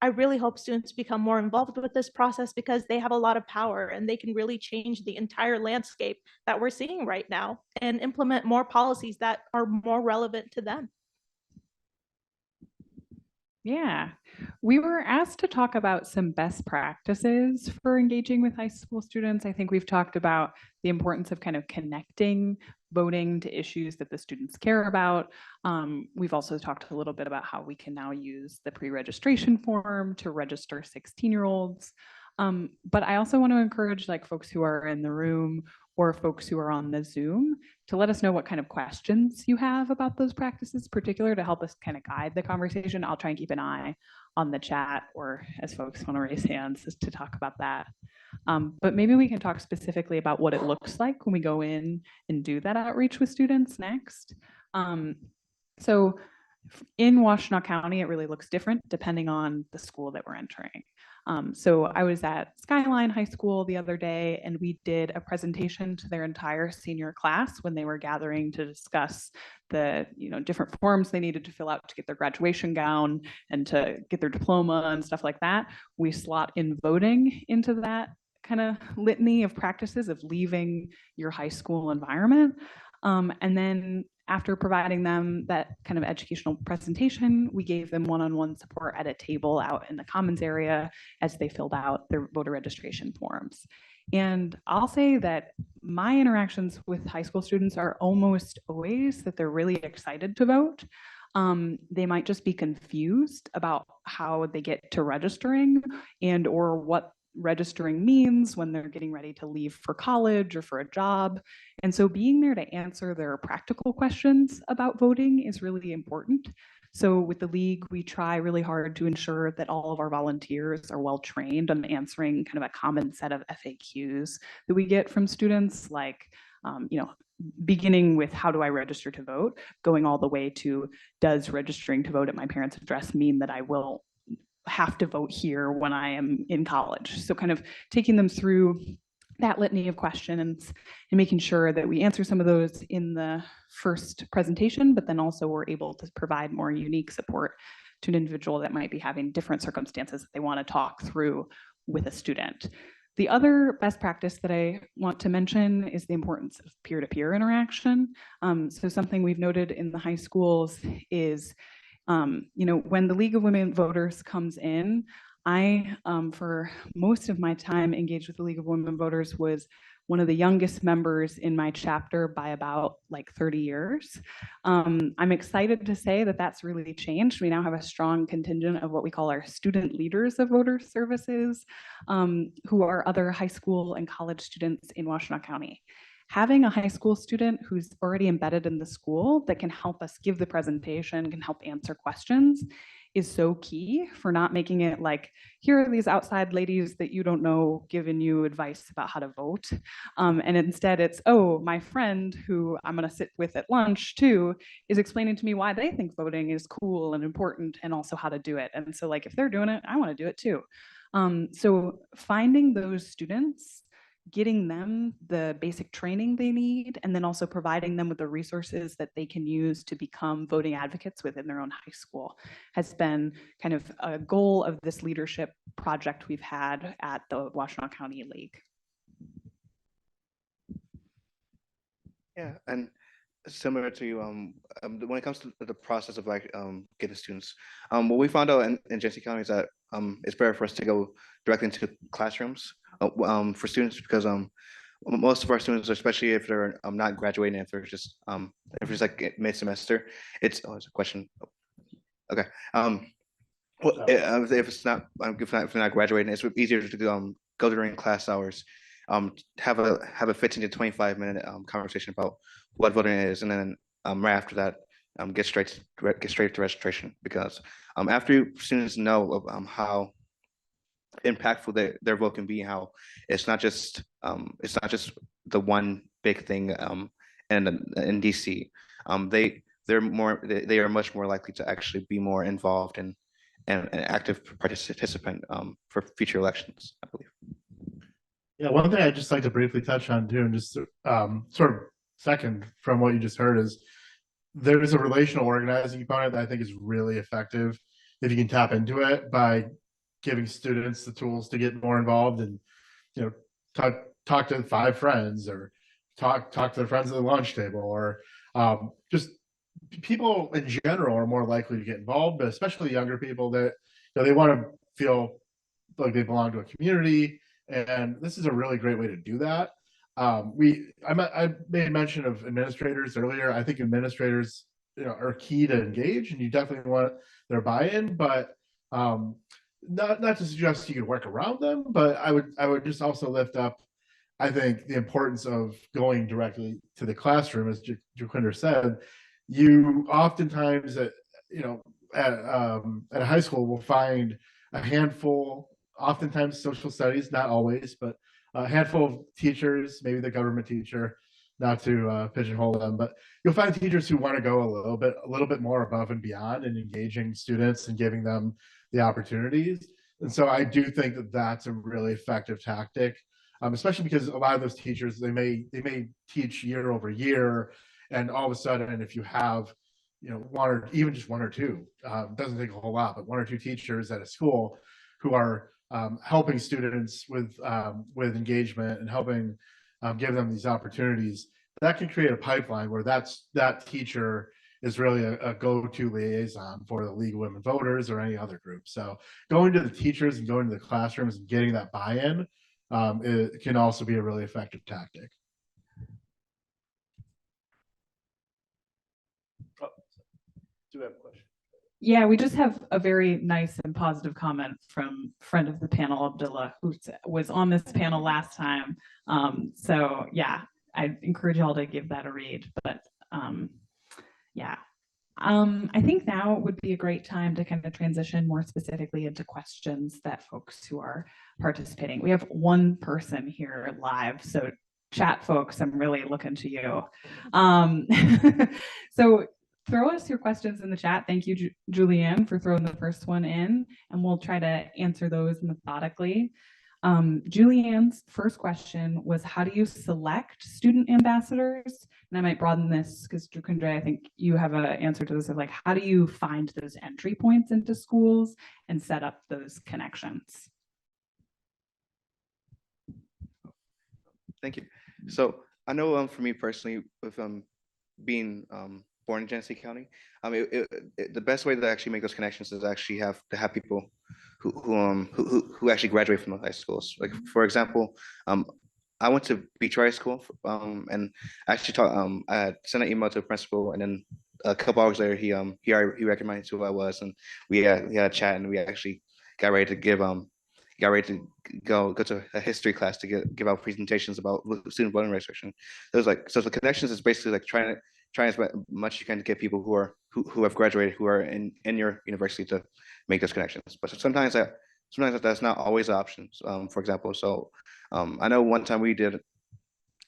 I really hope students become more involved with this process because they have a lot of power and they can really change the entire landscape that we're seeing right now and implement more policies that are more relevant to them. Yeah, we were asked to talk about some best practices for engaging with high school students. I think we've talked about the importance of kind of connecting voting to issues that the students care about. We've also talked a little bit about how we can now use the pre-registration form to register 16-year-olds. But I also want to encourage like folks who are in the room or folks who are on the Zoom to let us know what kind of questions you have about those practices, particular to help us kind of guide the conversation. I'll try and keep an eye on the chat, or as folks want to raise hands to talk about that. But maybe we can talk specifically about what it looks like when we go in and do that outreach with students next. So in Washtenaw County, it really looks different depending on the school that we're entering. So I was at Skyline High School the other day, and we did a presentation to their entire senior class when they were gathering to discuss the different forms they needed to fill out to get their graduation gown and to get their diploma and stuff like that. We slot in voting into that kind of litany of practices of leaving your high school environment. And then after providing them that kind of educational presentation, we gave them one-on-one support at a table out in the commons area as they filled out their voter registration forms. And I'll say that my interactions with high school students are almost always that they're really excited to vote. They might just be confused about how they get to registering and or what registering means when they're getting ready to leave for college or for a job. And so being there to answer their practical questions about voting is really important. So with the league, we try really hard to ensure that all of our volunteers are well trained on answering kind of a common set of FAQs that we get from students, like, beginning with how do I register to vote, going all the way to does registering to vote at my parents' address mean that I will have to vote here when I am in college. So kind of taking them through that litany of questions and making sure that we answer some of those in the first presentation, but then also we're able to provide more unique support to an individual that might be having different circumstances that they want to talk through with a student. The other best practice that I want to mention is the importance of peer-to-peer interaction. So something we've noted in the high schools is when the League of Women Voters comes in, I, for most of my time engaged with the League of Women Voters, was one of the youngest members in my chapter by about like 30 years. I'm excited to say that that's really changed. We now have a strong contingent of what we call our student leaders of voter services, who are other high school and college students in Washtenaw County. Having a high school student who's already embedded in the school that can help us give the presentation, can help answer questions, is so key for not making it like, here are these outside ladies that you don't know giving you advice about how to vote. And instead it's, oh, my friend who I'm gonna sit with at lunch too is explaining to me why they think voting is cool and important and also how to do it. And so like, if they're doing it, I wanna do it too. So finding those students, getting them the basic training they need, and then also providing them with the resources that they can use to become voting advocates within their own high school has been kind of a goal of this leadership project we've had at the Washtenaw County League. Yeah, and similar to you, when it comes to the process of like getting students, what we found out in Genesee County is that it's better for us to go directly into classrooms for students, because most of our students, especially if they're not graduating, if they're just if it's like mid-semester, it's a question. Okay. Well, if they're not graduating, it's easier to go during class hours, have a 15 to 25-minute conversation about what voting is, and then right after that, get straight to registration, because after students know of how impactful their vote can be, how it's not just the one big thing in DC. they are much more likely to actually be more involved and an active participant for future elections, I believe. Yeah, one thing I'd just like to briefly touch on too, and just sort of second from what you just heard, is there is a relational organizing component that I think is really effective if you can tap into it by giving students the tools to get more involved and, you know, talk to 5 friends, or talk to their friends at the lunch table, or just people in general are more likely to get involved, but especially younger people that, you know, they want to feel like they belong to a community, and this is a really great way to do that. I made mention of administrators earlier. I think administrators, you know, are key to engage, and you definitely want their buy-in, but not to suggest you can work around them, but I would just also lift up, I think, the importance of going directly to the classroom. As Jaquinder said, you oftentimes at a high school will find a handful, oftentimes social studies, not always, but a handful of teachers, maybe the government teacher, not to pigeonhole them, but you'll find teachers who want to go a little bit more above and beyond in engaging students and giving them the opportunities. And so I do think that that's a really effective tactic, especially because a lot of those teachers, they may teach year over year, and all of a sudden, if you have, you know, one or even just 1 or 2, doesn't take a whole lot, but 1 or 2 teachers at a school who are helping students with engagement and helping give them these opportunities, that can create a pipeline where that teacher is really a go-to liaison for the League of Women Voters or any other group. So going to the teachers and going to the classrooms and getting that buy-in, it can also be a really effective tactic. Do we have a question? Yeah, we just have a very nice and positive comment from friend of the panel, Abdullah, who was on this panel last time. So yeah, I encourage y'all to give that a read. But yeah, I think now would be a great time to kind of transition more specifically into questions that folks who are participating. We have 1 person here live, so chat folks, I'm really looking to you. So throw us your questions in the chat. Thank you, Julianne, for throwing the first one in, and we'll try to answer those methodically. Julianne's first question was, how do you select student ambassadors? And I might broaden this because Jaquinder, I think you have an answer to this of like, how do you find those entry points into schools and set up those connections? Thank you. So I know for me personally, with being born in Genesee County, the best way to actually make those connections is actually have people who actually graduate from the high schools. Like, for example, I went to Beechwood High School, and I actually I sent an email to the principal, and then a couple hours later, he recognized who I was, and we had a chat, and we actually got ready to go to a history class to give out presentations about student voting registration. So the connections is basically like trying as much you can to get people who have graduated, who are in your university, to make those connections. But sometimes that's not always an option. For example, so I know one time we did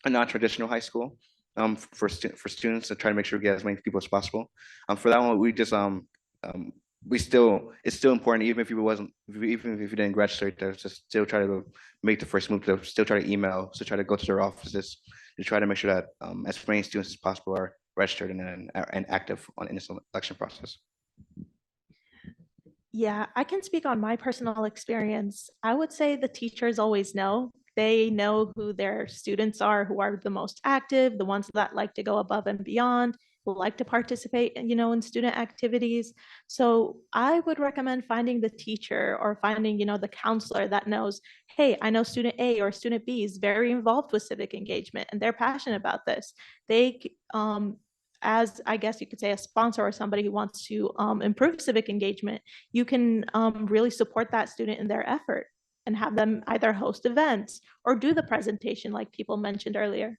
a non-traditional high school for students to try to make sure we get as many people as possible. For that one, we just it's still important, even if you didn't register, to still try to make the first move, to still try to email, to try to go to their offices, to try to make sure that as many students as possible are registered and active in this election process. Yeah, I can speak on my personal experience. I would say the teachers always know. They know who their students are, who are the most active, the ones that like to go above and beyond, who like to participate, in student activities. So I would recommend finding the teacher or finding, the counselor that knows, hey, I know student A or student B is very involved with civic engagement and they're passionate about this. They, as I guess you could say a sponsor or somebody who wants to improve civic engagement, you can really support that student in their effort and have them either host events or do the presentation like people mentioned earlier.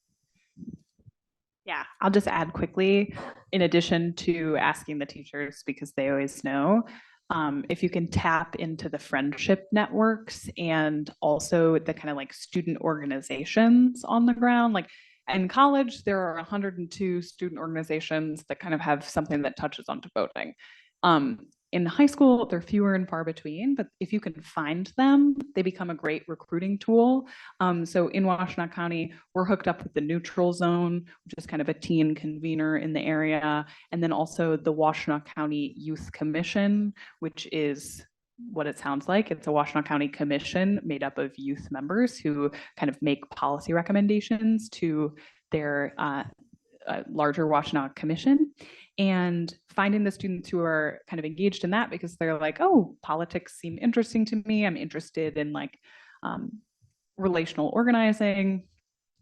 Yeah, I'll just add quickly, in addition to asking the teachers, because they always know, if you can tap into the friendship networks and also the kind of like student organizations on the ground, like In college, there are 102 student organizations that kind of have something that touches onto voting. In high school, they're fewer and far between, but if you can find them, they become a great recruiting tool. So in Washtenaw County, we're hooked up with the Neutral Zone, which is kind of a teen convener in the area, and then also the Washtenaw County Youth Commission, which is what it sounds like. It's a Washtenaw County commission made up of youth members who kind of make policy recommendations to their larger Washtenaw commission, and finding the students who are kind of engaged in that because they're like, oh, politics seem interesting to me. I'm interested in like relational organizing.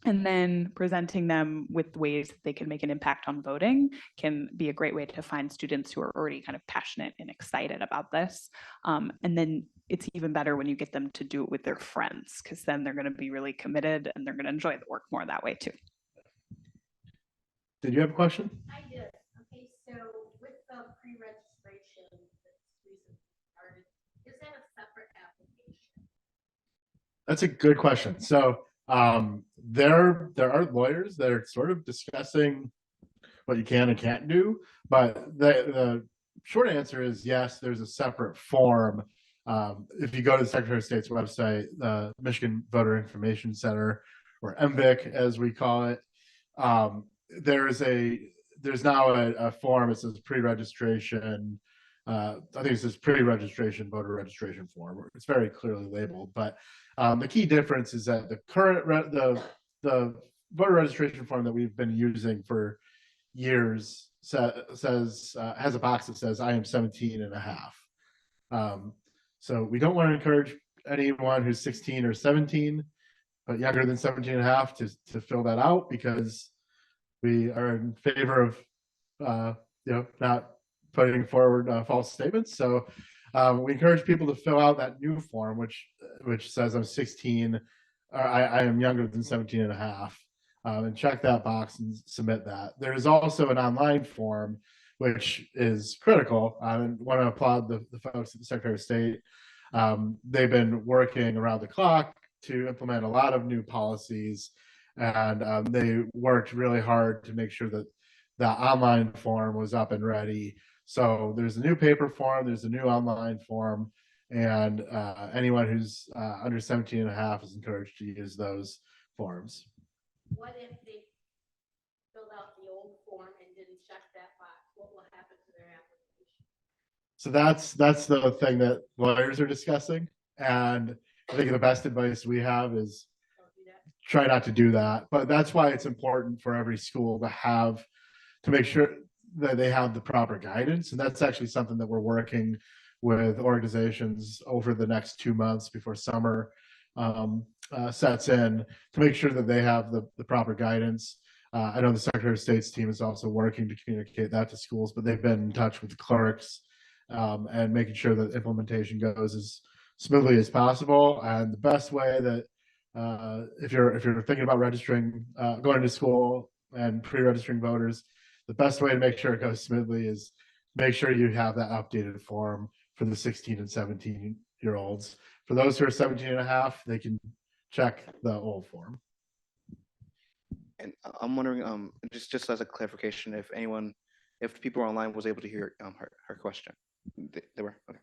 And then presenting them with ways that they can make an impact on voting can be a great way to find students who are already kind of passionate and excited about this. And then it's even better when you get them to do it with their friends, because then they're going to be really committed and they're going to enjoy the work more that way too. Did you have a question? I did. Okay, so with the pre-registration that's recently started, is that a separate application? That's a good question. So there are lawyers that are sort of discussing what you can and can't do, but the short answer is yes, there's a separate form. If you go to the Secretary of State's website, the Michigan Voter Information Center, or MVIC as we call it, there's now a form. It says pre-registration. I think it says pre-registration voter registration form. It's very clearly labeled, but the key difference is that the current the voter registration form that we've been using for years says has a box that says I am 17 and a half. So we don't want to encourage anyone who's 16 or 17 but younger than 17 and a half to fill that out, because we are in favor of not putting forward false statements. So we encourage people to fill out that new form, which says I'm 16, or I am younger than 17 and a half, and check that box and submit that. There's also an online form, which is critical. I want to applaud the folks at the Secretary of State. They've been working around the clock to implement a lot of new policies, and they worked really hard to make sure that the online form was up and ready. So there's a new paper form, there's a new online form, and anyone who's under 17 and a half is encouraged to use those forms. What if they filled out the old form and didn't check that box? What will happen to their application? So that's the thing that lawyers are discussing, and I think the best advice we have is try not to do that. But that's why it's important for every school to make sure that they have the proper guidance. And that's actually something that we're working with organizations over the next 2 months before summer sets in, to make sure that they have the proper guidance. I know the Secretary of State's team is also working to communicate that to schools, but they've been in touch with the clerks and making sure that implementation goes as smoothly as possible. And the best way that if you're thinking about registering, going to school and pre-registering voters, the best way to make sure it goes smoothly is make sure you have that updated form for the 16 and 17-year-olds. For those who are 17 and a half, they can check the old form. And I'm wondering, just as a clarification, if people online was able to hear her question. They were? Okay.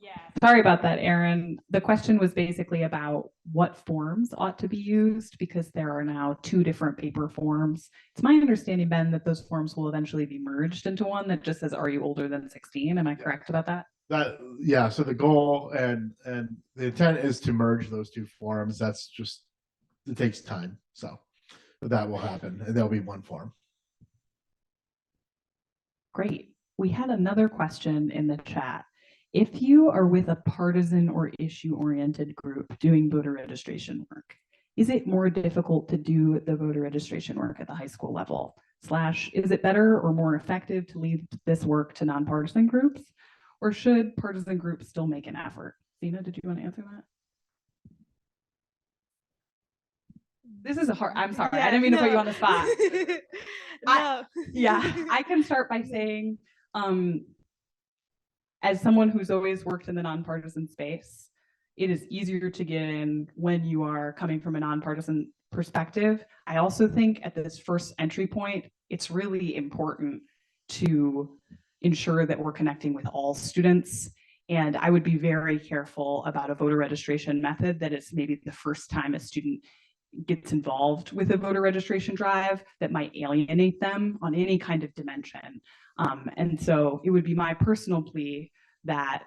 Yeah. Sorry about that, Aaron. The question was basically about what forms ought to be used, because there are now 2 different paper forms. It's my understanding, Ben, that those forms will eventually be merged into one that just says, are you older than 16? Am I correct about that? Yeah, so the goal and the intent is to merge those 2 forms. That's just, it takes time. So that will happen, and there'll be one form. Great. We had another question in the chat. If you are with a partisan or issue-oriented group doing voter registration work, is it more difficult to do the voter registration work at the high school level? / is it better or more effective to leave this work to nonpartisan groups? Or should partisan groups still make an effort? Zena, did you want to answer that? This is a hard, I'm sorry, I didn't mean to put you on the spot. I can start by saying, as someone who's always worked in the nonpartisan space, it is easier to get in when you are coming from a nonpartisan perspective, I also think at this first entry point, it's really important to ensure that we're connecting with all students. And I would be very careful about a voter registration method that is maybe the first time a student gets involved with a voter registration drive that might alienate them on any kind of dimension. And so it would be my personal plea that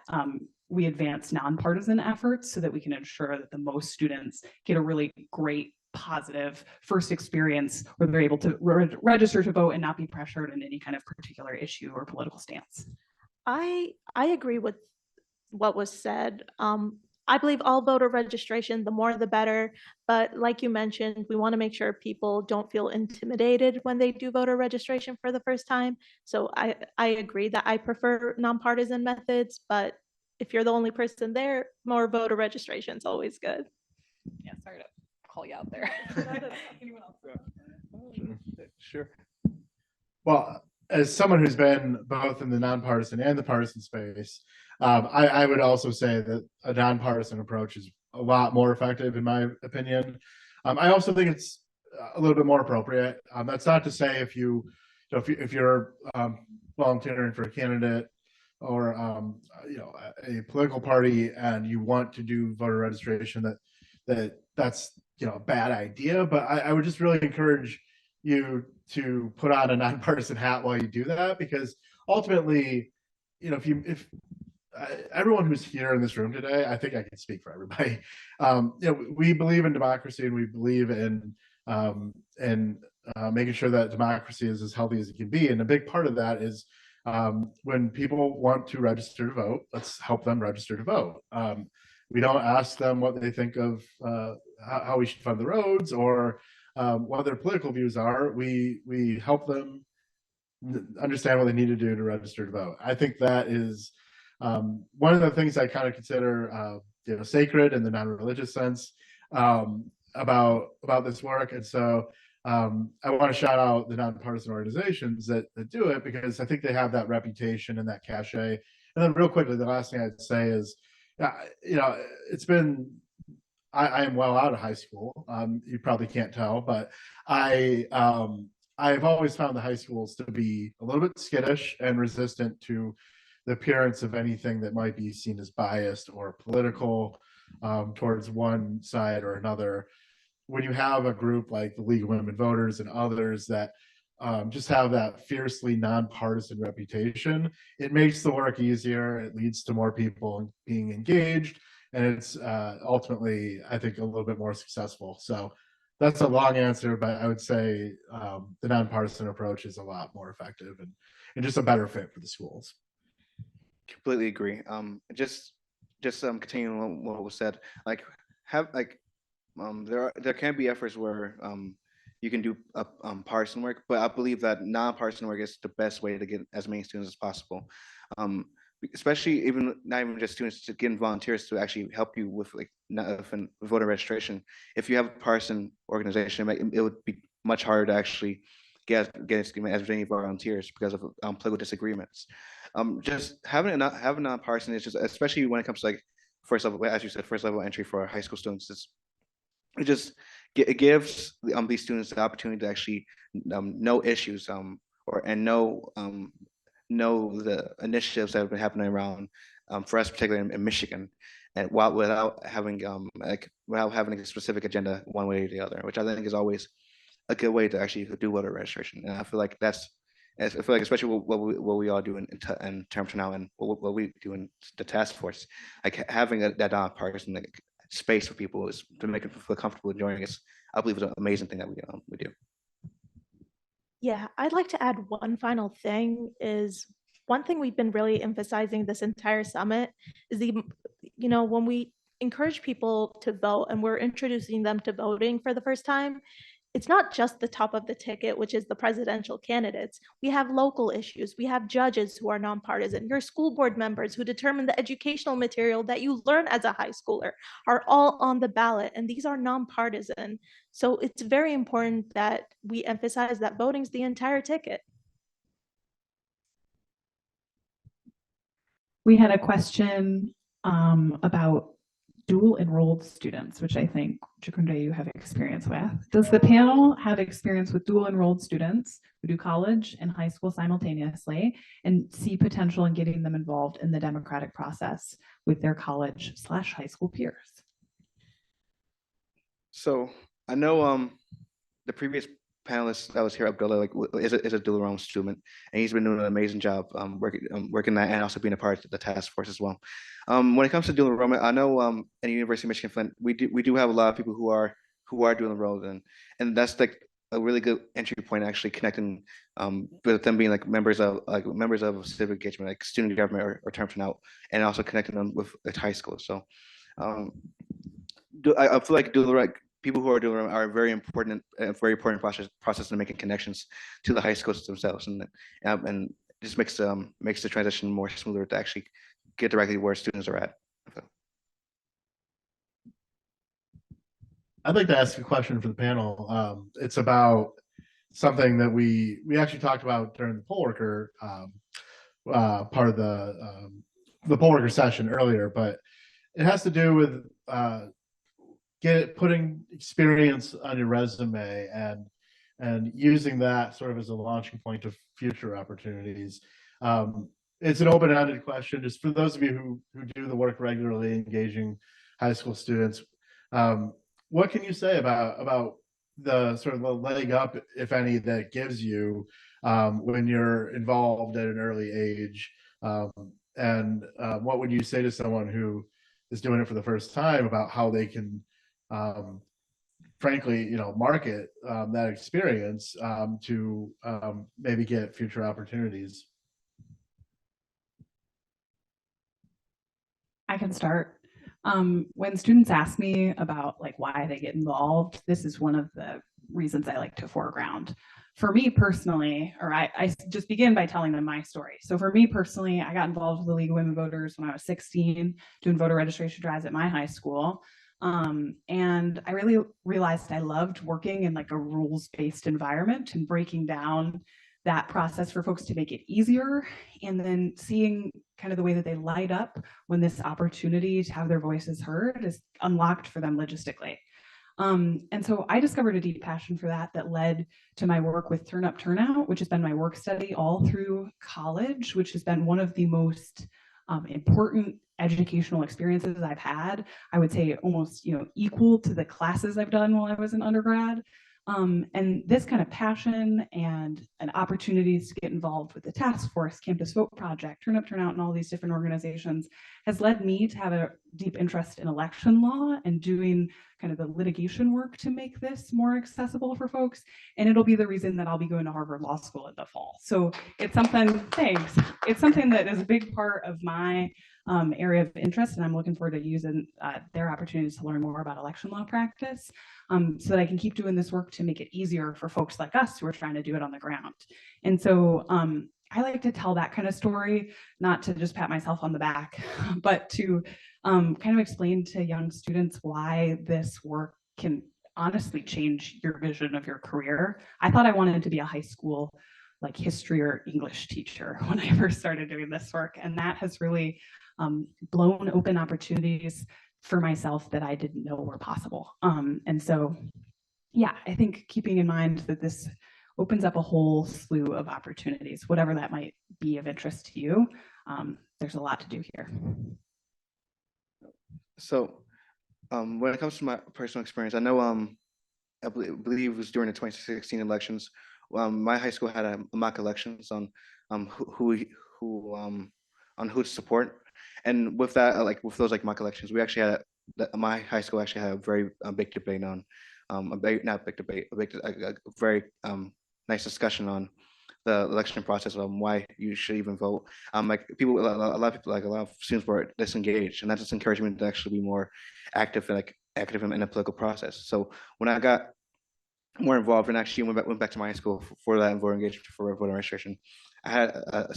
we advance nonpartisan efforts so that we can ensure that the most students get a really great positive first experience where they're able to register to vote and not be pressured in any kind of particular issue or political stance. I agree with what was said. I believe all voter registration, the more the better. But like you mentioned, we want to make sure people don't feel intimidated when they do voter registration for the first time. So I agree that I prefer nonpartisan methods, but if you're the only person there, more voter registration is always good. Yeah, sorry to call you out there. Anyone else? Sure. Well, as someone who's been both in the nonpartisan and the partisan space, I would also say that a nonpartisan approach is a lot more effective, in my opinion. I also think it's a little bit more appropriate. That's not to say if you're volunteering for a candidate or a political party and you want to do voter registration that's a bad idea. But I would just really encourage you to put on a nonpartisan hat while you do that, because ultimately, if everyone who's here in this room today, I think I can speak for everybody. We believe in democracy and we believe in making sure that democracy is as healthy as it can be. And a big part of that is when people want to register to vote, let's help them register to vote. We don't ask them what they think of how we should fund the roads or what their political views are. We help them understand what they need to do to register to vote. I think that is one of the things I kind of consider sacred in the non-religious sense about this work. And so I want to shout out the nonpartisan organizations that do it, because I think they have that reputation and that cachet. And then real quickly, the last thing I'd say is, it's been, I am well out of high school. You probably can't tell, but I've always found the high schools to be a little bit skittish and resistant to the appearance of anything that might be seen as biased or political towards one side or another. When you have a group like the League of Women Voters and others that just have that fiercely nonpartisan reputation, it makes the work easier. It leads to more people being engaged, and it's ultimately, I think, a little bit more successful. So that's a long answer, but I would say the nonpartisan approach is a lot more effective and just a better fit for the schools. Completely agree. Just continuing on what was said, there can be efforts where you can do partisan work, but I believe that nonpartisan work is the best way to get as many students as possible. Especially not even just students, to getting volunteers to actually help you with voter registration. If you have a partisan organization, it would be much harder to actually get as many volunteers because of political disagreements. Just having a nonpartisan is just, especially when it comes to first level, as you said, first level entry for high school students, it gives these students the opportunity to actually know issues and know the initiatives that have been happening around, for us particularly in Michigan, and without having a specific agenda one way or the other, which I think is always a good way to actually do voter registration. And I feel like especially what we all do in terms of now and what we do in the task force, having that nonpartisan space for people is to make them feel comfortable enjoying it. I believe it's an amazing thing that we do. Yeah, I'd like to add one final thing. Is one thing we've been really emphasizing this entire summit is when we encourage people to vote and we're introducing them to voting for the first time, it's not just the top of the ticket, which is the presidential candidates. We have local issues. We have judges who are nonpartisan. Your school board members who determine the educational material that you learn as a high schooler are all on the ballot, and these are nonpartisan. So it's very important that we emphasize that voting's the entire ticket. We had a question about dual enrolled students, which I think, Jacunda, you have experience with. Does the panel have experience with dual enrolled students who do college and high school simultaneously and see potential in getting them involved in the democratic process with their college/high school peers? So I know the previous panelist that was here, Abdullah, is a dual enrollment student, and he's been doing an amazing job working that and also being a part of the task force as well. When it comes to dual enrollment, I know in the University of Michigan Flint, we do have a lot of people who are dual enrolled, and that's like a really good entry point, actually connecting with them being like members of civic engagement, like student government or term out, and also connecting them with high school. So I feel like people who are dual enrollment are very important process in making connections to the high schools themselves, and just makes the transition more smoother to actually get directly where students are at. I'd like to ask a question for the panel. It's about something that we actually talked about during the poll worker part of the poll worker session earlier, but it has to do with putting experience on your resume and using that sort of as a launching point of future opportunities. It's an open-ended question, just for those of you who do the work regularly, engaging high school students. What can you say about the sort of the leg up, if any, that it gives you when you're involved at an early age? And what would you say to someone who is doing it for the first time about how they can, frankly, market that experience to maybe get future opportunities? I can start. When students ask me about like why they get involved, this is one of the reasons I like to foreground. For me personally, or I just begin by telling them my story. So for me personally, I got involved with the League of Women Voters when I was 16, doing voter registration drives at my high school. And I really realized I loved working in like a rules-based environment and breaking down that process for folks to make it easier, and then seeing kind of the way that they light up when this opportunity to have their voices heard is unlocked for them logistically. And so I discovered a deep passion for that led to my work with Turn Up Turnout, which has been my work study all through college, which has been one of the most important educational experiences I've had. I would say almost equal to the classes I've done while I was in undergrad. And this kind of passion and opportunities to get involved with the task force, Campus Vote Project, Turn Up Turnout, and all these different organizations has led me to have a deep interest in election law and doing kind of the litigation work to make this more accessible for folks. And it'll be the reason that I'll be going to Harvard Law School in the fall. So it's something, thanks. It's something that is a big part of my area of interest, and I'm looking forward to using their opportunities to learn more about election law practice so that I can keep doing this work to make it easier for folks like us who are trying to do it on the ground. And so I like to tell that kind of story, not to just pat myself on the back, but to kind of explain to young students why this work can honestly change your vision of your career. I thought I wanted to be a high school like history or English teacher when I first started doing this work, and that has really blown open opportunities for myself that I didn't know were possible. And so, yeah, I think keeping in mind that this opens up a whole slew of opportunities, whatever that might be of interest to you. There's a lot to do here. So when it comes to my personal experience, I know I believe it was during the 2016 elections. My high school had a mock elections on who to support, and with that, like with those like mock elections, we actually had my high school actually had a very big debate on a very nice discussion on the election process of why you should even vote. Like a lot of students were disengaged, and that just encouraged me to actually be more active and active in the political process. So when I got more involved and actually went back to my school for that voter engagement for voter registration, I had a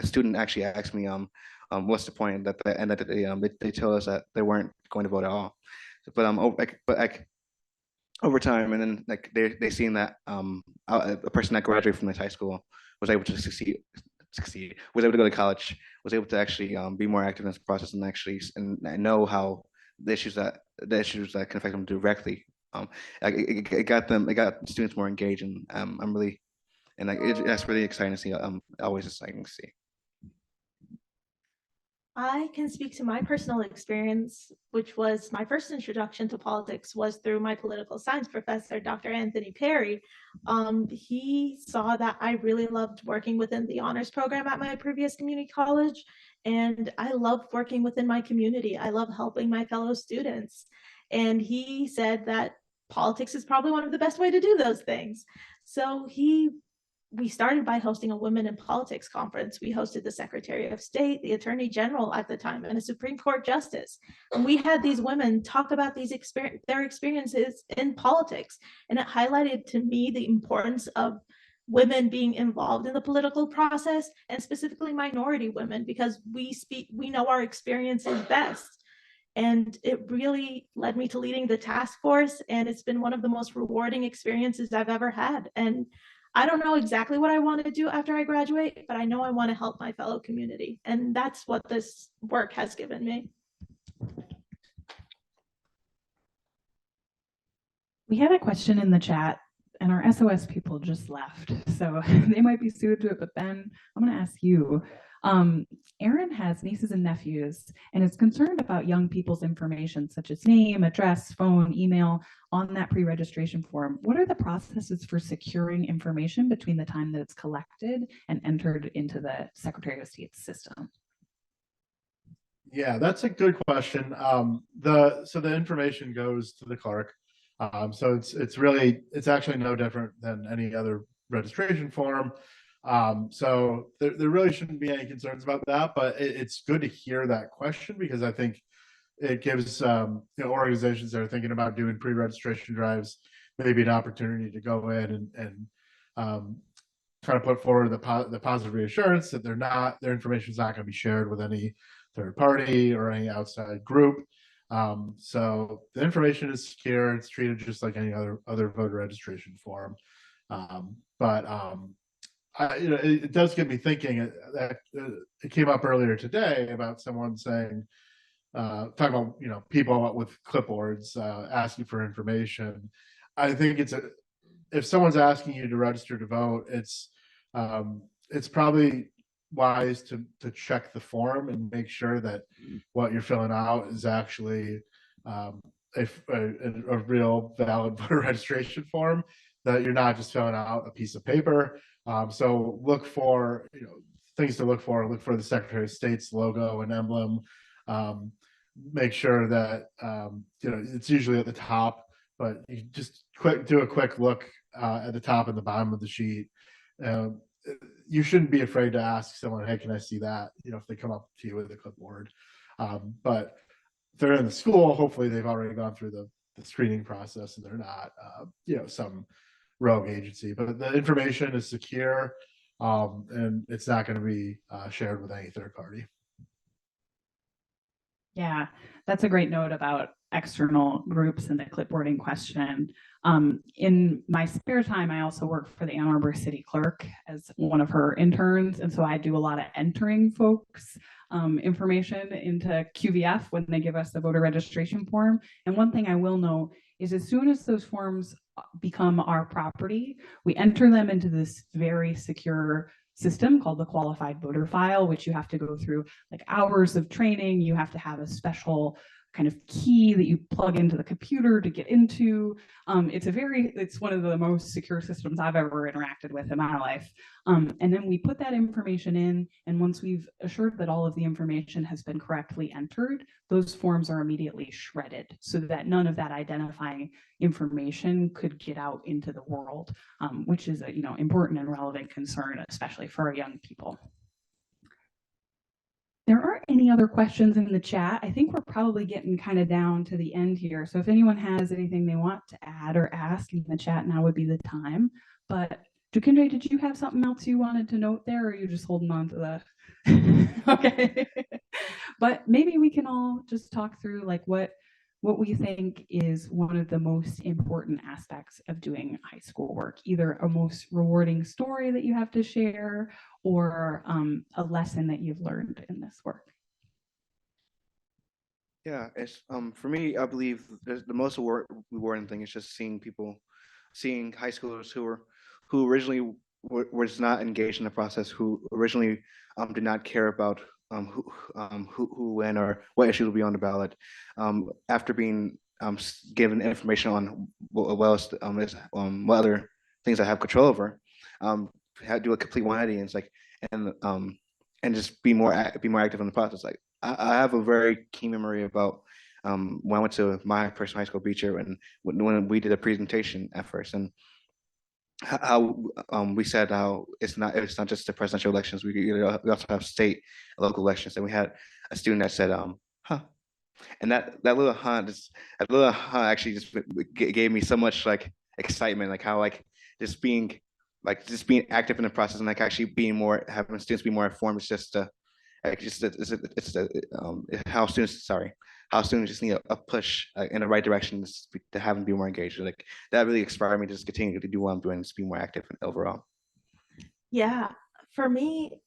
student actually asked me what's the point that they told us that they weren't going to vote at all. But over time, and then like they seen that a person that graduated from this high school was able to succeed. Was able to go to college. Was able to actually be more active in this process and actually and I know how the issues that can affect them directly. It got students more engaged, and I'm really, and that's really exciting to see. Always exciting to see. I can speak to my personal experience, which was my first introduction to politics was through my political science professor, Dr. Anthony Perry. He saw that I really loved working within the honors program at my previous community college, and I love working within my community. I love helping my fellow students. And he said that politics is probably one of the best way to do those things. So we started by hosting a Women in Politics conference. We hosted the Secretary of State, the Attorney General at the time, and a Supreme Court Justice. And we had these women talk about their experiences in politics. And it highlighted to me the importance of women being involved in the political process, and specifically minority women, because we know our experiences best. And it really led me to leading the task force. And it's been one of the most rewarding experiences I've ever had. And I don't know exactly what I want to do after I graduate, but I know I want to help my fellow community. And that's what this work has given me. We had a question in the chat and our SOS people just left. So they might be suited to it, but Ben, I'm going to ask you. Aaron has nieces and nephews and is concerned about young people's information such as name, address, phone, email on that pre-registration form. What are the processes for securing information between the time that it's collected and entered into the Secretary of State's system? Yeah, that's a good question. So the information goes to the clerk. So it's actually no different than any other registration form. So there really shouldn't be any concerns about that, but it's good to hear that question, because I think it gives organizations that are thinking about doing pre-registration drives maybe an opportunity to go in and try to put forward the positive reassurance that their information is not going to be shared with any third party or any outside group. So the information is secure. It's treated just like any other voter registration form. It does get me thinking that it came up earlier today about someone saying, talking about, people with clipboards asking for information. I think if someone's asking you to register to vote, it's probably wise to check the form and make sure that what you're filling out is actually a real valid voter registration form, that you're not just filling out a piece of paper. So look for things to look for. Look for the Secretary of State's logo and emblem. Make sure that it's usually at the top, but you just do a quick look at the top and the bottom of the sheet. You shouldn't be afraid to ask someone, "Hey, can I see that?" If they come up to you with a clipboard. But if they're in the school, hopefully they've already gone through the screening process and they're not, some rogue agency. But the information is secure, and it's not going to be shared with any third party. Yeah, that's a great note about external groups and the clipboarding question. In my spare time, I also work for the Ann Arbor City Clerk as one of her interns. And so I do a lot of entering folks' information into QVF when they give us the voter registration form. And one thing I will know is as soon as those forms become our property, we enter them into this very secure system called the qualified voter file, which you have to go through like hours of training. You have to have a special kind of key that you plug into the computer to get into. It's one of the most secure systems I've ever interacted with in my life. And then we put that information in, and once we've assured that all of the information has been correctly entered, those forms are immediately shredded so that none of that identifying information could get out into the world, which is a important and relevant concern, especially for our young people. There aren't any other questions in the chat. I think we're probably getting kind of down to the end here. So if anyone has anything they want to add or ask in the chat, now would be the time. But Jukindra, did you have something else you wanted to note there, or are you just holding on to that? Okay. But maybe we can all just talk through like what what we think is one of the most important aspects of doing high school work, either a most rewarding story that you have to share or a lesson that you've learned in this work. Yeah, it's for me, I believe the most rewarding thing is just seeing high schoolers who originally was not engaged in the process, who originally did not care about who when or what issues will be on the ballot, after being given information on what other things I have control over, do a complete 180 and it's like and just be more active in the process. Like I have a very keen memory about when I went to my personal high school teacher and when we did a presentation at first, and how we said how it's not just the presidential elections. We also have state and local elections, and we had a student that said huh, and that little actually just gave me so much like excitement, like how like just being active in the process and like actually having students be more informed. It's just how students just need a push in the right direction to have them be more engaged. Like that really inspired me to just continue to do what I'm doing, just be more active overall. Yeah, for me,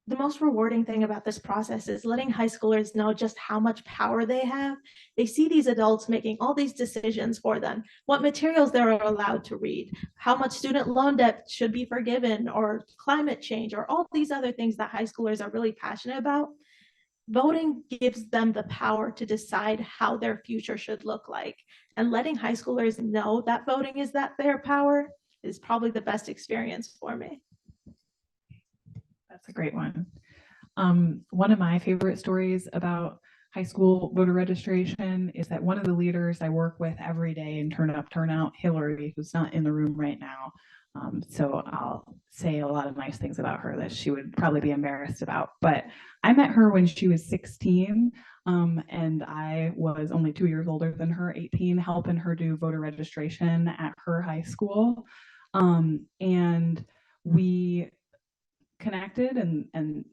the most rewarding thing about this process is letting high schoolers know just how much power they have. They see these adults making all these decisions for them, what materials they're allowed to read, how much student loan debt should be forgiven, or climate change, or all these other things that high schoolers are really passionate about. Voting gives them the power to decide how their future should look like. And letting high schoolers know that voting is their power is probably the best experience for me. That's a great one. One of my favorite stories about high school voter registration is that one of the leaders I work with every day in Turn Up, Turn Out, Hillary, who's not in the room right now. So I'll say a lot of nice things about her that she would probably be embarrassed about. But I met her when she was 16, and I was only 2 years older than her, 18, helping her do voter registration at her high school. And we connected and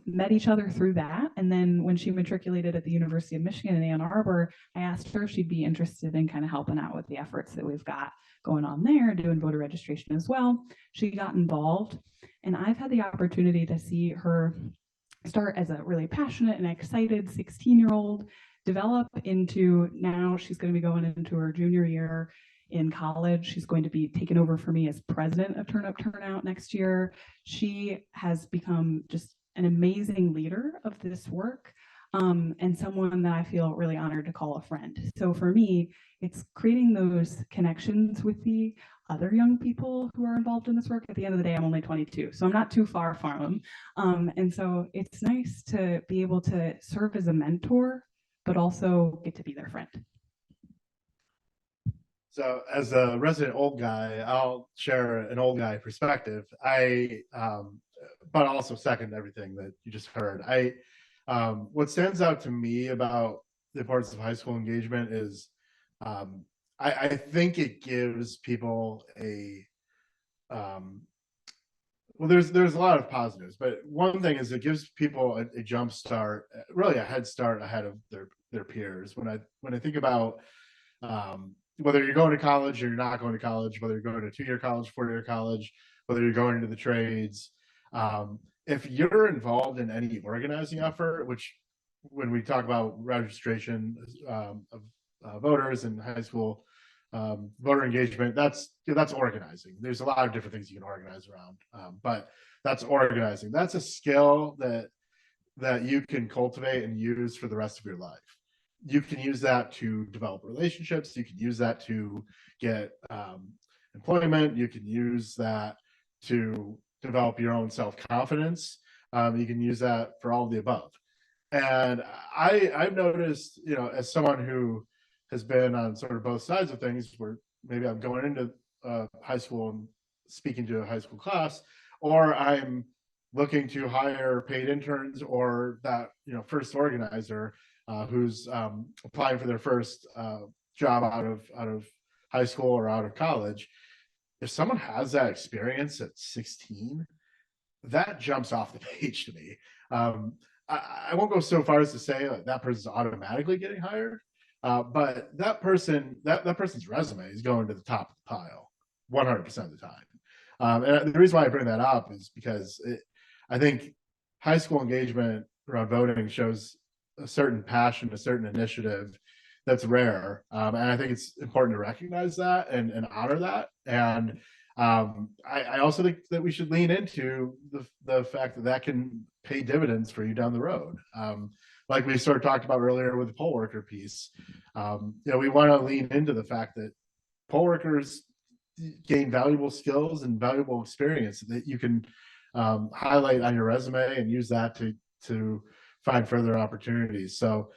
met each other through that. And then when she matriculated at the University of Michigan in Ann Arbor, I asked her if she'd be interested in kind of helping out with the efforts that we've got going on there, doing voter registration as well. She got involved, and I've had the opportunity to see her start as a really passionate and excited 16-year-old, develop into now she's going to be going into her junior year in college. She's going to be taking over for me as president of Turn Up, Turn Out next year. She has become just an amazing leader of this work, and someone that I feel really honored to call a friend. So for me, it's creating those connections with the other young people who are involved in this work. At the end of the day, I'm only 22, so I'm not too far from them. And so it's nice to be able to serve as a mentor, but also get to be their friend. So as a resident old guy, I'll share an old guy perspective. But also second everything that you just heard. What stands out to me about the importance of high school engagement is I think it gives people well, there's a lot of positives, but one thing is it gives people a jump start, really a head start ahead of their peers. When I think about whether you're going to college or you're not going to college, whether you're going to 2-year college, 4-year college, whether you're going into the trades, if you're involved in any organizing effort, which when we talk about registration of voters in high school, voter engagement, that's organizing. There's a lot of different things you can organize around, but that's organizing. That's a skill that you can cultivate and use for the rest of your life. You can use that to develop relationships. You can use that to get employment. You can use that to develop your own self-confidence. You can use that for all of the above. And I've noticed, as someone who has been on sort of both sides of things, where maybe I'm going into high school and speaking to a high school class, or I'm looking to hire paid interns, or that first organizer who's applying for their first job out of high school or out of college. If someone has that experience at 16, that jumps off the page to me. I won't go so far as to say like that person's automatically getting hired, But that person's resume is going to the top of the pile 100% of the time. And the reason why I bring that up is because I think high school engagement around voting shows a certain passion, a certain initiative that's rare. And I think it's important to recognize that and honor that. And I also think that we should lean into the fact that that can pay dividends for you down the road. Like we sort of talked about earlier with the poll worker piece, we want to lean into the fact that poll workers gain valuable skills and valuable experience that you can highlight on your resume and use that to find further opportunities. So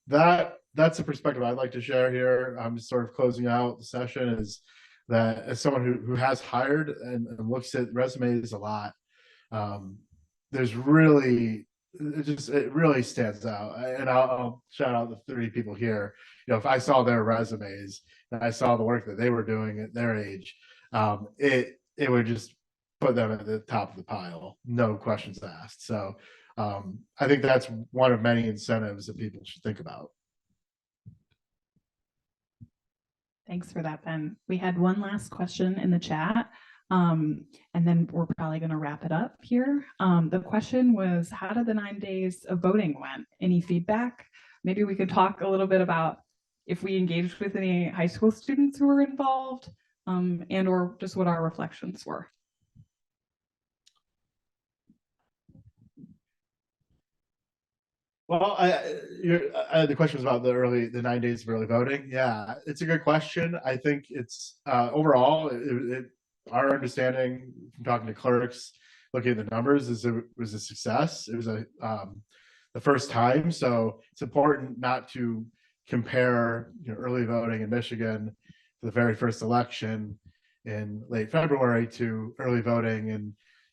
that's the perspective I'd like to share here. I'm just sort of closing out the session is that as someone who has hired and looks at resumes a lot, there's really, it really stands out. And I'll shout out the 30 people here. If I saw their resumes and I saw the work that they were doing at their age, it would just put them at the top of the pile, no questions asked. So I think that's one of many incentives that people should think about. Thanks for that, Ben. We had one last question in the chat, and then we're probably going to wrap it up here. The question was, how did the 9 days of voting went? Any feedback? Maybe we could talk a little bit about if we engaged with any high school students who were involved, and or just what our reflections were. Well, the question was about the 9 days of early voting. Yeah, it's a good question. I think it's overall, our understanding from talking to clerks, looking at the numbers, is it was a success. It was the first time, so it's important not to compare early voting in Michigan, the very first election in late February, to early voting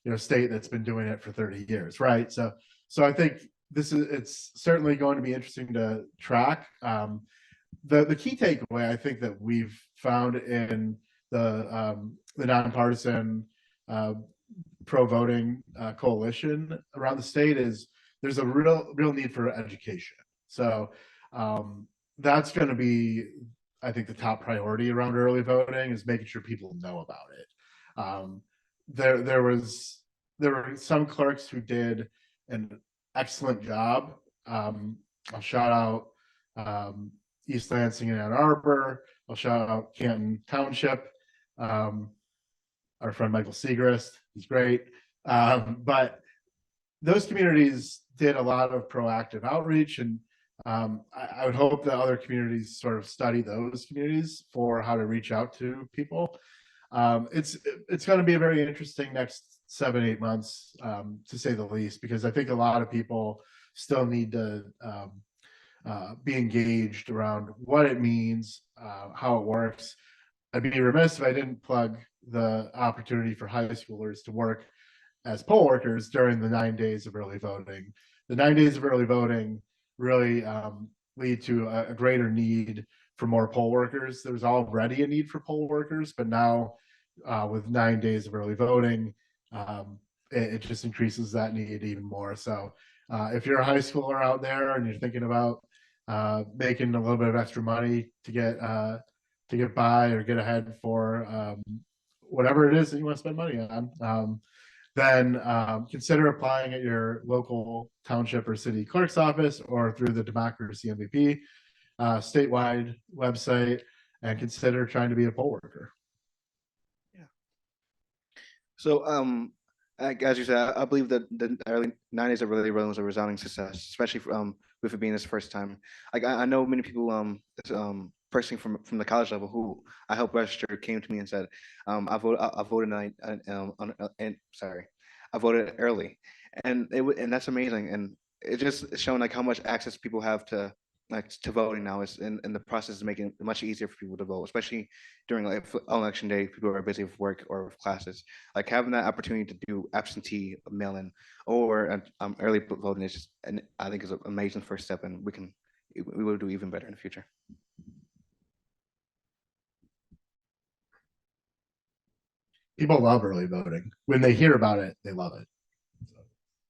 in a state that's been doing it for 30 years, right? So I think it's certainly going to be interesting to track. The key takeaway I think that we've found in the nonpartisan pro-voting coalition around the state is there's a real need for education. So that's going to be, I think, the top priority around early voting, is making sure people know about it. There were some clerks who did an excellent job. I'll shout out East Lansing and Ann Arbor. I'll shout out Canton Township. Our friend Michael Segrist, he's great. But those communities did a lot of proactive outreach, and I would hope that other communities sort of study those communities for how to reach out to people. It's going to be a very interesting next 7-8 months, to say the least, because I think a lot of people still need to be engaged around what it means, how it works. I'd be remiss if I didn't plug the opportunity for high schoolers to work as poll workers during the 9 days of early voting. The 9 days of early voting really lead to a greater need for more poll workers. There was already a need for poll workers, but now with 9 days of early voting, it just increases that need even more. So if you're a high schooler out there and you're thinking about making a little bit of extra money to get by or get ahead for whatever it is that you want to spend money on, then consider applying at your local township or city clerk's office or through the Democracy MVP statewide website, and consider trying to be a poll worker. So, as you said, I believe that the early 9 days of early voting was a resounding success, especially with it being this first time. Like I know many people, personally from the college level who I helped register, came to me and said, I voted I voted early, and that's amazing, and it just showing like how much access people have to voting now, is and the process is making it much easier for people to vote, especially during like election day. People are busy with work or with classes. Like having that opportunity to do absentee mail-in or early voting is just, and I think is an amazing first step, and we will do even better in the future. People love early voting. When they hear about it, they love it.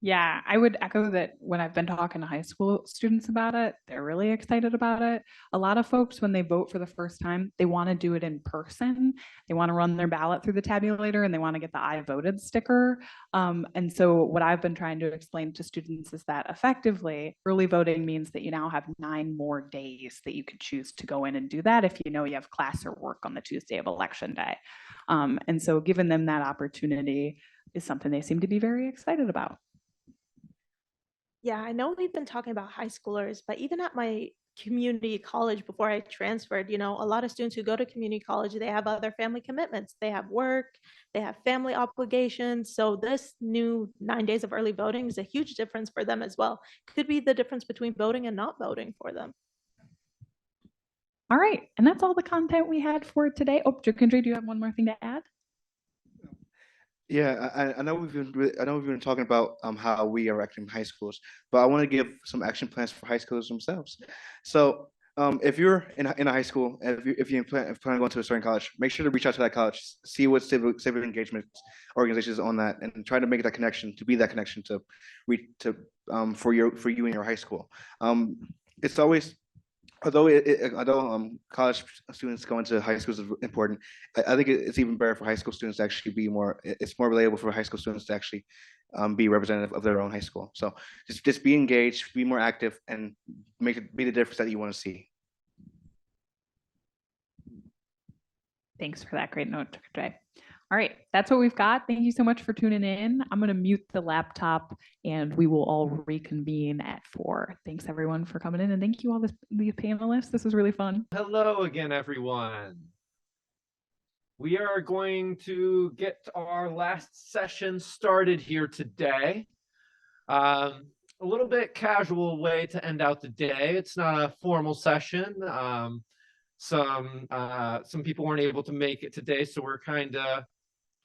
Yeah, I would echo that when I've been talking to high school students about it, they're really excited about it. A lot of folks, when they vote for the first time, they want to do it in person. They want to run their ballot through the tabulator and they want to get the I voted sticker. And so what I've been trying to explain to students is that effectively early voting means that you now have 9 more days that you could choose to go in and do that if you know you have class or work on the Tuesday of election day. And so giving them that opportunity is something they seem to be very excited about. Yeah, I know we've been talking about high schoolers, but even at my community college before I transferred, a lot of students who go to community college, they have other family commitments. They have work, they have family obligations. So this new 9 days of early voting is a huge difference for them as well. Could be the difference between voting and not voting for them. All right, and that's all the content we had for today. Oh, Jokindri, do you have one more thing to add? Yeah, I know we've been talking about how we are acting in high schools, but I want to give some action plans for high schoolers themselves. So if you're in a high school and if you plan on going to a certain college, make sure to reach out to that college, see what civic engagement organizations on that, and try to make that connection, to be that connection to for you and your high school. It's always, although college students going to high schools is important, I think it's even better for high school students to actually be more. It's more relatable for high school students to actually be representative of their own high school. So just be engaged, be more active, and be the difference that you want to see. Thanks for that great note, Jay. All right, that's what we've got. Thank you so much for tuning in. I'm going to mute the laptop and we will all reconvene at 4. Thanks everyone for coming in, and thank you all the panelists. This was really fun. Hello again, everyone. We are going to get our last session started here today. A little bit casual way to end out the day. It's not a formal session. Some people weren't able to make it today, so we're kind of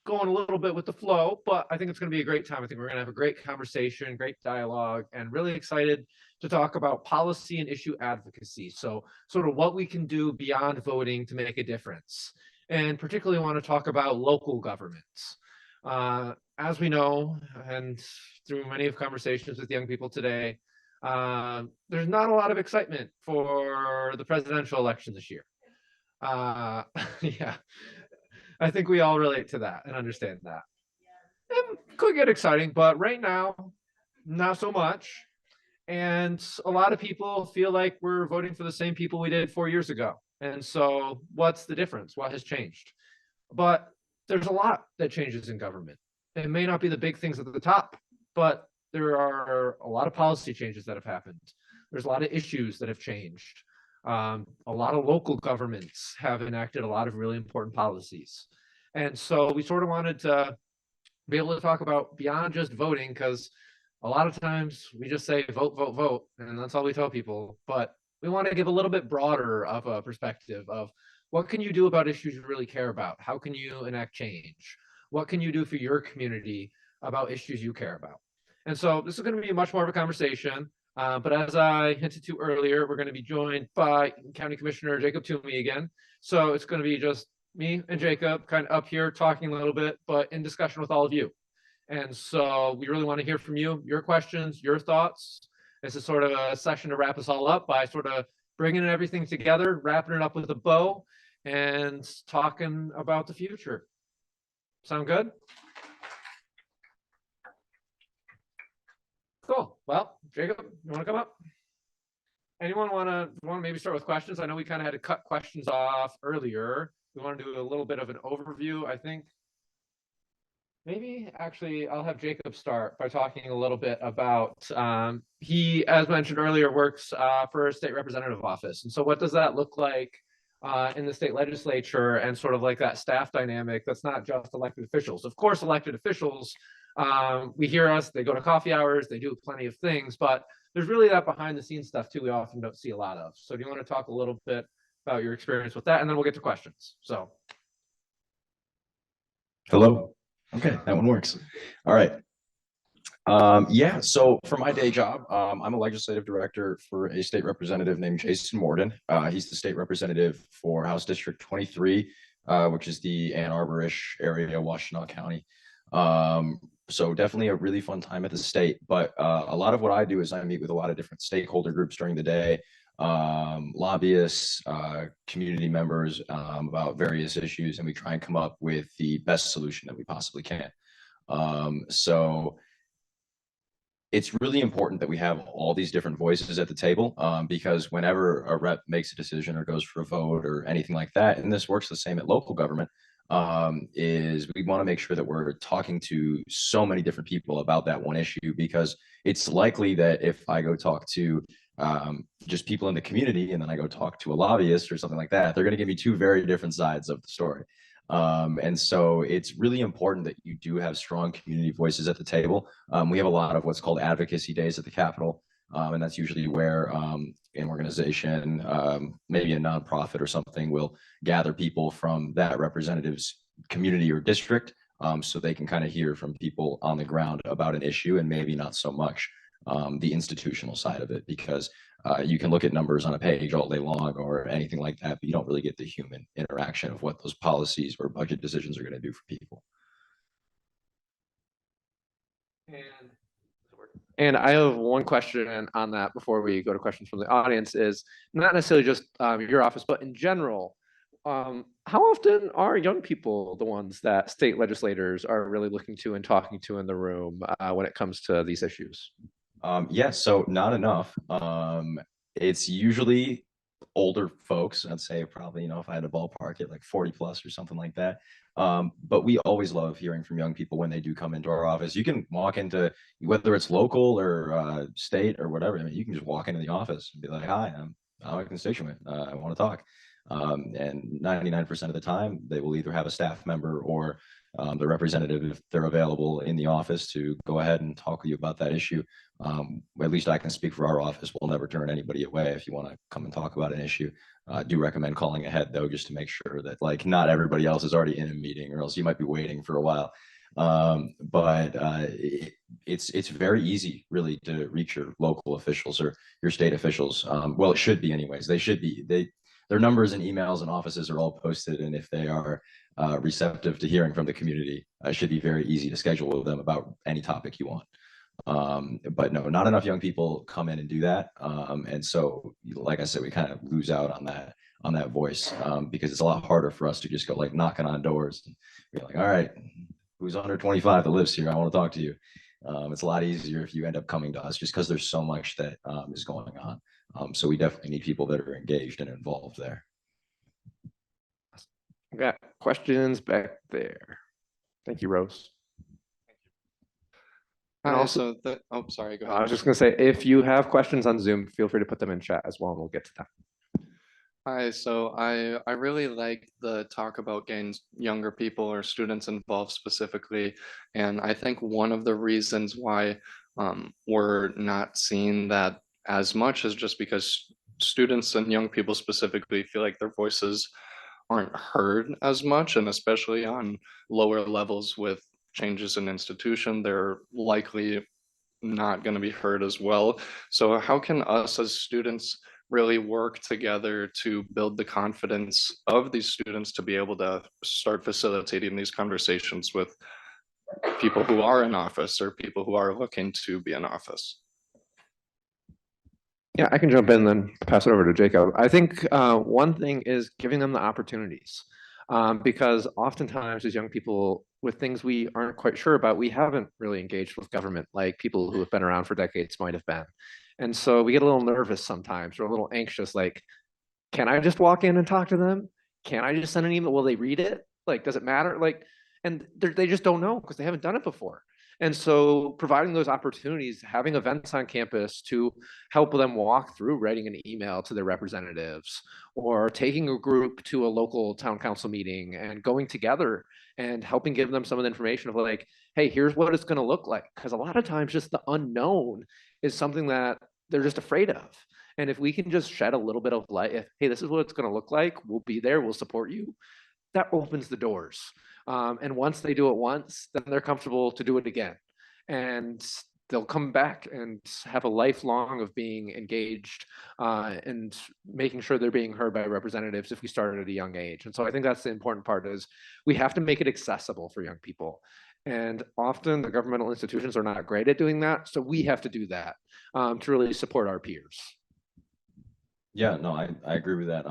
going a little bit with the flow, but I think it's going to be a great time. I think we're going to have a great conversation, great dialogue, and really excited to talk about policy and issue advocacy. So sort of what we can do beyond voting to make a difference. And particularly want to talk about local governments. As we know, and through many of conversations with young people today, there's not a lot of excitement for the presidential election this year. Yeah. I think we all relate to that and understand that. It could get exciting, but right now, not so much. And a lot of people feel like we're voting for the same people we did 4 years ago. And so what's the difference? What has changed? But there's a lot that changes in government. It may not be the big things at the top, but there are a lot of policy changes that have happened. There's a lot of issues that have changed. A lot of local governments have enacted a lot of really important policies. And so we sort of wanted to be able to talk about beyond just voting, because a lot of times we just say vote, vote, vote, and that's all we tell people. But we want to give a little bit broader of a perspective of what can you do about issues you really care about? How can you enact change? What can you do for your community about issues you care about? And so this is going to be much more of a conversation. But as I hinted to earlier, we're going to be joined by County Commissioner Jacob Toomey again. So it's going to be just me and Jacob kind of up here talking a little bit, but in discussion with all of you. And so we really want to hear from you, your questions, your thoughts. This is sort of a session to wrap us all up by sort of bringing everything together, wrapping it up with a bow, and talking about the future. Sound good? Cool. Well, Jacob, you want to come up? Anyone want to maybe start with questions? I know we kind of had to cut questions off earlier. We want to do a little bit of an overview, I think. Maybe actually I'll have Jacob start by talking a little bit about, he, as mentioned earlier, works for a state representative office. And so what does that look like in the state legislature, and sort of like that staff dynamic that's not just elected officials? Of course, elected officials, we hear us, they go to coffee hours, they do plenty of things, but there's really that behind the scenes stuff too we often don't see a lot of. So do you want to talk a little bit about your experience with that, and then we'll get to questions. So. Hello. Okay, that one works. All right. Yeah, so for my day job, I'm a legislative director for a state representative named Jason Morden. He's the state representative for House District 23, which is the Ann Arbor-ish area, Washtenaw County. So definitely a really fun time at the state. But a lot of what I do is I meet with a lot of different stakeholder groups during the day, lobbyists, community members about various issues, and we try and come up with the best solution that we possibly can. So it's really important that we have all these different voices at the table, because whenever a rep makes a decision or goes for a vote or anything like that, and this works the same at local government, is we want to make sure that we're talking to so many different people about that one issue, because it's likely that if I go talk to just people in the community and then I go talk to a lobbyist or something like that, they're going to give me two very different sides of the story. And so it's really important that you do have strong community voices at the table. We have a lot of what's called advocacy days at the Capitol. And that's usually where an organization, maybe a nonprofit or something, will gather people from that representative's community or district, so they can kind of hear from people on the ground about an issue, and maybe not so much the institutional side of it, because you can look at numbers on a page all day long or anything like that, but you don't really get the human interaction of what those policies or budget decisions are going to do for people. And I have one question on that before we go to questions from the audience, is not necessarily just your office, but in general, how often are young people the ones that state legislators are really looking to and talking to in the room when it comes to these issues? Yes, so not enough. It's usually older folks. I'd say probably, if I had to ballpark it, like 40 plus or something like that. But we always love hearing from young people when they do come into our office. You can walk into, whether it's local or state or whatever, I mean, you can just walk into the office and be like, hi, I'm a constituent. I want to talk. And 99% of the time, they will either have a staff member or the representative, if they're available in the office, to go ahead and talk with you about that issue. At least I can speak for our office. We'll never turn anybody away if you want to come and talk about an issue. I do recommend calling ahead, though, just to make sure that not everybody else is already in a meeting, or else you might be waiting for a while. But it's very easy, really, to reach your local officials or your state officials. Well, it should be anyways. They should be. Their numbers and emails and offices are all posted, and if they are receptive to hearing from the community, it should be very easy to schedule with them about any topic you want. But no, not enough young people come in and do that. And so, like I said, we kind of lose out on that voice, because it's a lot harder for us to just go knocking on doors and be like, all right, who's under 25 that lives here? I want to talk to you. It's a lot easier if you end up coming to us, just because there's so much that is going on. So we definitely need people that are engaged and involved there. We got questions back there. Thank you, Rose. And also, oh, sorry, go I ahead. was just going to say, if you have questions on Zoom, feel free to put them in chat as well, and we'll get to them. Hi, so I really like the talk about getting younger people or students involved specifically. And I think one of the reasons why we're not seeing that as much is just because students and young people specifically feel like their voices aren't heard as much, and especially on lower levels with changes in institution, they're likely not going to be heard as well. So how can us as students really work together to build the confidence of these students to be able to start facilitating these conversations with people who are in office or people who are looking to be in office? Yeah, I can jump in and then pass it over to Jacob. I think one thing is giving them the opportunities, because oftentimes as young people, with things we aren't quite sure about, we haven't really engaged with government like people who have been around for decades might have been. And so we get a little nervous sometimes, or a little anxious, like, can I just walk in and talk to them? Can I just send an email? Will they read it? Does it matter? And they just don't know because they haven't done it before. And so providing those opportunities, having events on campus to help them walk through writing an email to their representatives, or taking a group to a local town council meeting and going together and helping give them some of the information of hey, here's what it's going to look like. Because a lot of times just the unknown is something that they're just afraid of. And if we can just shed a little bit of light, hey, this is what it's going to look like, we'll be there, we'll support you, that opens the doors. And once they do it once, then they're comfortable to do it again. And they'll come back and have a lifelong of being engaged and making sure they're being heard by representatives if we start at a young age. And so I think that's the important part, is we have to make it accessible for young people. And often the governmental institutions are not great at doing that. So we have to do that to really support our peers. Yeah, no, I agree with that.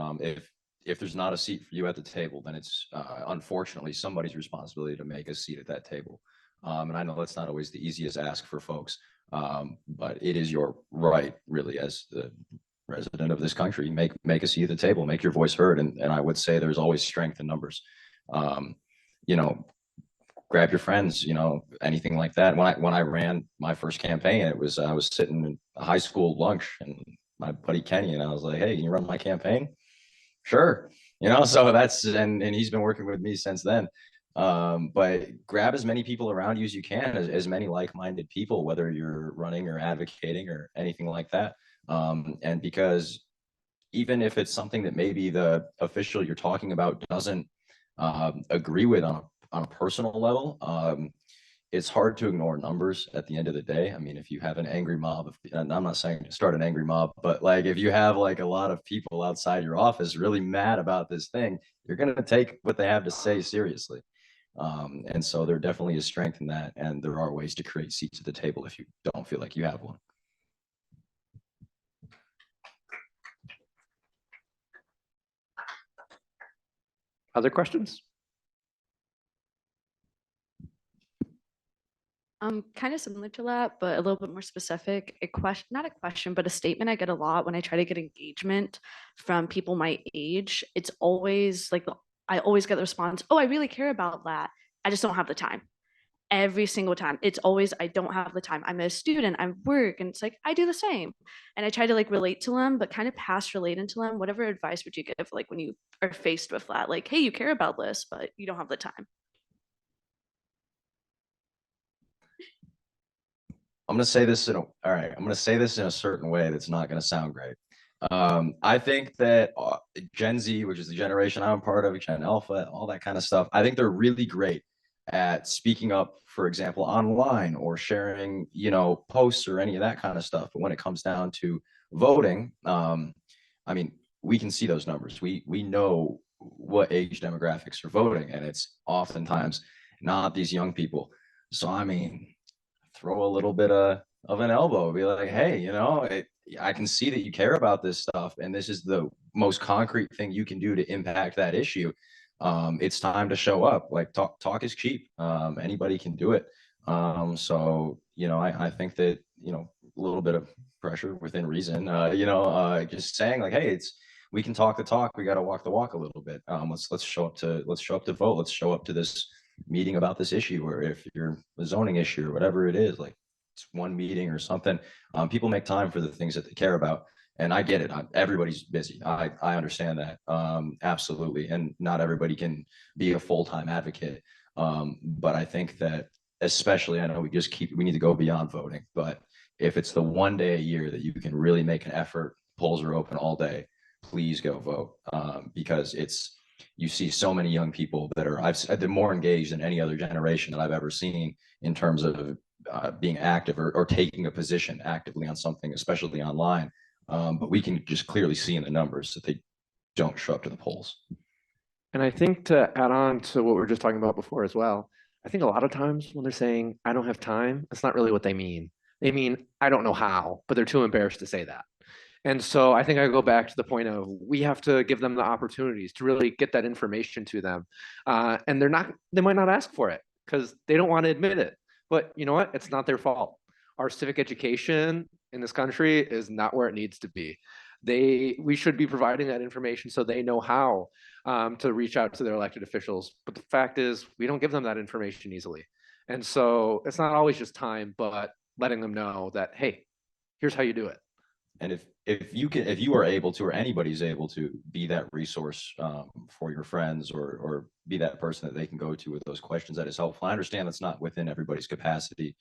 If there's not a seat for you at the table, then it's unfortunately somebody's responsibility to make a seat at that table. And I know that's not always the easiest ask for folks, but it is your right, really, as the resident of this country, make a seat at the table, make your voice heard. And I would say there's always strength in numbers. You know, grab your friends, you know, anything like that. When I ran my first campaign, I was sitting in a high school lunch and my buddy Kenny, and I was like, hey, can you run my campaign? Sure. You know, so that's, and he's been working with me since then. But grab as many people around you as you can, as many like-minded people, whether you're running or advocating or anything like that. And because even if it's something that maybe the official you're talking about doesn't agree with on a personal level, it's hard to ignore numbers at the end of the day. I mean, if you have an angry mob, and I'm not saying to start an angry mob, but like if you have like a lot of people outside your office really mad about this thing, you're going to take what they have to say seriously. And so there definitely is strength in that. And there are ways to create seats at the table if you don't feel like you have one. Other questions? Kind of similar to that, but a little bit more specific. A question, not a question, but a statement I get a lot when I try to get engagement from people my age. It's always like, I always get the response, oh, I really care about that. I just don't have the time. Every single time. It's always, I don't have the time. I'm a student, I work, and it's like, I do the same. And I try to like relate to them, but kind of past relate into them. Whatever advice would you give, like when you are faced with that? Like, hey, you care about this, but you don't have the time. I'm going to say this I'm going to say this in a certain way that's not going to sound great. I think that Gen Z, which is the generation I'm part of, Gen Alpha, all that kind of stuff, I think they're really great at speaking up, for example, online or sharing, you know, posts or any of that kind of stuff. But when it comes down to voting, I mean, we can see those numbers. We know what age demographics are voting, and it's oftentimes not these young people. So, I mean, throw a little bit of an elbow, be like, hey, you know, I can see that you care about this stuff, and this is the most concrete thing you can do to impact that issue. It's time to show up. Like talk is cheap. Anybody can do it. So, you know, I think that, you know, a little bit of pressure within reason, you know, just saying like, hey, we can talk the talk. We got to walk the walk a little bit. Let's show up to vote. Let's show up to this meeting about this issue, or if you're a zoning issue or whatever it is, like it's one meeting or something. People make time for the things that they care about. And I get it. Everybody's busy. I understand that. Absolutely. And not everybody can be a full-time advocate. But I think that especially, I know we need to go beyond voting, but if it's the one day a year that you can really make an effort, polls are open all day, please go vote. Because you see so many young people that I've been more engaged than any other generation that I've ever seen in terms of being active or taking a position actively on something, especially online. But we can just clearly see in the numbers that they don't show up to the polls. And I think to add on to what we were just talking about before as well, I think a lot of times when they're saying, I don't have time, that's not really what they mean. They mean, I don't know how, but they're too embarrassed to say that. And so I think I go back to the point of we have to give them the opportunities to really get that information to them. And they might not ask for it because they don't want to admit it. But you know what? It's not their fault. Our civic education in this country is not where it needs to be. We should be providing that information so they know how to reach out to their elected officials. But the fact is, we don't give them that information easily. And so it's not always just time, but letting them know that, hey, here's how you do it. And if you are able to, or anybody's able to be that resource for your friends, or be that person that they can go to with those questions, that is helpful. I understand that's not within everybody's capacity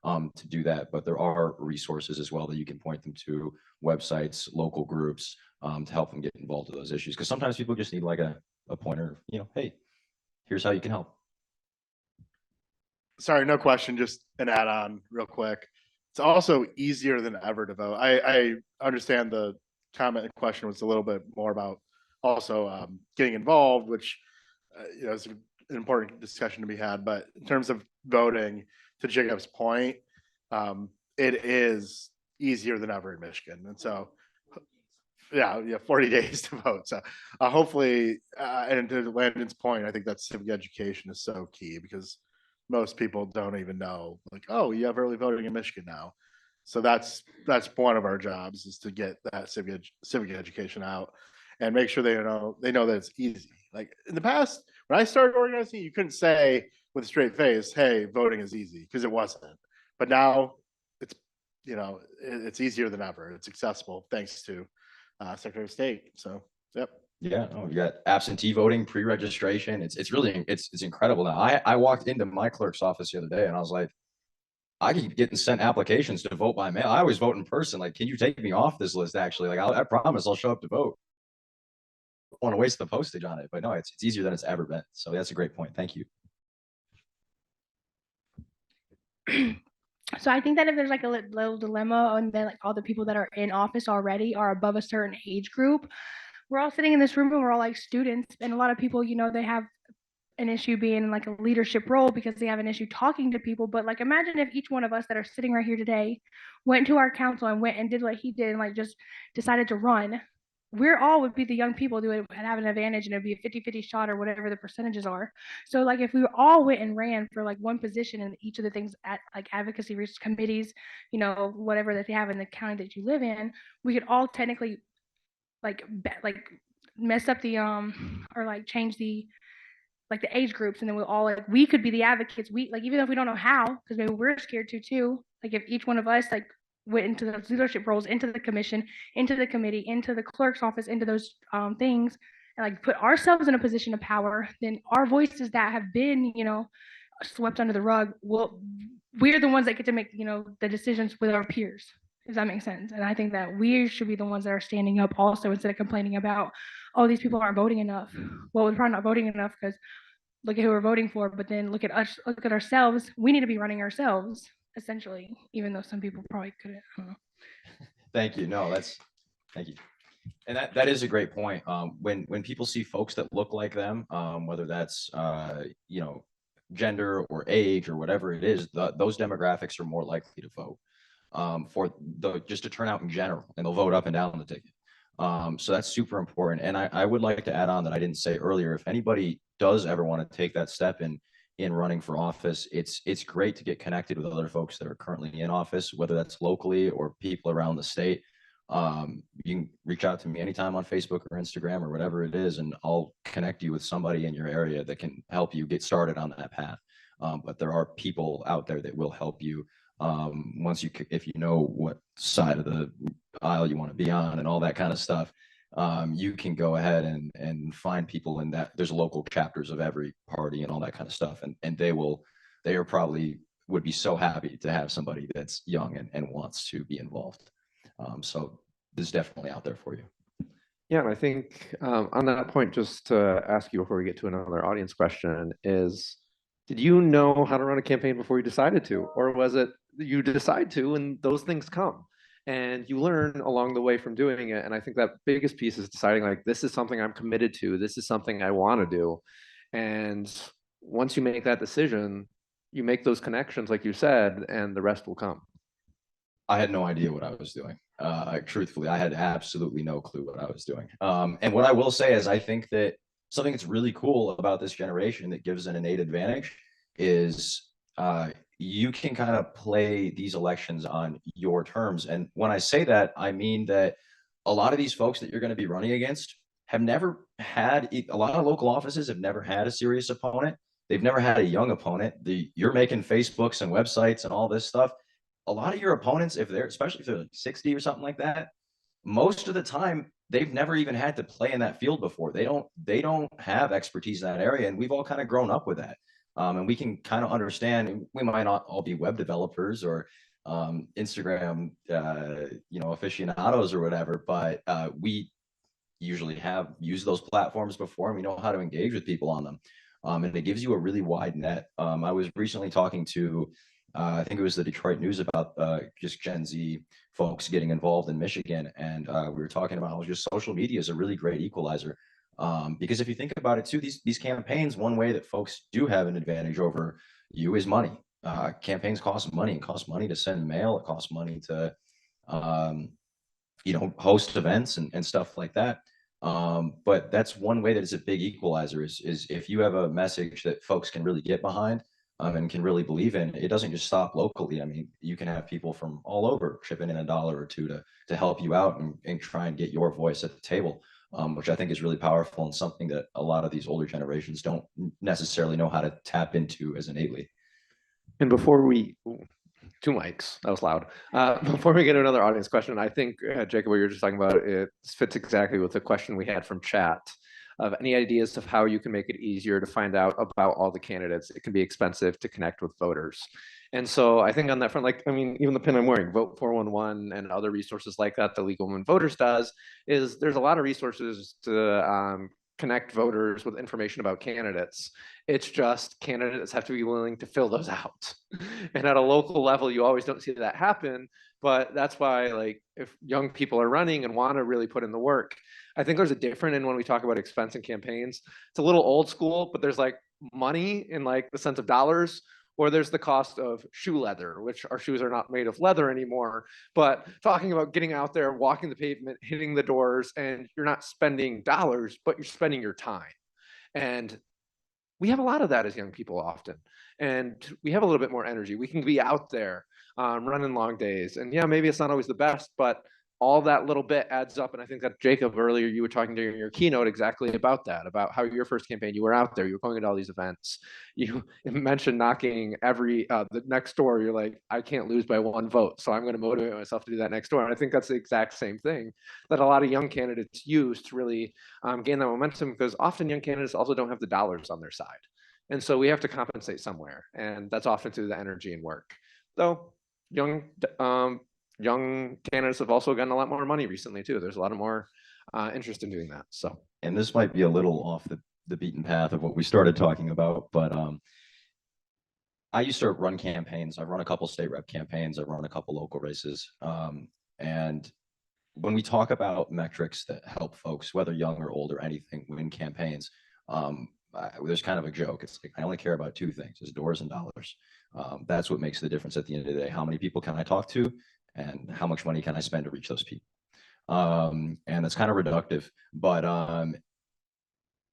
to do that, but there are resources as well that you can point them to, websites, local groups, to help them get involved in those issues. Because sometimes people just need like a pointer, you know, hey, here's how you can help. Sorry, no question, just an add-on real quick. It's also easier than ever to vote. I understand the comment and question was a little bit more about also getting involved, which you know, is an important discussion to be had, but in terms of voting, to Jacob's point, it is easier than ever in Michigan. And so, yeah, 40 days to vote. So hopefully, and to Landon's point, I think that civic education is so key because most people don't even know, like, oh, you have early voting in Michigan now. So that's one of our jobs, is to get that civic education out and make sure they know that it's easy. Like in the past, when I started organizing, you couldn't say with a straight face, hey, voting is easy, because it wasn't. But now it's, it's easier than ever. It's accessible thanks to Secretary of State. So, yep. Yeah, no, you got absentee voting, pre-registration. It's really it's incredible now. I walked into my clerk's office the other day and I was like, I keep getting sent applications to vote by mail. I always vote in person. Like, can you take me off this list? Actually, like, I promise I'll show up to vote. I don't want to waste the postage on it, but no, it's easier than it's ever been. So that's a great point. Thank you. So I think that if there's like a little dilemma, and then like all the people that are in office already are above a certain age group, we're all sitting in this room and we're all like students, and a lot of people, they have an issue being in like a leadership role because they have an issue talking to people. But like, imagine if each one of us that are sitting right here today went to our council and went and did what he did and like just decided to run. We're all would be the young people who would have an advantage, and it'd be a 50-50 shot or whatever the percentages are. So like if we all went and ran for like one position in each of the things at like advocacy research committees, whatever that they have in the county that you live in, we could all technically like mess up the or like change the age groups, and then we could be the advocates. We like, even though we don't know how, because maybe we're scared to too. Like if each one of us like went into those leadership roles, into the commission, into the committee, into the clerk's office, into those things, and like put ourselves in a position of power, then our voices that have been, swept under the rug, we're the ones that get to make, the decisions with our peers. Does that make sense? And I think that we should be the ones that are standing up also, instead of complaining about, oh, these people aren't voting enough. Well, we're probably not voting enough because look at who we're voting for, but then look at us, look at ourselves. We need to be running ourselves, essentially, even though some people probably couldn't. I don't know. Thank you. No, thank you. And that is a great point. When people see folks that look like them, whether that's gender or age or whatever it is, those demographics are more likely to vote just to turn out in general, and they'll vote up and down the ticket. So that's super important. And I would like to add on that I didn't say earlier, if anybody does ever want to take that step in running for office, it's great to get connected with other folks that are currently in office, whether that's locally or people around the state. You can reach out to me anytime on Facebook or Instagram or whatever it is, and I'll connect you with somebody in your area that can help you get started on that path. But there are people out there that will help you if you know what side of the aisle you want to be on and all that kind of stuff. You can go ahead and find people in that. There's local chapters of every party and all that kind of stuff, and they would be so happy to have somebody that's young and wants to be involved. So this is definitely out there for you. Yeah, and I think on that point, just to ask you before we get to another audience question is, did you know how to run a campaign before you decided to, or was it you decide to and those things come and you learn along the way from doing it? And I think that biggest piece is deciding, like, this is something I'm committed to, this is something I want to do. And once you make that decision, you make those connections, like you said, and the rest will come. I had no idea what I was doing. Truthfully, I had absolutely no clue what I was doing. And what I will say is, I think that something that's really cool about this generation that gives an innate advantage is you can kind of play these elections on your terms. And when I say that, I mean that a lot of these folks that you're going to be running against have never had, a lot of local offices have never had a serious opponent. They've never had a young opponent. You're making Facebooks and websites and all this stuff. A lot of your opponents, especially if they're like 60 or something like that, most of the time, they've never even had to play in that field before. They don't have expertise in that area. And we've all kind of grown up with that. And we can kind of understand, we might not all be web developers or Instagram, aficionados or whatever, but we usually have used those platforms before, and we know how to engage with people on them. And it gives you a really wide net. I was recently talking to, I think it was the Detroit News, about just Gen Z folks getting involved in Michigan. And we were talking about just social media is a really great equalizer. Because if you think about it too, these campaigns, one way that folks do have an advantage over you is money. Campaigns cost money. It costs money to send mail. It costs money to, host events and stuff like that. But that's one way that it's a big equalizer is if you have a message that folks can really get behind, and can really believe in, it doesn't just stop locally. I mean, you can have people from all over chipping in $1 or $2 to help you out and try and get your voice at the table, which I think is really powerful and something that a lot of these older generations don't necessarily know how to tap into as innately. And before we, two mics, that was loud. Before we get to another audience question, I think, Jacob, what you were just talking about, it fits exactly with the question we had from chat. Of any ideas of how you can make it easier to find out about all the candidates. It can be expensive to connect with voters. And so I think on that front, like, I mean, even the pin I'm wearing, Vote 411 and other resources like that, the League of Women Voters does, is there's a lot of resources to connect voters with information about candidates. It's just candidates have to be willing to fill those out. And at a local level, you always don't see that happen. But that's why, like, if young people are running and want to really put in the work, I think there's a difference in when we talk about expense and campaigns. It's a little old school, but there's like money in like the sense of dollars, or there's the cost of shoe leather, which our shoes are not made of leather anymore. But talking about getting out there, walking the pavement, hitting the doors, and you're not spending dollars, but you're spending your time. And we have a lot of that as young people often. And we have a little bit more energy. We can be out there running long days. And yeah, maybe it's not always the best, but all that little bit adds up. And I think that Jacob, earlier, you were talking during your keynote exactly about that, about how your first campaign, you were out there, you were going to all these events. You mentioned knocking the next door. You're like, I can't lose by 1 vote. So I'm going to motivate myself to do that next door. And I think that's the exact same thing that a lot of young candidates use to really gain that momentum, because often young candidates also don't have the dollars on their side. And so we have to compensate somewhere. And that's often through the energy and work. Though young candidates have also gotten a lot more money recently too. There's a lot of more interest in doing that. So, and this might be a little off the beaten path of what we started talking about, but I used to run campaigns. I've run a couple state rep campaigns. I've run a couple local races. And when we talk about metrics that help folks, whether young or old or anything, win campaigns, there's kind of a joke. It's like, I only care about 2 things: is doors and dollars. That's what makes the difference at the end of the day. How many people can I talk to, and how much money can I spend to reach those people? And that's kind of reductive, but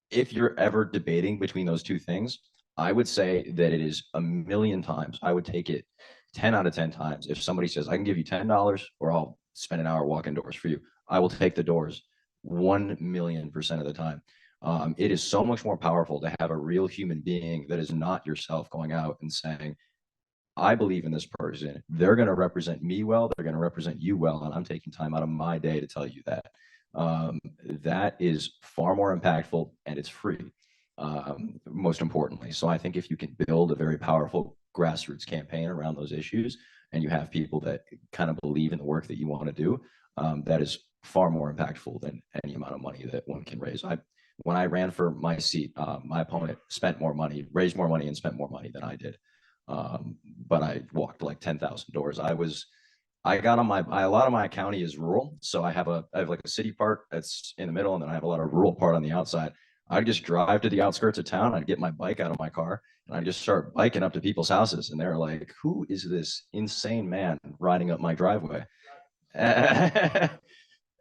if you're ever debating between those 2 things, I would say that it is a million times. I would take it 10 out of 10 times. If somebody says, I can give you $10 or I'll spend an hour walking doors for you, I will take the doors 1,000,000% of the time. It is so much more powerful to have a real human being that is not yourself going out and saying, I believe in this person. They're going to represent me well. They're going to represent you well. And I'm taking time out of my day to tell you that. That is far more impactful, and it's free, most importantly. So I think if you can build a very powerful grassroots campaign around those issues, and you have people that kind of believe in the work that you want to do, that is far more impactful than any amount of money that one can raise. When I ran for my seat, my opponent spent more money, raised more money, and spent more money than I did. But I walked like 10,000 doors. I got on a lot of my county is rural. So I have like a city part that's in the middle, and then I have a lot of rural part on the outside. I'd just drive to the outskirts of town. I'd get my bike out of my car, and I'd just start biking up to people's houses. And they're like, who is this insane man riding up my driveway?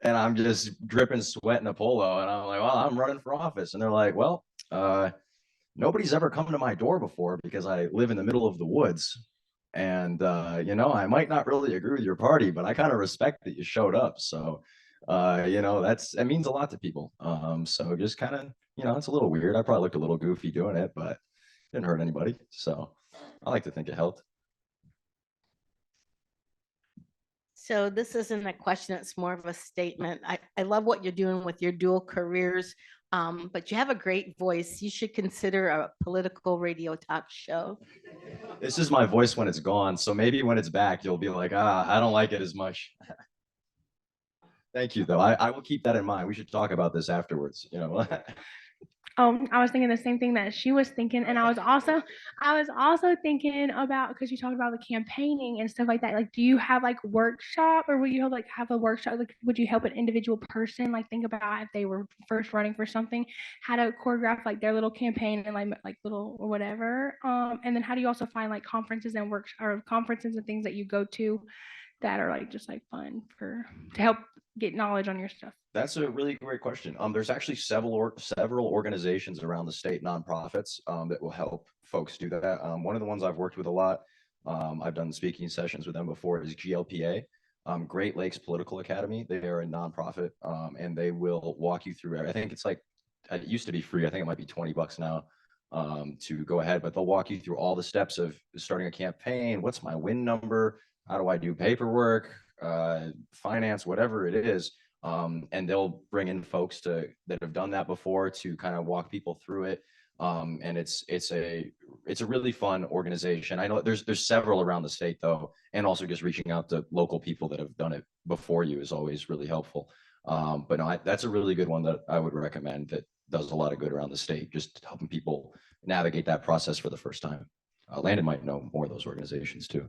And I'm just dripping sweat in a polo. And I'm like, well, I'm running for office. And they're like, well, nobody's ever come to my door before because I live in the middle of the woods. And, I might not really agree with your party, but I kind of respect that you showed up. So, it means a lot to people. So just kind of, it's a little weird. I probably looked a little goofy doing it, but didn't hurt anybody. So I like to think it helped. So this isn't a question, it's more of a statement. I love what you're doing with your dual careers, but you have a great voice. You should consider a political radio talk show. This is my voice when it's gone. So maybe when it's back, you'll be like, I don't like it as much. Thank you, though. I will keep that in mind. We should talk about this afterwards. I was thinking the same thing that she was thinking, and I was also thinking about, because you talked about the campaigning and stuff like that. Like, do you have like workshop, or will you have a workshop? Like, would you help an individual person like think about if they were first running for something, how to choreograph like their little campaign and like little or whatever. And then how do you also find like conferences and conferences and things that you go to that are like just like fun to help get knowledge on your stuff? That's a really great question. There's actually several organizations around the state, nonprofits, that will help folks do that. One of the ones I've worked with a lot, I've done speaking sessions with them before, is GLPA, Great Lakes Political Academy. They are a nonprofit, and they will walk you through. I think it's like, it used to be free. I think it might be $20 now to go ahead, but they'll walk you through all the steps of starting a campaign. What's my win number? How do I do paperwork, finance, whatever it is. And they'll bring in folks that have done that before to kind of walk people through it. And it's a really fun organization. I know there's several around the state though, and also just reaching out to local people that have done it before you is always really helpful. But no, that's a really good one that I would recommend that does a lot of good around the state, just helping people navigate that process for the first time. Landon might know more of those organizations too.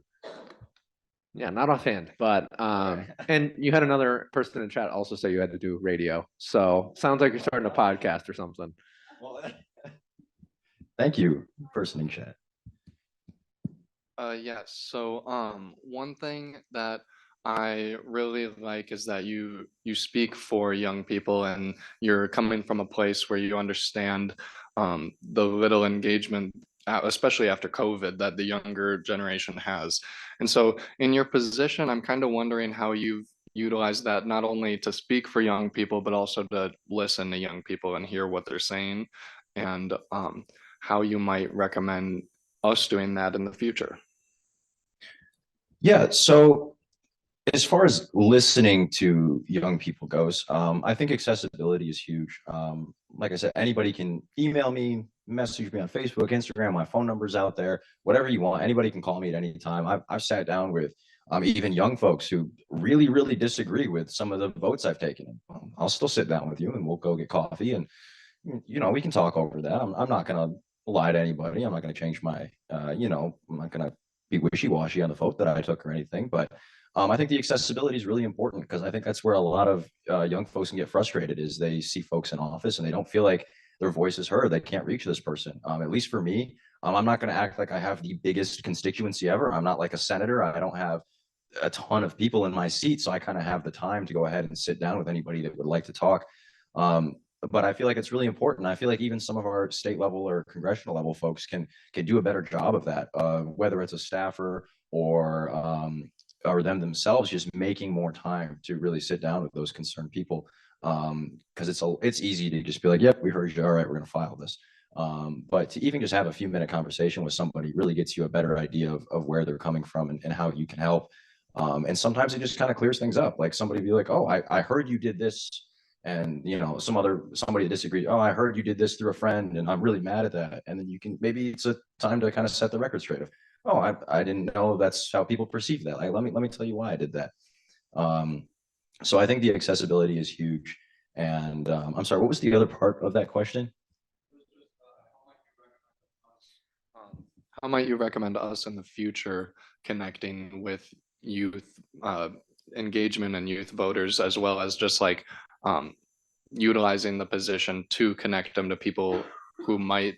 Yeah, not offhand, but and you had another person in chat also say you had to do radio. So sounds like you're starting a podcast or something. Well, thank you, person in chat. Yes. So one thing that I really like is that you speak for young people, and you're coming from a place where you understand the little engagement, especially after COVID, that the younger generation has. And so in your position, I'm kind of wondering how you've utilized that, not only to speak for young people, but also to listen to young people and hear what they're saying, and how you might recommend us doing that in the future. Yeah, so as far as listening to young people goes, I think accessibility is huge. Like I said, anybody can email me, message me on Facebook, Instagram, my phone number's out there, whatever you want. Anybody can call me at any time. I've sat down with even young folks who really, really disagree with some of the votes I've taken. I'll still sit down with you and we'll go get coffee, and we can talk over that. I'm not going to lie to anybody. I'm not going to change my, I'm not going to be wishy-washy on the vote that I took or anything. But I think the accessibility is really important, because I think that's where a lot of young folks can get frustrated, is they see folks in office and they don't feel like their voice is heard. They can't reach this person. At least for me, I'm not going to act like I have the biggest constituency ever. I'm not like a senator. I don't have a ton of people in my seat, so I kind of have the time to go ahead and sit down with anybody that would like to talk. But I feel like it's really important. I feel like even some of our state level or congressional level folks can do a better job of that, whether it's a staffer or them themselves, just making more time to really sit down with those concerned people. Because it's easy to just be like, yep, we heard you. All right, we're going to file this. But to even just have a few minute conversation with somebody really gets you a better idea of where they're coming from and how you can help. And sometimes it just kind of clears things up. Like somebody be like, oh, I heard you did this. And, somebody disagreed. Oh, I heard you did this through a friend and I'm really mad at that. And then maybe it's a time to kind of set the record straight of, oh, I didn't know that's how people perceive that. Like, let me tell you why I did that. So I think the accessibility is huge. And I'm sorry, what was the other part of that question? How might you recommend us in the future connecting with youth engagement and youth voters, as well as just like utilizing the position to connect them to people who might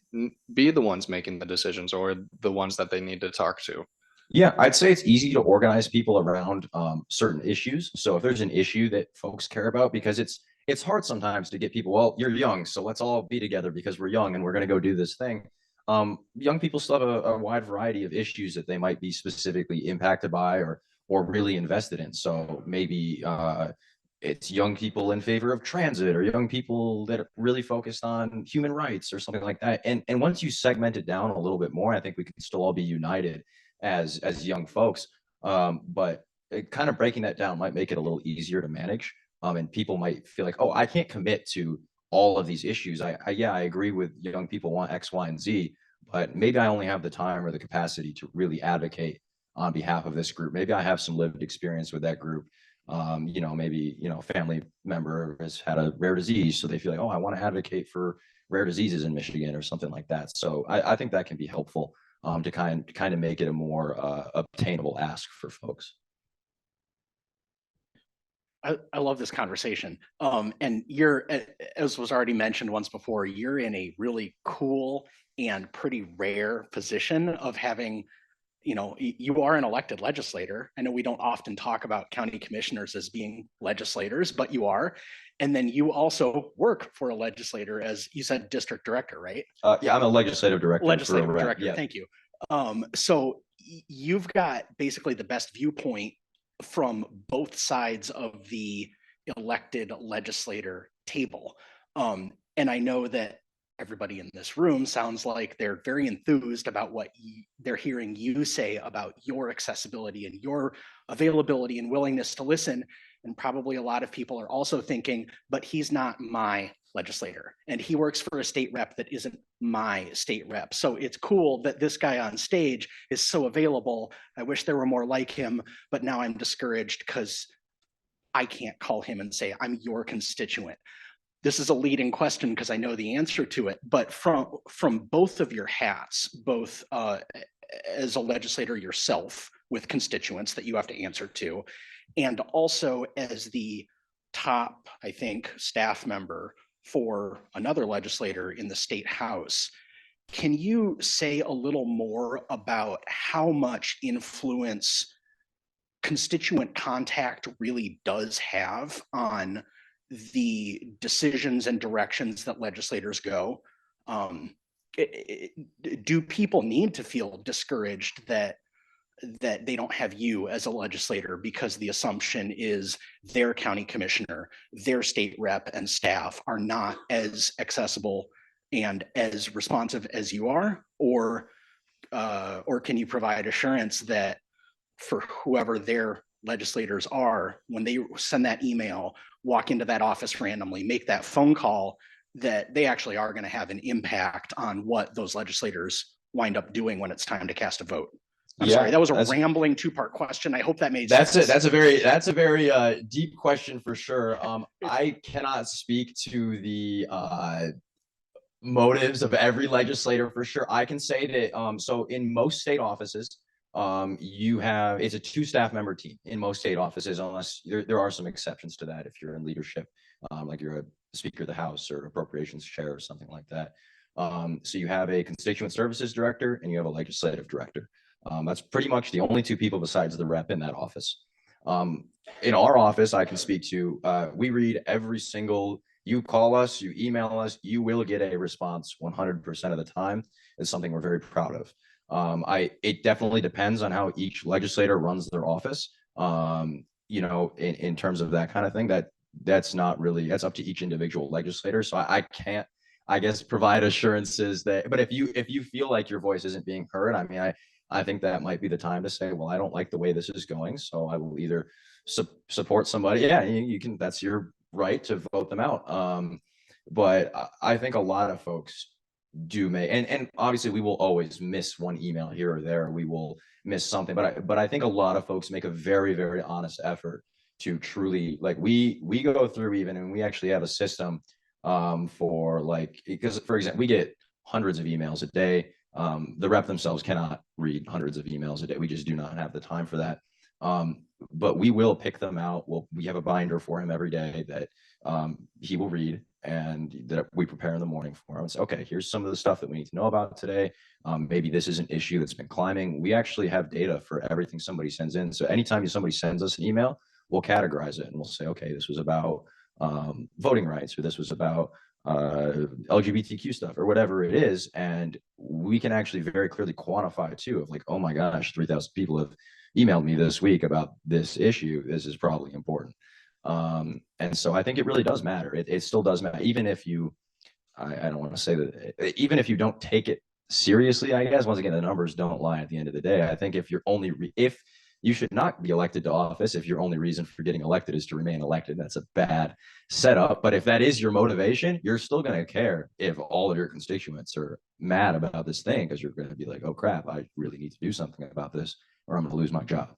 be the ones making the decisions or the ones that they need to talk to? Yeah, I'd say it's easy to organize people around certain issues. So if there's an issue that folks care about, because it's hard sometimes to get people, well, you're young, so let's all be together because we're young and we're going to go do this thing. Young people still have a wide variety of issues that they might be specifically impacted by or really invested in. So maybe it's young people in favor of transit, or young people that are really focused on human rights or something like that. And once you segment it down a little bit more, I think we can still all be united as young folks. But kind of breaking that down might make it a little easier to manage. And people might feel like, oh, I can't commit to all of these issues. I agree with young people want X, Y, and Z, but maybe I only have the time or the capacity to really advocate on behalf of this group. Maybe I have some lived experience with that group. You know, maybe, you know, a family member has had a rare disease, so they feel like, oh, I want to advocate for rare diseases in Michigan or something like that. So I think that can be helpful to kind of make it a more obtainable ask for folks. I love this conversation. And you're, as was already mentioned once before, you're in a really cool and pretty rare position of having, you know, you are an elected legislator. I know we don't often talk about county commissioners as being legislators, but you are. And then you also work for a legislator, as you said, district director, right? Yeah, I'm a legislative director. Legislative for a rep, director, yeah. thank you. So you've got basically the best viewpoint from both sides of the elected legislator table. And I know that everybody in this room sounds like they're very enthused about what they're hearing you say about your accessibility and your availability and willingness to listen. And probably a lot of people are also thinking, but he's not my legislator and he works for a state rep that isn't my state rep. So it's cool that this guy on stage is so available. I wish there were more like him, but now I'm discouraged because I can't call him and say, I'm your constituent. This is a leading question because I know the answer to it, but from both of your hats, both as a legislator yourself with constituents that you have to answer to, and also as the top, I think, staff member for another legislator in the state house, can you say a little more about how much influence constituent contact really does have on the decisions and directions that legislators go? Do people need to feel discouraged that they don't have you as a legislator because the assumption is their county commissioner, their state rep and staff are not as accessible and as responsive as you are? Or can you provide assurance that for whoever their legislators are, when they send that email, walk into that office randomly, make that phone call, that they actually are going to have an impact on what those legislators wind up doing when it's time to cast a vote? I'm sorry, that was a rambling two-part question. I hope that made sense. That's a very deep question for sure. I cannot speak to the motives of every legislator for sure. I can say that so in most state offices, it's a 2 staff member team in most state offices, unless there are some exceptions to that if you're in leadership, like you're a Speaker of the House or Appropriations Chair or something like that. So you have a Constituent Services Director and you have a Legislative Director. That's pretty much the only 2 people besides the rep in that office. In our office, I can speak to, we read every single, you call us, you email us, you will get a response 100% of the time. It's something we're very proud of. It definitely depends on how each legislator runs their office. You know, in terms of that kind of thing, that's not really, that's up to each individual legislator. So I can't, I guess, provide assurances that, but if you feel like your voice isn't being heard, I mean, I think that might be the time to say, well, I don't like the way this is going, so I will either support somebody. Yeah, you can, that's your right to vote them out. But I think a lot of folks do make, and obviously we will always miss one email here or there. We will miss something, but I think a lot of folks make a very, very honest effort to truly, like, we go through even, and we actually have a system for, like, because for example, we get hundreds of emails a day. The rep themselves cannot read hundreds of emails a day. We just do not have the time for that. But we will pick them out. We have a binder for him every day that he will read and that we prepare in the morning for him. And say, okay, here's some of the stuff that we need to know about today. Maybe this is an issue that's been climbing. We actually have data for everything somebody sends in. So anytime somebody sends us an email, we'll categorize it and we'll say, okay, this was about voting rights, or this was about LGBTQ stuff, or whatever it is. And we can actually very clearly quantify too, of like, oh my gosh, 3,000 people have emailed me this week about this issue. This is probably important. And so I think it really does matter. It still does matter, even if you, I don't want to say that, even if you don't take it seriously, I guess, once again, the numbers don't lie at the end of the day. I think if you're only, if you should not be elected to office if your only reason for getting elected is to remain elected. That's a bad setup. But if that is your motivation, you're still going to care if all of your constituents are mad about this thing, because you're going to be like, oh crap, I really need to do something about this or I'm going to lose my job.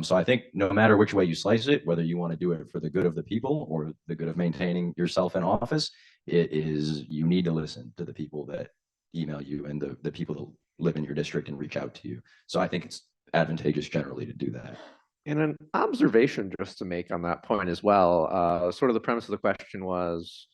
So I think no matter which way you slice it, whether you want to do it for the good of the people or the good of maintaining yourself in office, you need to listen to the people that email you and the people that live in your district and reach out to you. So I think it's advantageous generally to do that. And an observation just to make on that point as well, sort of the premise of the question was,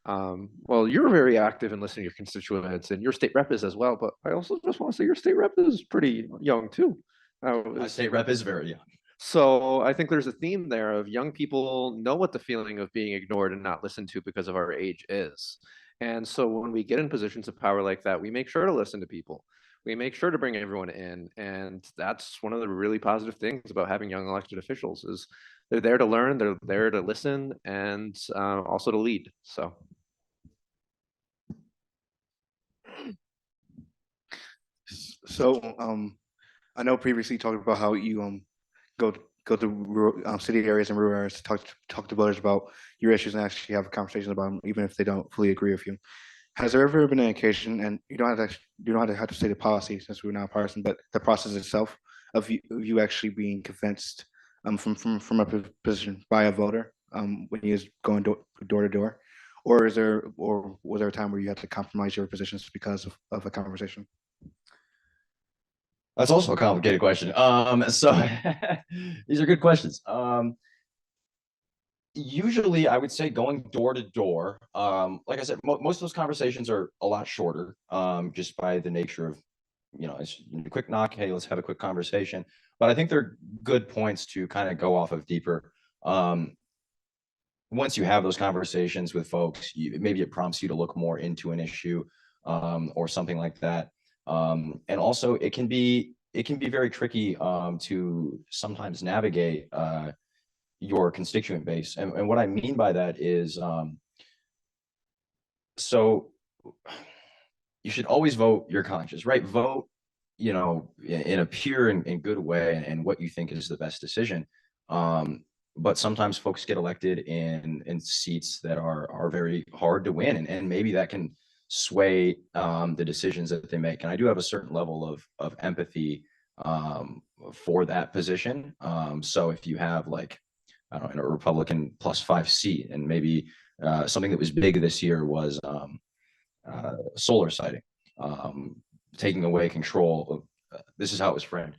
well, you're very active in listening to your constituents and your state rep is as well, but I also just want to say your state rep is pretty young too. My state rep is very young. So I think there's a theme there of young people know what the feeling of being ignored and not listened to because of our age is. And so when we get in positions of power like that, we make sure to listen to people. We make sure to bring everyone in. And that's one of the really positive things about having young elected officials is they're there to learn, they're there to listen, and also to lead. So. So I know previously you talked about how you go to rural, city areas and rural areas to talk to voters about your issues and actually have a conversation about them, even if they don't fully agree with you. Has there ever been an occasion, and you don't have to say the policy since we're not partisan, but the process itself of you actually being convinced from a position by a voter when you was going door to door, or was there a time where you had to compromise your positions because of a conversation? That's also a complicated question. So these are good questions. Usually I would say going door to door. Like I said, most of those conversations are a lot shorter, just by the nature of, it's a quick knock. Hey, let's have a quick conversation. But I think they're good points to kind of go off of deeper. Once you have those conversations with folks, maybe it prompts you to look more into an issue, or something like that. And also it can be very tricky to sometimes navigate your constituent base. And what I mean by that is, so you should always vote your conscience, right? Vote, in a pure and good way and what you think is the best decision. But sometimes folks get elected in seats that are very hard to win. And maybe that can sway the decisions that they make. And I do have a certain level of empathy for that position. So if you have I don't know, a Republican +5 seat, and maybe something that was big this year was solar siting, taking away control of, this is how it was framed,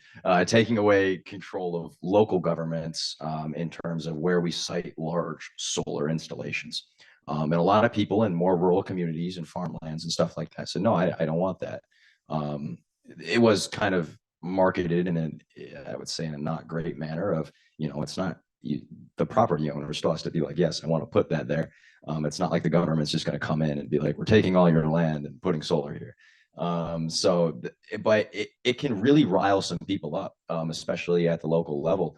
taking away control of local governments in terms of where we site large solar installations. And a lot of people in more rural communities and farmlands and stuff like that said, no, I don't want that. It was kind of marketed I would say in a not great manner of, it's not, the property owner still has to be like, yes, I want to put that there. It's not like the government's just going to come in and be like, we're taking all your land and putting solar here. But it can really rile some people up, especially at the local level.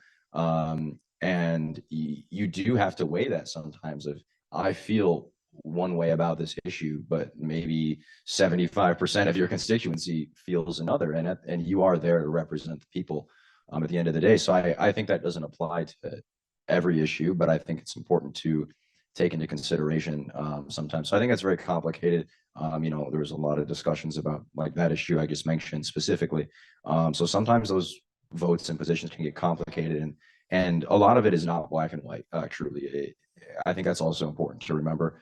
And you do have to weigh that sometimes of, I feel one way about this issue, but maybe 75% of your constituency feels another, and you are there to represent the people at the end of the day. So I think that doesn't apply to every issue, but I think it's important to take into consideration sometimes. So I think that's very complicated. There was a lot of discussions about that issue I just mentioned specifically. So sometimes those votes and positions can get complicated, and a lot of it is not black and white, truly. I think that's also important to remember.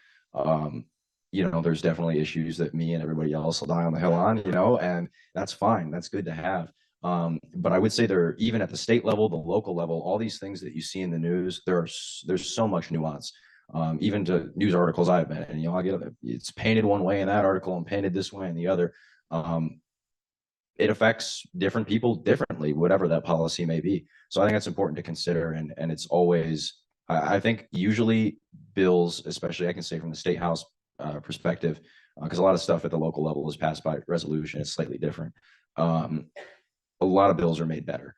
There's definitely issues that me and everybody else will die on the hill on, and that's fine. That's good to have. But I would say there, even at the state level, the local level, all these things that you see in the news, there's so much nuance. Even to news articles I've been in, I get it's painted one way in that article and painted this way in the other. It affects different people differently, whatever that policy may be. So I think that's important to consider. And it's always, I think usually bills, especially I can say from the state house perspective, because a lot of stuff at the local level is passed by resolution. It's slightly different. A lot of bills are made better,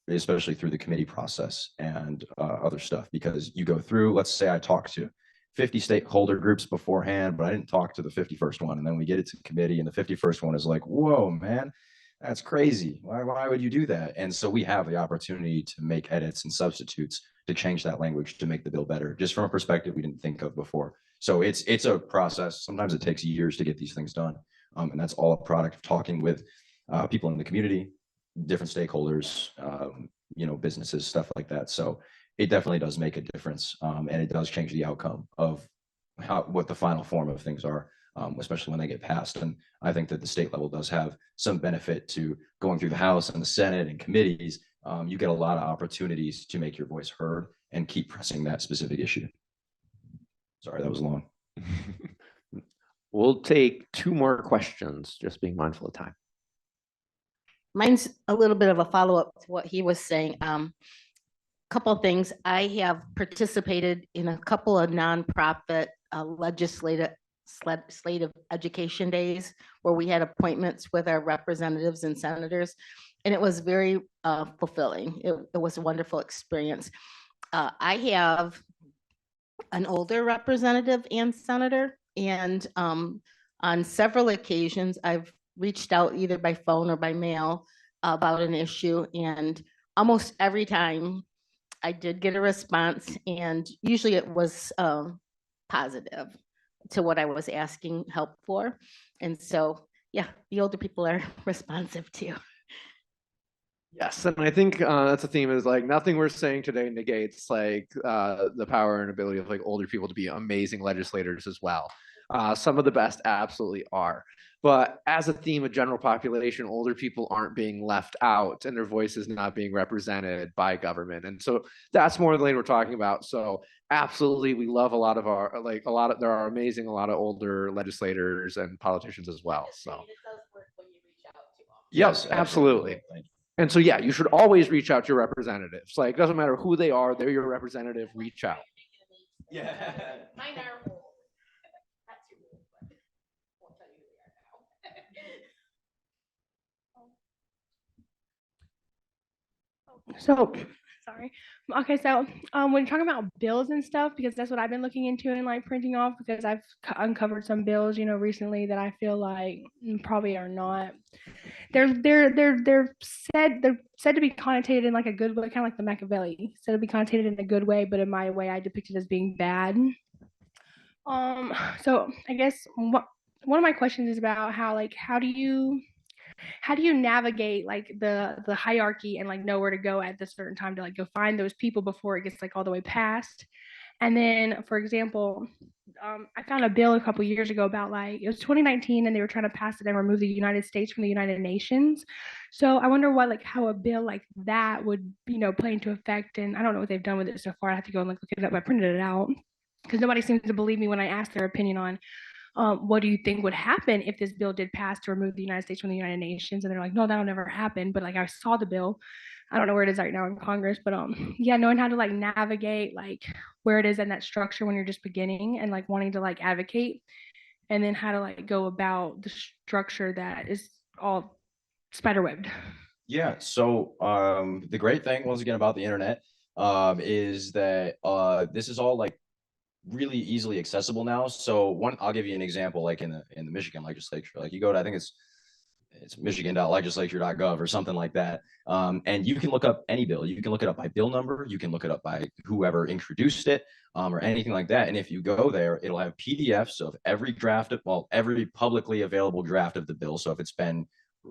especially through the committee process and other stuff, because you go through, let's say I talked to 50 stakeholder groups beforehand, but I didn't talk to the 51st one. And then we get it to committee and the 51st one is like, whoa, man, that's crazy. Why would you do that? And so we have the opportunity to make edits and substitutes to change that language to make the bill better, just from a perspective we didn't think of before. So it's a process. Sometimes it takes years to get these things done. And that's all a product of talking with people in the community, different stakeholders, businesses, stuff like that. So it definitely does make a difference. And it does change the outcome of what the final form of things are, especially when they get passed. And I think that the state level does have some benefit to going through the House and the Senate and committees. You get a lot of opportunities to make your voice heard and keep pressing that specific issue. Sorry, that was long. We'll take 2 more questions, just being mindful of time. Mine's a little bit of a follow-up to what he was saying. Couple of things. I have participated in a couple of nonprofit legislative education days where we had appointments with our representatives and senators, and it was very fulfilling. It was a wonderful experience. I have an older representative and senator, and on several occasions, I've reached out either by phone or by mail about an issue, and almost every time I did get a response, and usually it was positive to what I was asking help for. And so, yeah, the older people are responsive too. Yes, and I think that's a theme, is like nothing we're saying today negates like the power and ability of like older people to be amazing legislators as well. Some of the best absolutely are. But as a theme of general population, older people aren't being left out and their voice is not being represented by government. And so that's more the lane we're talking about. So absolutely, we love a lot of there are amazing, a lot of older legislators and politicians as well. So yes, absolutely. And so, yeah, you should always reach out to your representatives. Like, doesn't matter who they are, they're your representative, reach out. Yeah. Mine are old. So, sorry. Okay, so when you're talking about bills and stuff, because that's what I've been looking into and like printing off, because I've uncovered some bills, recently that I feel like probably are not. They're said to be connotated in like a good way, kind of like the Machiavelli, said to be connotated in a good way, but in my way, I depict it as being bad. So I guess one of my questions is about how do you navigate like the hierarchy and like know where to go at this certain time to like go find those people before it gets like all the way past. And then, for example, I found a bill a couple years ago about like, it was 2019 and they were trying to pass it and remove the United States from the United Nations. So I wonder how a bill like that would, play into effect. And I don't know what they've done with it so far. I have to go and like look it up. I printed it out because nobody seems to believe me when I ask their opinion on what do you think would happen if this bill did pass to remove the United States from the United Nations? And they're like, no, that'll never happen. But like I saw the bill. I don't know where it is right now in Congress, but yeah, knowing how to like navigate like where it is in that structure when you're just beginning and like wanting to like advocate, and then how to like go about the structure that is all spiderwebbed. Yeah. So the great thing once again about the internet is that this is all like really easily accessible now. So I'll give you an example, like in the Michigan legislature, like you go to, I think it's michigan.legislature.gov or something like that. And you can look up any bill. You can look it up by bill number. You can look it up by whoever introduced it or anything like that. And if you go there, it'll have PDFs of every every publicly available draft of the bill. So if it's been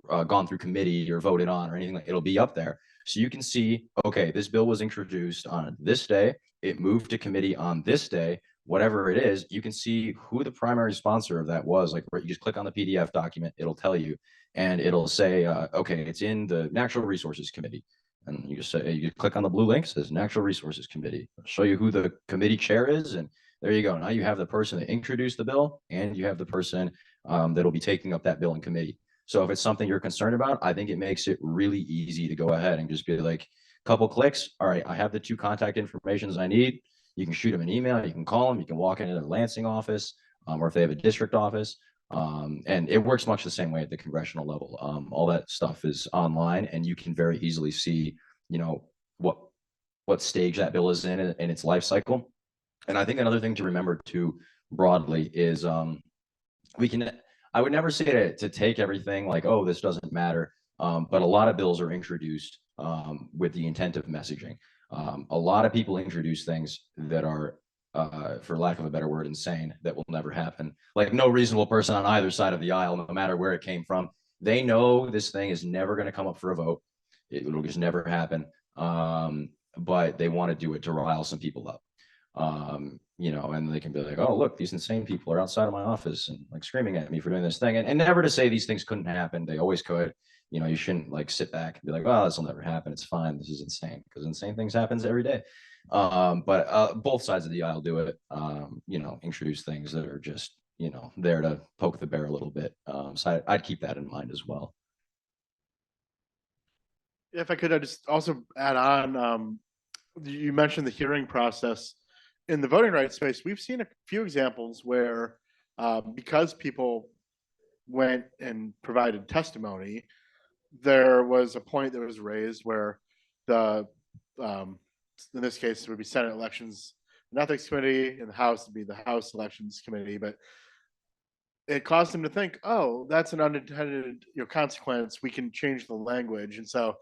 gone through committee or voted on or anything, it'll be up there. So you can see, okay, this bill was introduced on this day. It moved to committee on this day, whatever it is. You can see who the primary sponsor of that was. Like, you just click on the PDF document, it'll tell you, and it'll say, okay, it's in the Natural Resources Committee. And you just say, you click on the blue link, it says Natural Resources Committee. It'll show you who the committee chair is, and there you go. Now you have the person that introduced the bill, and you have the person that'll be taking up that bill in committee. So if it's something you're concerned about, I think it makes it really easy to go ahead and just be like, couple clicks. All right, I have the 2 contact informations I need. You can shoot them an email, you can call them, you can walk into their Lansing office, or if they have a district office. And it works much the same way at the congressional level. All that stuff is online, and you can very easily see, what stage that bill is in its life cycle. And I think another thing to remember too broadly is I would never say to take everything like, oh, this doesn't matter. But a lot of bills are introduced with the intent of messaging. A lot of people introduce things that are, for lack of a better word, insane, that will never happen. Like, no reasonable person on either side of the aisle, no matter where it came from, they know this thing is never going to come up for a vote. It'll just never happen. But they want to do it to rile some people up. You know, and they can be like, oh, look, these insane people are outside of my office and like screaming at me for doing this thing. And never to say these things couldn't happen. They always could. You know, you shouldn't like sit back and be like, oh, this will never happen. It's fine. This is insane, because insane things happens every day. But both sides of the aisle do it. You know, introduce things that are just, you know, there to poke the bear a little bit. So I'd keep that in mind as well. If I could, I just also add on, you mentioned the hearing process. In the voting rights space, we've seen a few examples where, because people went and provided testimony, there was a point that was raised where the, in this case, it would be Senate Elections and Ethics Committee, in the House would be the House Elections Committee, but it caused them to think, oh, that's an unintended, you know, consequence. We can change the language. And so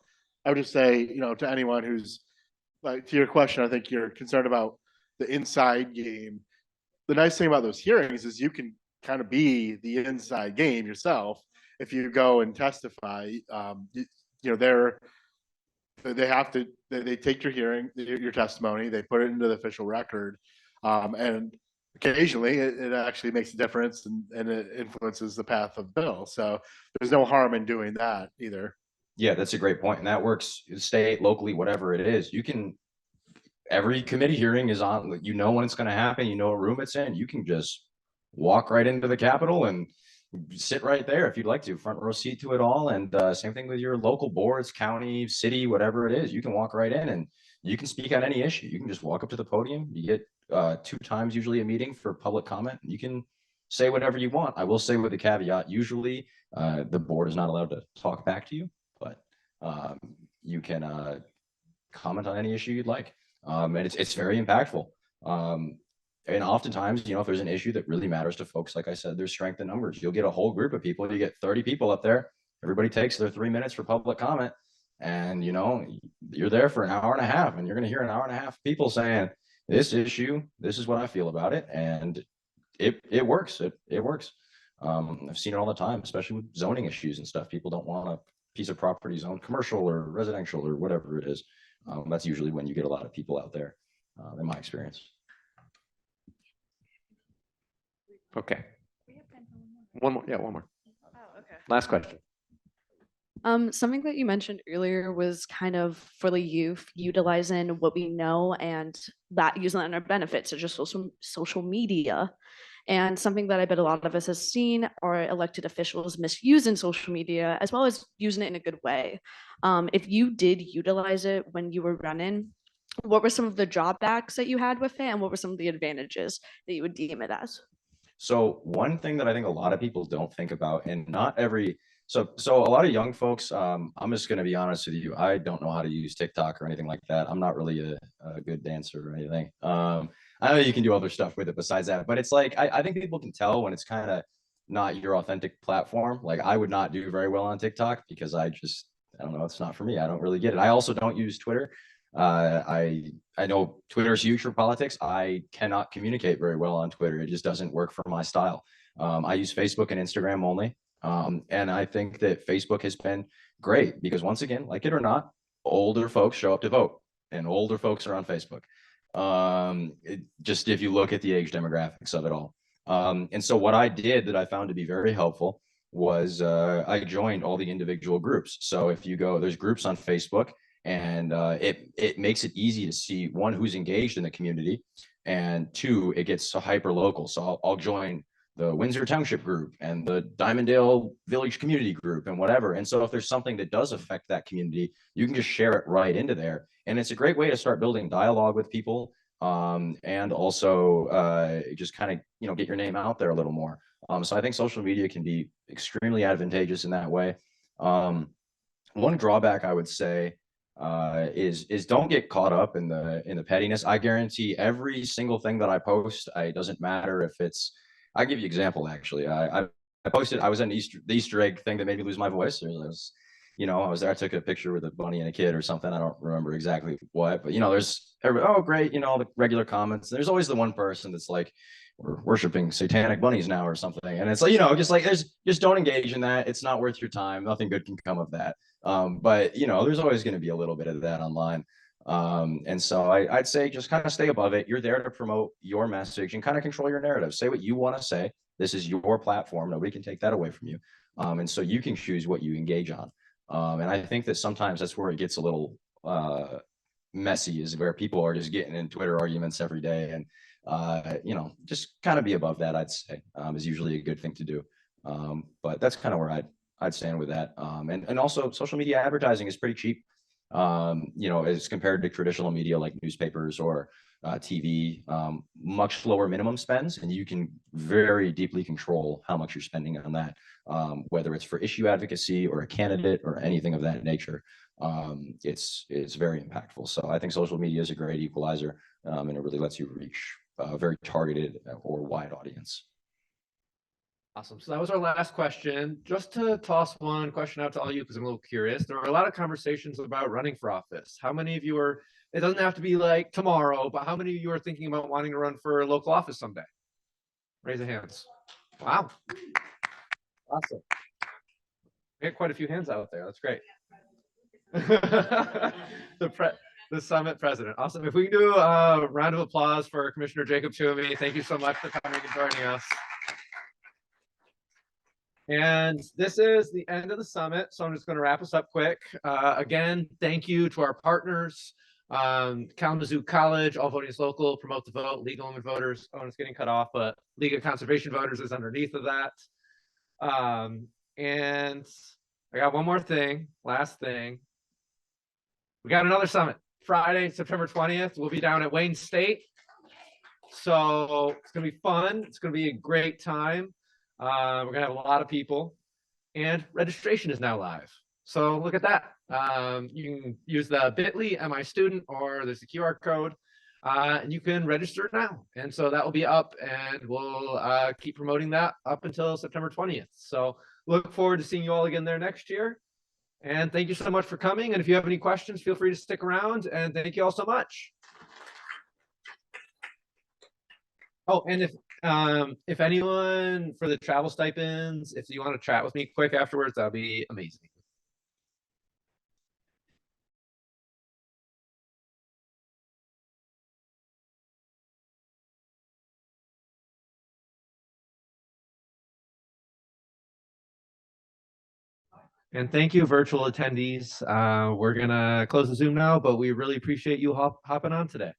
I would just say, you know, to anyone who's, like, to your question, I think you're concerned about the inside game. The nice thing about those hearings is you can kind of be the inside game yourself. If you go and testify, you know, they take your hearing, your testimony, they put it into the official record. And occasionally it actually makes a difference, and it influences the path of the bill. So there's no harm in doing that either. Yeah, that's a great point. And that works state, locally, whatever it is. You can, every committee hearing is on, you know, when it's going to happen, you know, what room it's in. You can just walk right into the Capitol and sit right there if you'd like to, front row seat to it all. And same thing with your local boards, county, city, whatever it is. You can walk right in and you can speak on any issue. You can just walk up to the podium. You get 2 times usually a meeting for public comment. You can say whatever you want. I will say with a caveat, usually the board is not allowed to talk back to you, but you can comment on any issue you'd like. And it's very impactful. And oftentimes, you know, if there's an issue that really matters to folks, like I said, there's strength in numbers. You'll get a whole group of people. You get 30 people up there. Everybody takes their 3 minutes for public comment. And, you know, you're there for an hour and a half, and you're going to hear an hour and a half of people saying, this issue, this is what I feel about it. And it works. It works. I've seen it all the time, especially with zoning issues and stuff. People don't want a piece of property zoned commercial or residential or whatever it is. That's usually when you get a lot of people out there, in my experience. Okay. One more. Yeah, one more. Last question. Something that you mentioned earlier was kind of for the youth, utilizing what we know and that using that in our benefits, such as social media. And something that I bet a lot of us has seen are elected officials misusing social media, as well as using it in a good way. If you did utilize it when you were running, what were some of the drawbacks that you had with it, and what were some of the advantages that you would deem it as? So one thing that I think a lot of people don't think about, and not every, so a lot of young folks, I'm just going to be honest with you. I don't know how to use TikTok or anything like that. I'm not really a good dancer or anything. I know you can do other stuff with it besides that, but it's like, I think people can tell when it's kind of not your authentic platform. Like, I would not do very well on TikTok because I don't know, it's not for me. I don't really get it. I also don't use Twitter. I know Twitter is huge for politics. I cannot communicate very well on Twitter. It just doesn't work for my style. I use Facebook and Instagram only. And I think that Facebook has been great because, once again, like it or not, older folks show up to vote, and older folks are on Facebook. Just if you look at the age demographics of it all. And so what I did that I found to be very helpful was I joined all the individual groups. So if you go, there's groups on Facebook, and it makes it easy to see, one, who's engaged in the community, and two, it gets so hyper local. So I'll join the Windsor Township group and the Diamondale Village Community group and whatever. And so if there's something that does affect that community, you can just share it right into there. And it's a great way to start building dialogue with people, and also just kind of, you know, get your name out there a little more. So I think social media can be extremely advantageous in that way. One drawback I would say is don't get caught up in the pettiness. I guarantee every single thing that I post, it doesn't matter if it's, I'll give you an example. Actually, I posted, I was in the Easter egg thing that made me lose my voice. I was there, I took a picture with a bunny and a kid or something. I don't remember exactly what, but there's everybody, oh great, the regular comments. There's always the one person that's like, we're worshiping satanic bunnies now or something. And it's like, you know, just like just don't engage in that. It's not worth your time. Nothing good can come of that. But you know, there's always going to be a little bit of that online. And so I'd say just kind of stay above it. You're there to promote your message and kind of control your narrative. Say what you want to say. This is your platform. Nobody can take that away from you. And so you can choose what you engage on. And I think that sometimes that's where it gets a little messy, is where people are just getting in Twitter arguments every day. And you know, just kind of be above that, I'd say, is usually a good thing to do. But that's kind of where I'd stand with that. And also social media advertising is pretty cheap, you know, as compared to traditional media like newspapers or TV, much lower minimum spends, and you can very deeply control how much you're spending on that, whether it's for issue advocacy or a candidate or anything of that nature. It's very impactful. So I think social media is a great equalizer, and it really lets you reach a very targeted or wide audience. Awesome. So that was our last question. Just to toss one question out to all you, because I'm a little curious. There are a lot of conversations about running for office. How many of you are, it doesn't have to be like tomorrow, but how many of you are thinking about wanting to run for a local office someday? Raise your hands. Wow. Awesome. We had quite a few hands out there. That's great. The summit president. Awesome. If we can do a round of applause for Commissioner Jacob Toomey. Thank you so much for coming and joining us. And this is the end of the summit, so I'm just going to wrap us up quick. Again, thank you to our partners, Kalamazoo College, All Voting is Local, Promote the Vote, League of Women Voters. Oh, it's getting cut off, but League of Conservation Voters is underneath of that. And I got one more thing, last thing. We got another summit, Friday, September 20th. We'll be down at Wayne State. So it's going to be fun. It's going to be a great time. We're gonna have a lot of people, and registration is now live. So look at that. You can use the bit.ly MI student, or there's a QR code, and you can register now. And so that will be up, and we'll keep promoting that up until September 20th. So look forward to seeing you all again there next year. And thank you so much for coming. And if you have any questions, feel free to stick around. And thank you all so much. Oh, and if anyone for the travel stipends, if you want to chat with me quick afterwards, that'd be amazing. And thank you, virtual attendees. We're gonna close the Zoom now, but we really appreciate you hopping on today.